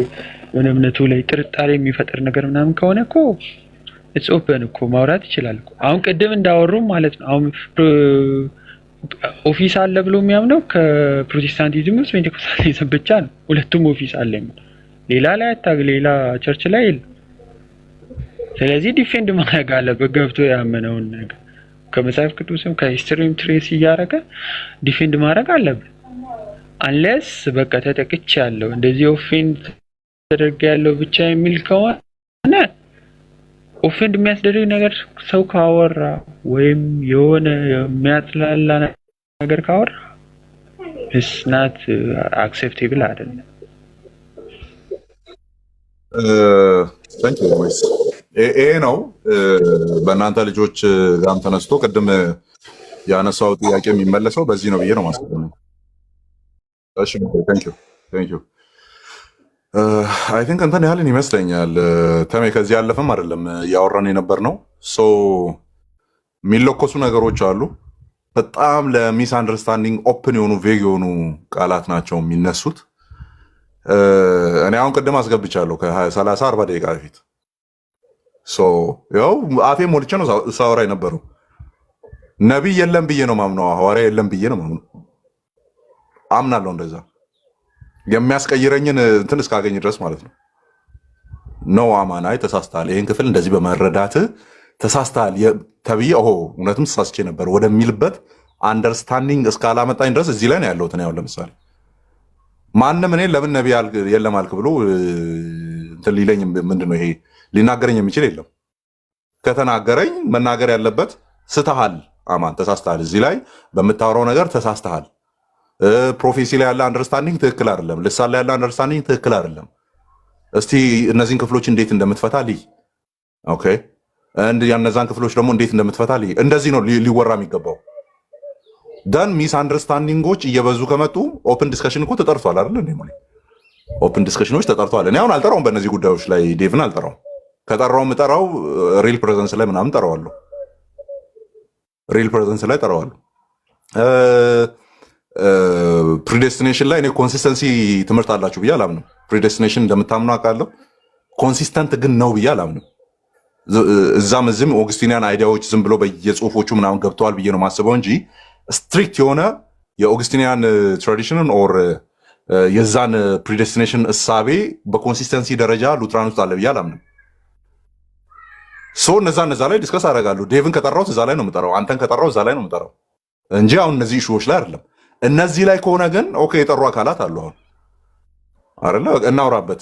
የሆነ እምነቱ ላይ ጥርጣሬ የሚፈጥር ነገር ምናምን ከሆነ እኮ ኢትስ ኦፕን እኮ ማውራት ይችላል እኮ። አሁን ቅድም እንዳወሩ ማለት ነው። አሁን ኦፊስ አለ ብሎ የሚያምነው ከፕሮቴስታንቲዝም ውስጥ ፔንቴኮስታሊዝም ብቻ ነው። ሁለቱም ኦፊስ አለ ሌላ ላይ ሌላ ቸርች ላይ የለም። ስለዚህ ዲፌንድ ማድረግ አለበት ገብቶ ያመነውን ነገር ከመጽሐፍ ቅዱስም ከሂስትሪም ትሬስ እያደረገ ዲፌንድ ማድረግ አለበት። አንለስ በቃ ተጠቅቻለሁ እንደዚህ ኦፌንድ ተደርጊያለሁ ብቻ የሚል ከሆነ ኦፌንድ የሚያስደርግ ነገር ሰው ካወራ ወይም የሆነ የሚያጥላላ ነገር ካወራ it's not acceptable አይደለም። ይሄ ነው በእናንተ ልጆች ጋም ተነስቶ ቅድም ያነሳው ጥያቄ የሚመለሰው በዚህ ነው ብዬ ነው ማስበው። እሺ ቴንክ ዩ አይ ቲንክ እንትን ያህልን ይመስለኛል። ተሜ ከዚህ ያለፈም አይደለም እያወራን የነበር ነው። የሚለኮሱ ነገሮች አሉ። በጣም ለሚስ አንደርስታንዲንግ ኦፕን የሆኑ ቬግ የሆኑ ቃላት ናቸው የሚነሱት። እኔ አሁን ቅድም አስገብቻለሁ ከ30-40 ደቂቃ በፊት ያው አፌ ሞልቼ ነው ሳወራ የነበረው። ነቢይ የለም ብዬ ነው ማምነው፣ ሐዋርያ የለም ብዬ ነው ማምነው። አምናለሁ እንደዛ የሚያስቀይረኝን እንትን እስካገኝ ድረስ ማለት ነው። ነው አማናይ ተሳስተሃል፣ ይሄን ክፍል እንደዚህ በመረዳት ተሳስተሃል ተብዬ እውነትም ተሳስቼ ነበር ወደሚልበት አንደርስታንዲንግ እስካላመጣኝ ድረስ እዚህ ላይ ነው ያለሁት። ያው ለምሳሌ ማንም እኔ ለምን ነቢይ የለም አልክ ብሎ እንትን ሊለኝ ምንድነው ይሄ ሊናገረኝ የሚችል የለም። ከተናገረኝ መናገር ያለበት ስተሃል አማን ተሳስተሃል፣ እዚህ ላይ በምታወራው ነገር ተሳስተሃል፣ ፕሮፌሲ ላይ ያለ አንደርስታንዲንግ ትክክል አይደለም፣ ልሳን ላይ ያለ አንደርስታንዲንግ ትክክል አይደለም፣ እስቲ እነዚህን ክፍሎች እንዴት እንደምትፈታ ልይ። ኦኬ እነዛን ክፍሎች ደግሞ እንዴት እንደምትፈታ ልይ። እንደዚህ ነው ሊወራ የሚገባው። ደን ሚስ አንደርስታንዲንጎች እየበዙ ከመጡ ኦፕን ዲስከሽን እኮ ተጠርቷል አይደል እንዴ? ኦፕን ዲስከሽኖች ተጠርቷል። እኔ አሁን አልጠራውም በእነዚህ ጉዳዮች ላይ ዴቭን አልጠራውም። ከጠራው የምጠራው ሪል ፕሬዘንስ ላይ ምናምን ጠራዋለሁ። ሪል ፕሬዘንስ ላይ ጠራዋለሁ። ፕሪዴስቲኔሽን ላይ እኔ ኮንሲስተንሲ ትምህርት አላችሁ ብዬ አላምንም። ፕሪዴስቲኔሽን እንደምታምኑ አውቃለሁ። ኮንሲስተንት ግን ነው ብዬ አላምንም። እዛም እዚህም ኦግስቲኒያን አይዲያዎች ዝም ብሎ በየጽሁፎቹ ምናምን ገብተዋል ብዬ ነው ማስበው እንጂ ስትሪክት የሆነ የኦግስቲኒያን ትራዲሽንን ኦር የዛን ፕሪዴስቲኔሽን እሳቤ በኮንሲስተንሲ ደረጃ ሉትራን ውስጥ አለ ብዬ አላምንም። እነዛ ላይ ዲስከስ አደርጋለሁ። ዴቭን ከጠራሁት እዛ ላይ ነው የምጠራው፣ አንተን ከጠራው እዛ ላይ ነው የምጠራው እንጂ አሁን እነዚህ ኢሹዎች ላይ አይደለም። እነዚህ ላይ ከሆነ ግን ኦኬ የጠሩ አካላት አሉ አሁን አይደለ? እናውራበት።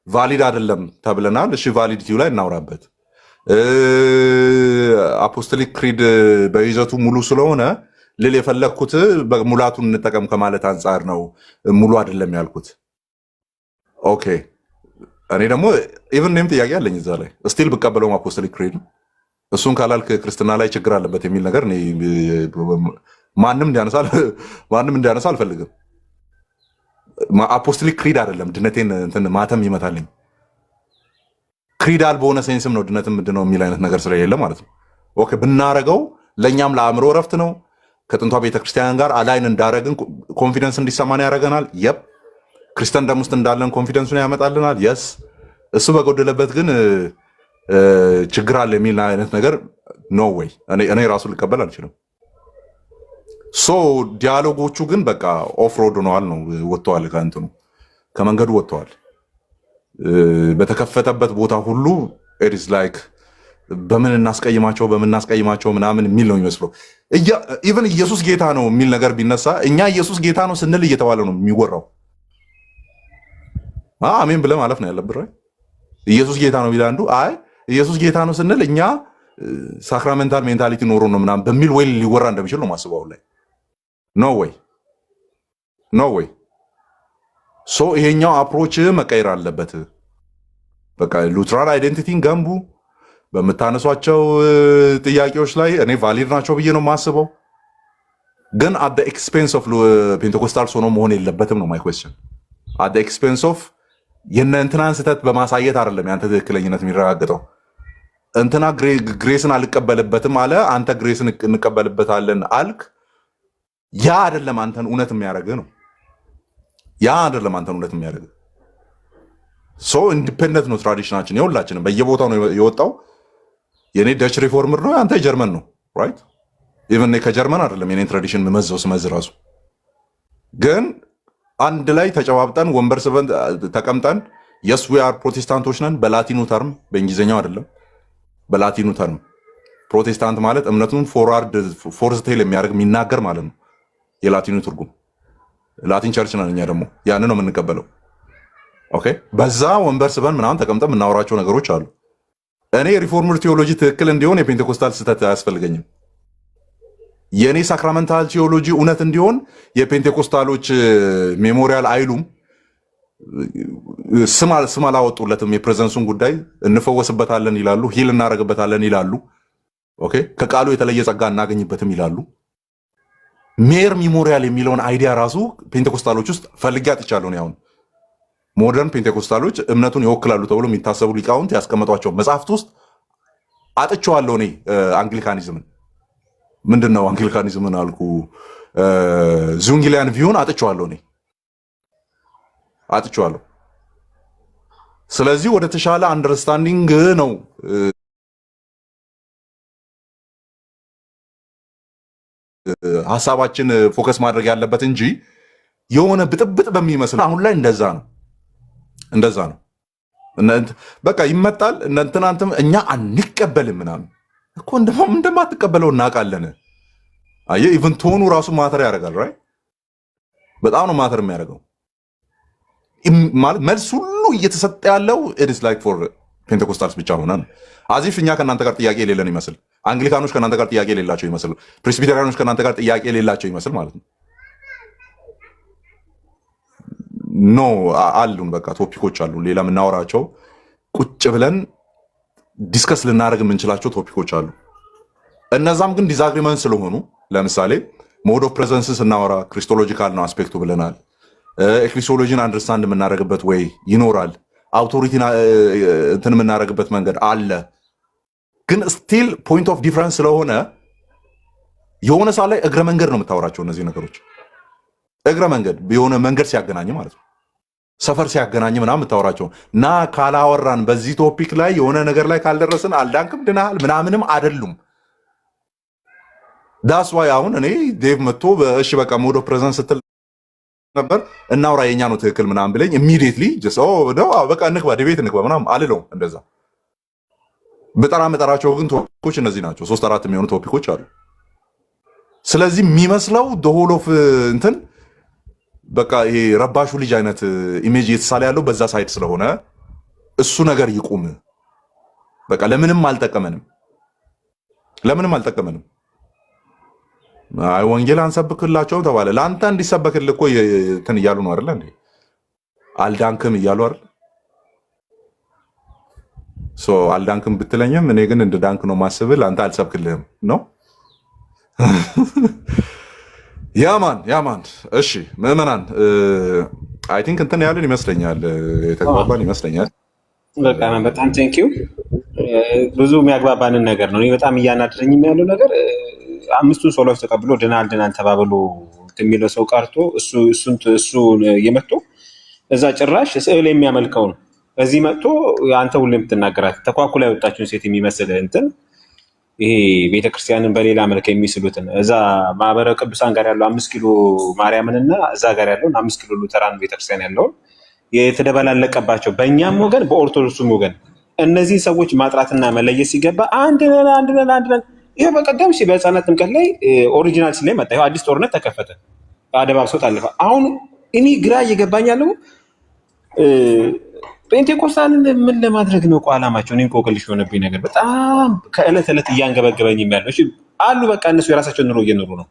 ቫሊድ አይደለም ተብለናል። እሺ ቫሊዲቲው ላይ እናውራበት። አፖስቶሊክ ክሪድ በይዘቱ ሙሉ ስለሆነ ልል የፈለግኩት ሙላቱን እንጠቀም ከማለት አንጻር ነው ሙሉ አይደለም ያልኩት። ኦኬ እኔ ደግሞ ኢቭን እኔም ጥያቄ አለኝ እዛ ላይ ስቲል ብቀበለውም አፖስቶሊክ ክሪድ እሱን ካላልክ ክርስትና ላይ ችግር አለበት የሚል ነገር ማንም እንዲያነሳ አልፈልግም። አፖስቶሊክ ክሪድ አይደለም ድነቴን እንትን ማተም ይመታልኝ። ክሪዳል በሆነ ሴንስም ነው ድነትም ምንድነው የሚል አይነት ነገር ስለሌለ ማለት ነው። ኦኬ ብናረገው ለእኛም ለአእምሮ እረፍት ነው። ከጥንቷ ቤተክርስቲያን ጋር አላይን እንዳረግን ኮንፊደንስ እንዲሰማን ያደረገናል። የብ ክርስቲያን ደም ውስጥ እንዳለን ኮንፊደንሱን ያመጣልናል። የስ እሱ በጎደለበት ግን ችግር አለ የሚል አይነት ነገር ኖ ወይ እኔ ራሱ ልቀበል አልችልም። ዲያሎጎቹ ግን በቃ ኦፍሮድ ሆነዋል ነው ወጥተዋል፣ ከእንትኑ ከመንገዱ ወጥተዋል። በተከፈተበት ቦታ ሁሉ ኢትስ ላይክ በምን እናስቀይማቸው ምናምን የሚል ነው የሚመስለው። ኢቨን ኢየሱስ ጌታ ነው የሚል ነገር ቢነሳ እኛ ኢየሱስ ጌታ ነው ስንል እየተባለ ነው የሚወራው። አሜን ብለህ ማለፍ ነው ያለብህ። ኢየሱስ ጌታ ነው ቢል አንዱ አይ ኢየሱስ ጌታ ነው ስንል እኛ ሳክራሜንታል ሜንታሊቲ ኖሮ ነው ምናምን በሚል ወይ ሊወራ እንደሚችል ነው ማስበው ላይ ኖ ወይ ሶ ይሄኛው አፕሮች መቀየር አለበት። በቃ ሉትራል አይዴንቲቲን ገንቡ። በምታነሷቸው ጥያቄዎች ላይ እኔ ቫሊድ ናቸው ብዬ ነው የማስበው፣ ግን አት ዘ ኤክስፔንስ ኦፍ ፔንቴኮስታልስ ሆኖ መሆን የለበትም ነው ማይ ኩዌስችን። አት ዘ ኤክስፔንስ ኦፍ የነ እንትናን ስህተት በማሳየት አይደለም ያንተ ትክክለኝነት የሚረጋገጠው። እንትና ግሬስን አልቀበልበትም አለ፣ አንተ ግሬስን እንቀበልበታለን አልክ። ያ አይደለም አንተን እውነት የሚያደርግህ ነው። ያ አይደለም አንተን እውነት የሚያደርግህ። ሶ ኢንዲፔንደንት ነው ትራዲሽናችን የሁላችንም በየቦታው ነው የወጣው። የኔ ደች ሪፎርመር ነው፣ አንተ የጀርመን ነው ራይት። ኢቨን ከጀርመን አይደለም የኔ ትራዲሽን ስመዝ ራሱ ግን አንድ ላይ ተጨባብጠን ወንበር ስበን ተቀምጠን የስ ዊ አር ፕሮቴስታንቶች ነን በላቲኑ ተርም፣ በእንግሊዝኛው አይደለም በላቲኑ ተርም። ፕሮቴስታንት ማለት እምነቱን ፎርዋርድ ፎርስ ቴል የሚያደርግ የሚናገር ማለት ነው የላቲኑ ትርጉም። ላቲን ቸርች ነን እኛ ደግሞ ያንን ነው የምንቀበለው። ኦኬ በዛ ወንበር ስበን ምናምን ተቀምጠን የምናወራቸው ነገሮች አሉ። እኔ ሪፎርምድ ቴዎሎጂ ትክክል እንዲሆን የፔንቴኮስታል ስህተት አያስፈልገኝም። የእኔ ሳክራመንታል ቴዎሎጂ እውነት እንዲሆን የፔንቴኮስታሎች ሜሞሪያል አይሉም፣ ስም አላወጡለትም። የፕሬዘንሱን ጉዳይ እንፈወስበታለን ይላሉ፣ ሂል እናደርግበታለን ይላሉ። ኦኬ ከቃሉ የተለየ ጸጋ እናገኝበትም ይላሉ። ሜር ሜሞሪያል የሚለውን አይዲያ ራሱ ፔንቴኮስታሎች ውስጥ ፈልጌ አጥቻለሁ። አሁን ሞደርን ፔንቴኮስታሎች እምነቱን ይወክላሉ ተብሎ የሚታሰቡ ሊቃውንት ያስቀመጧቸው መጽሐፍት ውስጥ አጥቼዋለሁ። እኔ አንግሊካኒዝምን ምንድን ነው አንግሊካኒዝምን አልኩ፣ ዙንጊሊያን ቪውን አጥቼዋለሁ። እኔ አጥቼዋለሁ። ስለዚህ ወደ ተሻለ አንደርስታንዲንግ ነው ሀሳባችን ፎከስ ማድረግ ያለበት እንጂ የሆነ ብጥብጥ በሚመስል አሁን ላይ እንደዛ ነው። በቃ ይመጣል እናንተም እኛ አንቀበልም ምናምን እኮ እንደማትቀበለው እናውቃለን። አየህ ኢቭን ቶኑ ራሱ ማተር ያደርጋል። ራይት በጣም ነው ማተር የሚያደርገው። ማለት መልስ ሁሉ እየተሰጠ ያለው ኢት ኢዝ ላይክ ፎር ፔንቴኮስታልስ ብቻ ሆነ አዚፍ እኛ ከእናንተ ጋር ጥያቄ የሌለን ይመስል፣ አንግሊካኖች ከእናንተ ጋር ጥያቄ የሌላቸው ይመስል፣ ፕሬስቢቴሪያኖች ከእናንተ ጋር ጥያቄ የሌላቸው ይመስል ማለት ነው። ኖ አሉን፣ በቃ ቶፒኮች አሉን፣ ሌላ የምናወራቸው ቁጭ ብለን ዲስከስ ልናደርግ የምንችላቸው ቶፒኮች አሉ። እነዛም ግን ዲዛግሪመንት ስለሆኑ ለምሳሌ ሞድ ኦፍ ፕሬዘንስ ስናወራ ክሪስቶሎጂካል ነው አስፔክቱ ብለናል። ኤክሊሲዮሎጂን አንደርስታንድ የምናደርግበት ወይ ይኖራል። አውቶሪቲን እንትን የምናደርግበት መንገድ አለ። ግን ስቲል ፖይንት ኦፍ ዲፍረንስ ስለሆነ የሆነ ሰዓት ላይ እግረ መንገድ ነው የምታወራቸው እነዚህ ነገሮች። እግረ መንገድ የሆነ መንገድ ሲያገናኝ ማለት ነው፣ ሰፈር ሲያገናኝ ምናምን የምታወራቸው እና ካላወራን በዚህ ቶፒክ ላይ የሆነ ነገር ላይ ካልደረስን አልዳንክም ድናል ምናምንም አይደሉም። ዳስ ዋይ አሁን እኔ ዴቭ መጥቶ እሺ በቃ ሞድ ኦፍ ፕሬዘንስ ስትል ነበር እናውራ የኛ ነው ትክክል ምናምን ብለኝ ኢሚዲየትሊ በቃ እንግባ ዲቤት እንግባ ምናምን አልለውም። እንደዛ መጠራቸው ግን ቶፒኮች እነዚህ ናቸው። 3-4 የሚሆኑ ቶፒኮች አሉ። ስለዚህ የሚመስለው ሆል ኦፍ እንትን በቃ ይሄ ረባሹ ልጅ አይነት ኢሜጅ እየተሳለ ያለው በዛ ሳይድ ስለሆነ እሱ ነገር ይቁም። በቃ ለምንም አልጠቀመንም። አይ ወንጌል አንሰብክላቸው ተባለ። ለአንተ እንዲሰበክልህ እኮ እንትን እያሉ ነው አይደል እንዴ? አልዳንክም እያሉ አይደል? ሶ አልዳንክም ብትለኝም እኔ ግን እንደ ዳንክ ነው ማስብል። አንተ አልሰብክልህም ነው። ያማን እሺ ምዕመናን አይ ቲንክ እንትን ያለን ይመስለኛል፣ የተግባባን ይመስለኛል። በጣም ቴንኪው። ብዙ የሚያግባባንን ነገር ነው። እኔ በጣም እያናደረኝም ያለው ነገር አምስቱን ሶሎች ተቀብሎ ድናል ተባብሎ የሚለው ሰው ቀርቶ እሱ የመጥቶ እዛ ጭራሽ ስዕል የሚያመልከው ነው። እዚህ መጥቶ አንተ ሁሉ የምትናገራት ተኳኩላ የወጣችውን ሴት የሚመስል እንትን ይሄ ቤተክርስቲያንን በሌላ መልክ የሚስሉትን እዛ ማህበረ ቅዱሳን ጋር ያለው 5 ኪሎ ማርያምንና እዛ ጋር ያለውን 5 ኪሎ ሉተራን ቤተክርስቲያን ያለውን የተደበላለቀባቸው በእኛም ወገን በኦርቶዶክሱም ወገን እነዚህ ሰዎች ማጥራትና መለየት ሲገባ አንድ ነን። ይሄ በቀደም በህፃናት ጥምቀት ላይ ኦሪጂናል ሲል ላይ መጣ። ይሄ አዲስ ጦርነት ተከፈተ፣ አደባብሶት አለፈ። አሁን እኔ ግራ እየገባኝ ያለው ጴንጤቆስታልን ምን ለማድረግ ነው ዓላማቸው? እኔ እንቆቅልሽ የሆነብኝ ነገር በጣም ከዕለት ዕለት እያንገበገበኝ ያለው እሺ አሉ። በቃ እነሱ የራሳቸውን ኑሮ እየኖሩ ነው።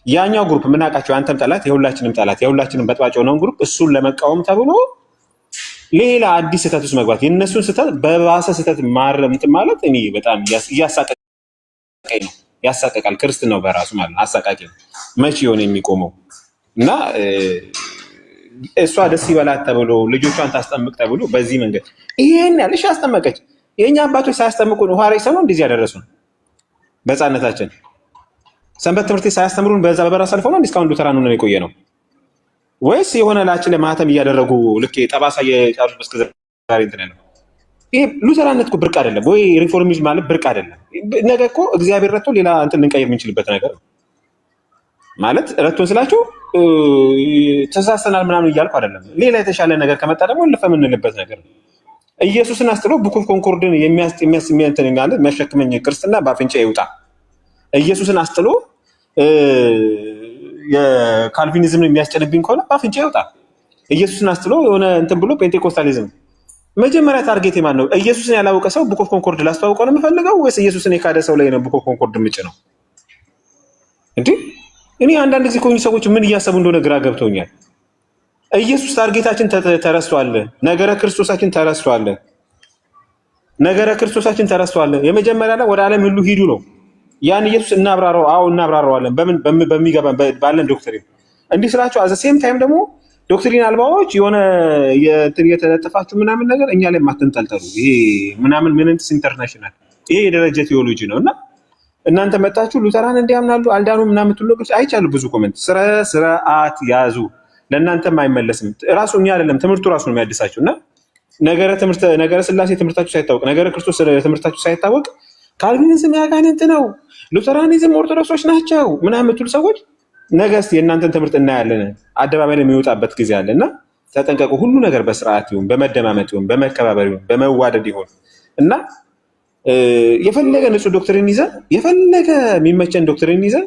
ያኛው ግሩፕ የምናውቃቸው አንተም ጠላት የሁላችንም ጠላት የሁላችንም በጥባጭ የሆነውን ግሩፕ እሱን ለመቃወም ተብሎ ሌላ አዲስ ስህተት ውስጥ መግባት የእነሱን ስህተት በባሰ ስህተት ማረም ማለት እኔ በጣም እያሳቀቀኝ ነው። ያሳቀቃል። ክርስትናው በራሱ ማለት አሳቃቂ ነው። መቼ የሆነ የሚቆመው እና እሷ ደስ ይበላት ተብሎ ልጆቿን ታስጠምቅ ተብሎ በዚህ መንገድ ይሄን ያለሽ አስጠመቀች። የኛ አባቶች ሳያስጠምቁ ነው ኋላ ይሰሙ እንደዚህ ያደረሱን። በሕፃንነታችን ሰንበት ትምህርት ሳያስተምሩን በዛ በበራ ሰልፎ ነው እስካሁን ሉተራን ነው የቆየ ነው ወይስ የሆነ ላችን ለማህተም እያደረጉ ልክ ጠባሳ የጫሉ እስከ ዛሬ እንትን ነው? ይሄ ሉተራነት እኮ ብርቅ አይደለም ወይ ሪፎርሚዝም ማለት ብርቅ አይደለም። ነገ እኮ እግዚአብሔር ረድቶ ሌላ እንትን ልንቀይር የምንችልበት ነገር ነው ማለት ረድቶን ስላችሁ ተሳስተናል ምናምን እያልኩ አይደለም። ሌላ የተሻለ ነገር ከመጣ ደግሞ ልፈ የምንልበት ነገር ነው። ኢየሱስን አስጥሎ ቡክ ኦፍ ኮንኮርድን የሚያሸክመኝ ክርስትና በአፍንጫ ይውጣ። ኢየሱስን አስጥሎ የካልቪኒዝምን የሚያስጨንብኝ ከሆነ በአፍንጫ ይውጣ። ኢየሱስን አስጥሎ የሆነ እንትን ብሎ ፔንቴኮስታሊዝም መጀመሪያ ታርጌት ማን ነው? ኢየሱስን ያላወቀ ሰው ቡክ ኦፍ ኮንኮርድ ላስተዋውቀው ነው የምፈልገው ወይስ ኢየሱስን የካደ ሰው ላይ ነው ቡክ ኦፍ ኮንኮርድ ምጭ ነው እንዴ? እኔ አንዳንድ ጊዜ ኮኝ ሰዎች ምን እያሰቡ እንደሆነ ግራ ገብቶኛል። ኢየሱስ ታርጌታችን ተረስቷል። ነገረ ክርስቶሳችን ተረስቷል። ነገረ ክርስቶሳችን ተረስቷል። የመጀመሪያ ላይ ወደ ዓለም ሁሉ ሂዱ ነው። ያን ኢየሱስ እናብራራው። አዎ እናብራራዋለን። በሚገባ ባለን ዶክትሪን እንዲህ ስላችሁ አዘ ሴም ታይም ደግሞ ዶክትሪን አልባዎች የሆነ የተለጠፋችሁ ምናምን ነገር እኛ ላይ ማትንጠልጠሉ። ይሄ ምናምን ምንንትስ ኢንተርናሽናል ይሄ የደረጀ ቴዎሎጂ ነው እና እናንተ መጣችሁ ሉተራን እንዲያምናሉ አልዳኑ ምናምን ትሉቁስ አይቻሉ። ብዙ ኮሜንት ስርዓት ያዙ። ለእናንተም አይመለስም። ራሱ እኛ አይደለም ትምህርቱ ራሱ ነው የሚያድሳችሁ እና ነገረ ስላሴ ትምህርታችሁ ሳይታወቅ ነገረ ክርስቶስ ትምህርታችሁ ሳይታወቅ ካልቪኒዝም ያጋንንት ነው ሉተራኒዝም ኦርቶዶክሶች ናቸው ምናምን የምትሉ ሰዎች ነገ እስኪ የእናንተን ትምህርት እናያለን። አደባባይ ላይ የሚወጣበት ጊዜ አለ እና ተጠንቀቁ። ሁሉ ነገር በስርዓት ይሁን፣ በመደማመጥ ይሁን፣ በመከባበር ይሁን፣ በመዋደድ ይሁን እና የፈለገ ንጹህ ዶክትሪን ይዘን የፈለገ የሚመቸን ዶክትሪን ይዘን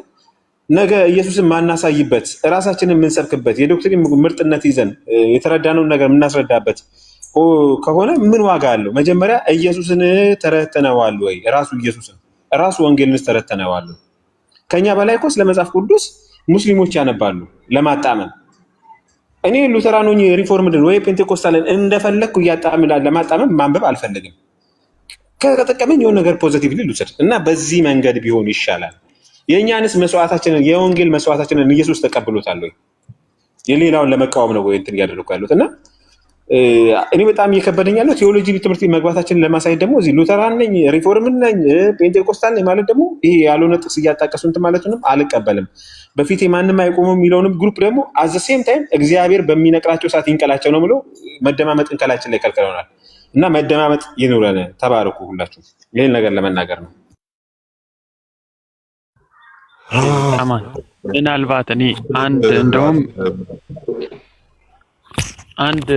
ነገ ኢየሱስን ማናሳይበት እራሳችንን የምንሰብክበት የዶክትሪን ምርጥነት ይዘን የተረዳነውን ነገር የምናስረዳበት ከሆነ ምን ዋጋ አለው? መጀመሪያ ኢየሱስን ተረተነዋል ወይ? ራሱ ኢየሱስን ራሱ ወንጌልን ተረተነዋል። ከኛ በላይ እኮ ስለ መጽሐፍ ቅዱስ ሙስሊሞች ያነባሉ ለማጣመም። እኔ ሉተራን ሆኜ ሪፎርምድን ወይ ፔንቴኮስታልን እንደፈለግኩ ለማጣመም ማንበብ አልፈልግም። ከጠቀመኝ የሆነ ነገር ፖዚቲቭሊ ልውሰድ እና በዚህ መንገድ ቢሆን ይሻላል። የእኛንስ መስዋዕታችንን የወንጌል መስዋዕታችንን ኢየሱስ ተቀብሎታል ወይ? የሌላውን ለመቃወም ነው ወይ እንትን እያደረኩ ያሉት? እና እኔ በጣም እየከበደኝ ያለው ቴዎሎጂ ትምህርት መግባታችንን ለማሳየት ደግሞ እዚህ ሉተራን ነኝ ሪፎርም ነኝ ፔንቴኮስታል ነኝ ማለት ደግሞ ይሄ ያልሆነ ጥቅስ እያጣቀሱ እንትን ማለቱንም አልቀበልም። በፊት ማንም አይቆምም የሚለውንም ግሩፕ ደግሞ አዘ ሴም ታይም እግዚአብሔር በሚነቅላቸው ሰዓት ይንቀላቸው ነው ብሎ መደማመጥ እንቀላችን ላይ ከልክለውናል። እና መደማመጥ ይኑረን። ተባረኩ ሁላችሁ። ይህን ነገር ለመናገር ነው። አማን ምናልባት እኔ እንደውም አንድ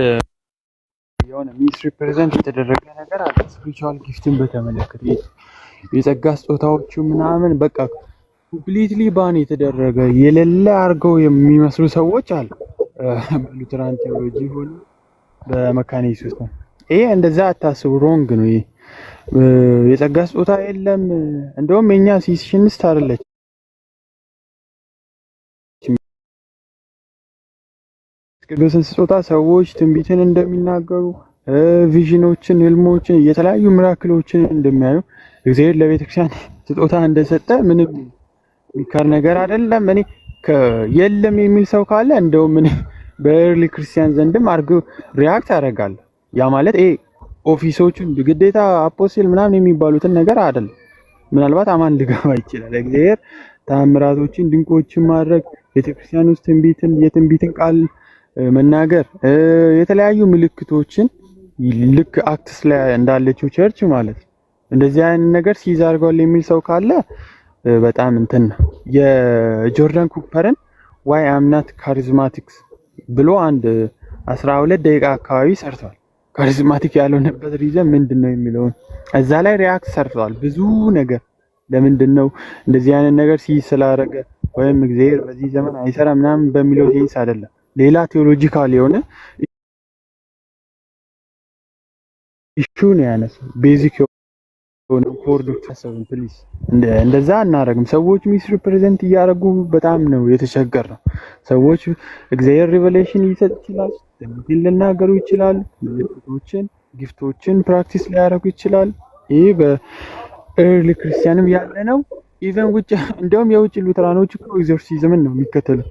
የሆነ ሚስ ሪፕሬዘንት የተደረገ ነገር አለ። ስፒሪቹዋል ጊፍትን በተመለከተ የጸጋ ስጦታዎቹ ምናምን በቃ ኮምፕሊትሊ ባን የተደረገ የሌለ አድርገው የሚመስሉ ሰዎች አሉ። በሉተራን ቴዎሎጂ ሆነ በመካነ ኢየሱስ ነው። ይሄ እንደዛ አታስቡ፣ ሮንግ ነው። ይሄ የጸጋ ስጦታ የለም። እንደውም የኛ ሲሽንስት አይደለች ቅዱስን ስጦታ ሰዎች ትንቢትን እንደሚናገሩ ቪዥኖችን፣ ህልሞችን፣ የተለያዩ ሚራክሎችን እንደሚያዩ እግዚአብሔር ለቤተክርስቲያን ስጦታ እንደሰጠ ምንም የሚካድ ነገር አይደለም። እኔ የለም የሚል ሰው ካለ እንደውም እኔ በኤርሊ ክርስቲያን ዘንድም አድርገው ሪያክት አደርጋለሁ። ያ ማለት ይሄ ኦፊሶቹን ግዴታ አፖስል ምናምን የሚባሉትን ነገር አይደለም። ምናልባት አማን ሊገባ ይችላል። እግዚአብሔር ተአምራቶችን ድንቆችን ማድረግ ቤተክርስቲያን ውስጥ የትንቢትን ቃል መናገር የተለያዩ ምልክቶችን ልክ አክትስ ላይ እንዳለችው ቸርች ማለት ነው። እንደዚህ አይነት ነገር ሲይዝ አድርጓል የሚል ሰው ካለ በጣም እንትን ነው። የጆርዳን ኩፐርን ዋይ አም ናት ካሪዝማቲክስ ብሎ አንድ 12 ደቂቃ አካባቢ ሰርቷል። ካሪዝማቲክ ያልሆነበት ሪዘን ምንድነው የሚለውን እዛ ላይ ሪያክት ሰርቷል። ብዙ ነገር ለምንድነው እንደዚህ አይነት ነገር ሲይዝ ስላደረገ ወይም እግዚአብሔር በዚህ ዘመን አይሰራም ምናምን በሚለው ሴንስ አይደለም። ሌላ ቴዎሎጂካል የሆነ ኢሹ ነው ያነሳው። ቤዚክ የሆነ ኮር ዶክተር ፕሊዝ እንደዛ አናረግም። ሰዎች ሚስ ሪፕሬዘንት እያደረጉ በጣም ነው የተቸገረው። ሰዎች እግዚአብሔር ሪቨሌሽን ሊሰጥ ይችላል፣ ትንቢት ሊናገሩ ይችላል፣ ምልክቶችን ጊፍቶችን ፕራክቲስ ሊያደርጉ ይችላል። ይህ በኤርሊ ክርስቲያንም ያለ ነው። ኢቨን ውጭ እንደውም የውጭ ሉተራኖች እኮ ኤግዞርሲዝምን ነው የሚከተሉት።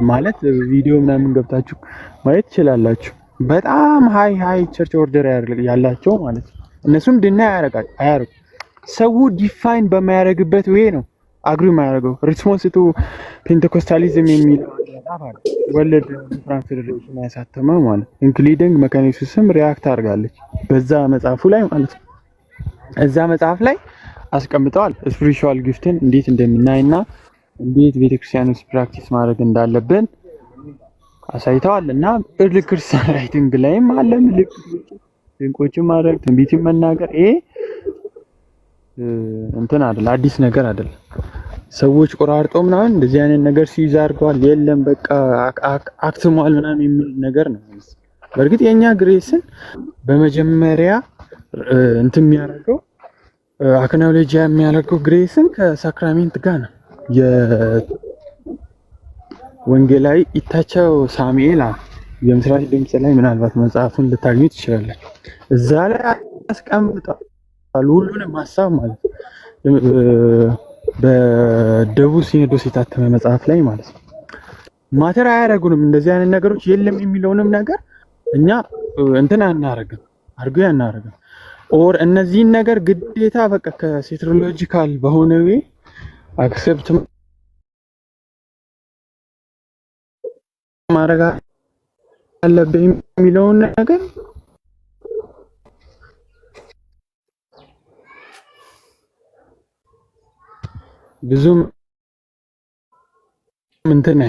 ማለት ቪዲዮ ምናምን ገብታችሁ ማየት ትችላላችሁ። በጣም ሃይ ቸርች ኦርደር ያላቸው ማለት ነው። እነሱም ድና አያረጉ ሰው ዲፋይን በማያደርግበት ዌይ ነው አግሪ የማያደርገው። ሪስፖንስ ቱ ፔንቴኮስታሊዝም የሚለው መጽሐፍ አለ ወርልድ ሉተራን ፌዴሬሽን ያሳተመው ማለት ኢንክሉዲንግ መካኒሲዝም ሪያክት አድርጋለች በዛ መጽሐፉ ላይ ማለት ነው። እዛ መጽሐፍ ላይ አስቀምጠዋል ስፒሪቹዋል ጊፍትን እንዴት እንደምናይና እንዴት ቤተክርስቲያን ውስጥ ፕራክቲስ ማድረግ እንዳለብን አሳይተዋል። እና ኤርሊ ክርስቲያን ራይቲንግ ላይም አለ ምልክቶች፣ ድንቆችን ማድረግ፣ ትንቢትን መናገር። ይሄ እንትን አይደል አዲስ ነገር አይደል። ሰዎች ቆራርጦ ምናምን እንደዚህ አይነት ነገር ሲይዝ አድርገዋል። የለም በቃ አክትሟል ምናምን የሚል ነገር ነው። በእርግጥ የኛ ግሬስን በመጀመሪያ እንትን የሚያደርገው አክኖሎጂ የሚያደርገው ግሬስን ከሳክራሜንት ጋር ነው። የወንጌላዊ ኢታቸው ሳሙኤል የምስራች ድምጽ ላይ ምናልባት መጽሐፉን ልታገኙ ትችላላችሁ። እዛ ላይ አስቀምጧል ሁሉንም ሀሳብ ማለት ነው። በደቡብ ሲኖዶስ የታተመ መጽሐፍ ላይ ማለት ነው። ማተር አያደርጉንም እንደዚህ አይነት ነገሮች የለም የሚለውንም ነገር እኛ እንትን አናረግም አናረግም። ኦር እነዚህን ነገር ግዴታ በቃ ከሴትሮሎጂካል በሆነ ዌይ አክሰፕት ማድረግ አለብኝ የሚለውን ነገር ብዙም እንትን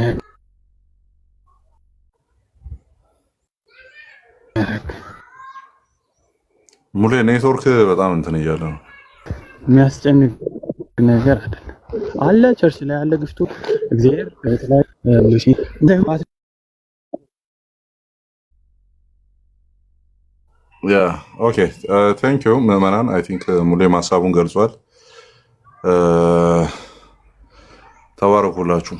ሙሌ ኔትወርክ በጣም እንትን እያለ ነው። የሚያስጨንቅ ነገር አይደለም አለ ቸርች ላይ ያለ ግፍቱ እግዚአብሔር በተለይ ያ ኦኬ ቴንክ ዩ ምዕመናን። አይ ቲንክ ሙሌ ሀሳቡን ገልጿል። ተባረኩላችሁ።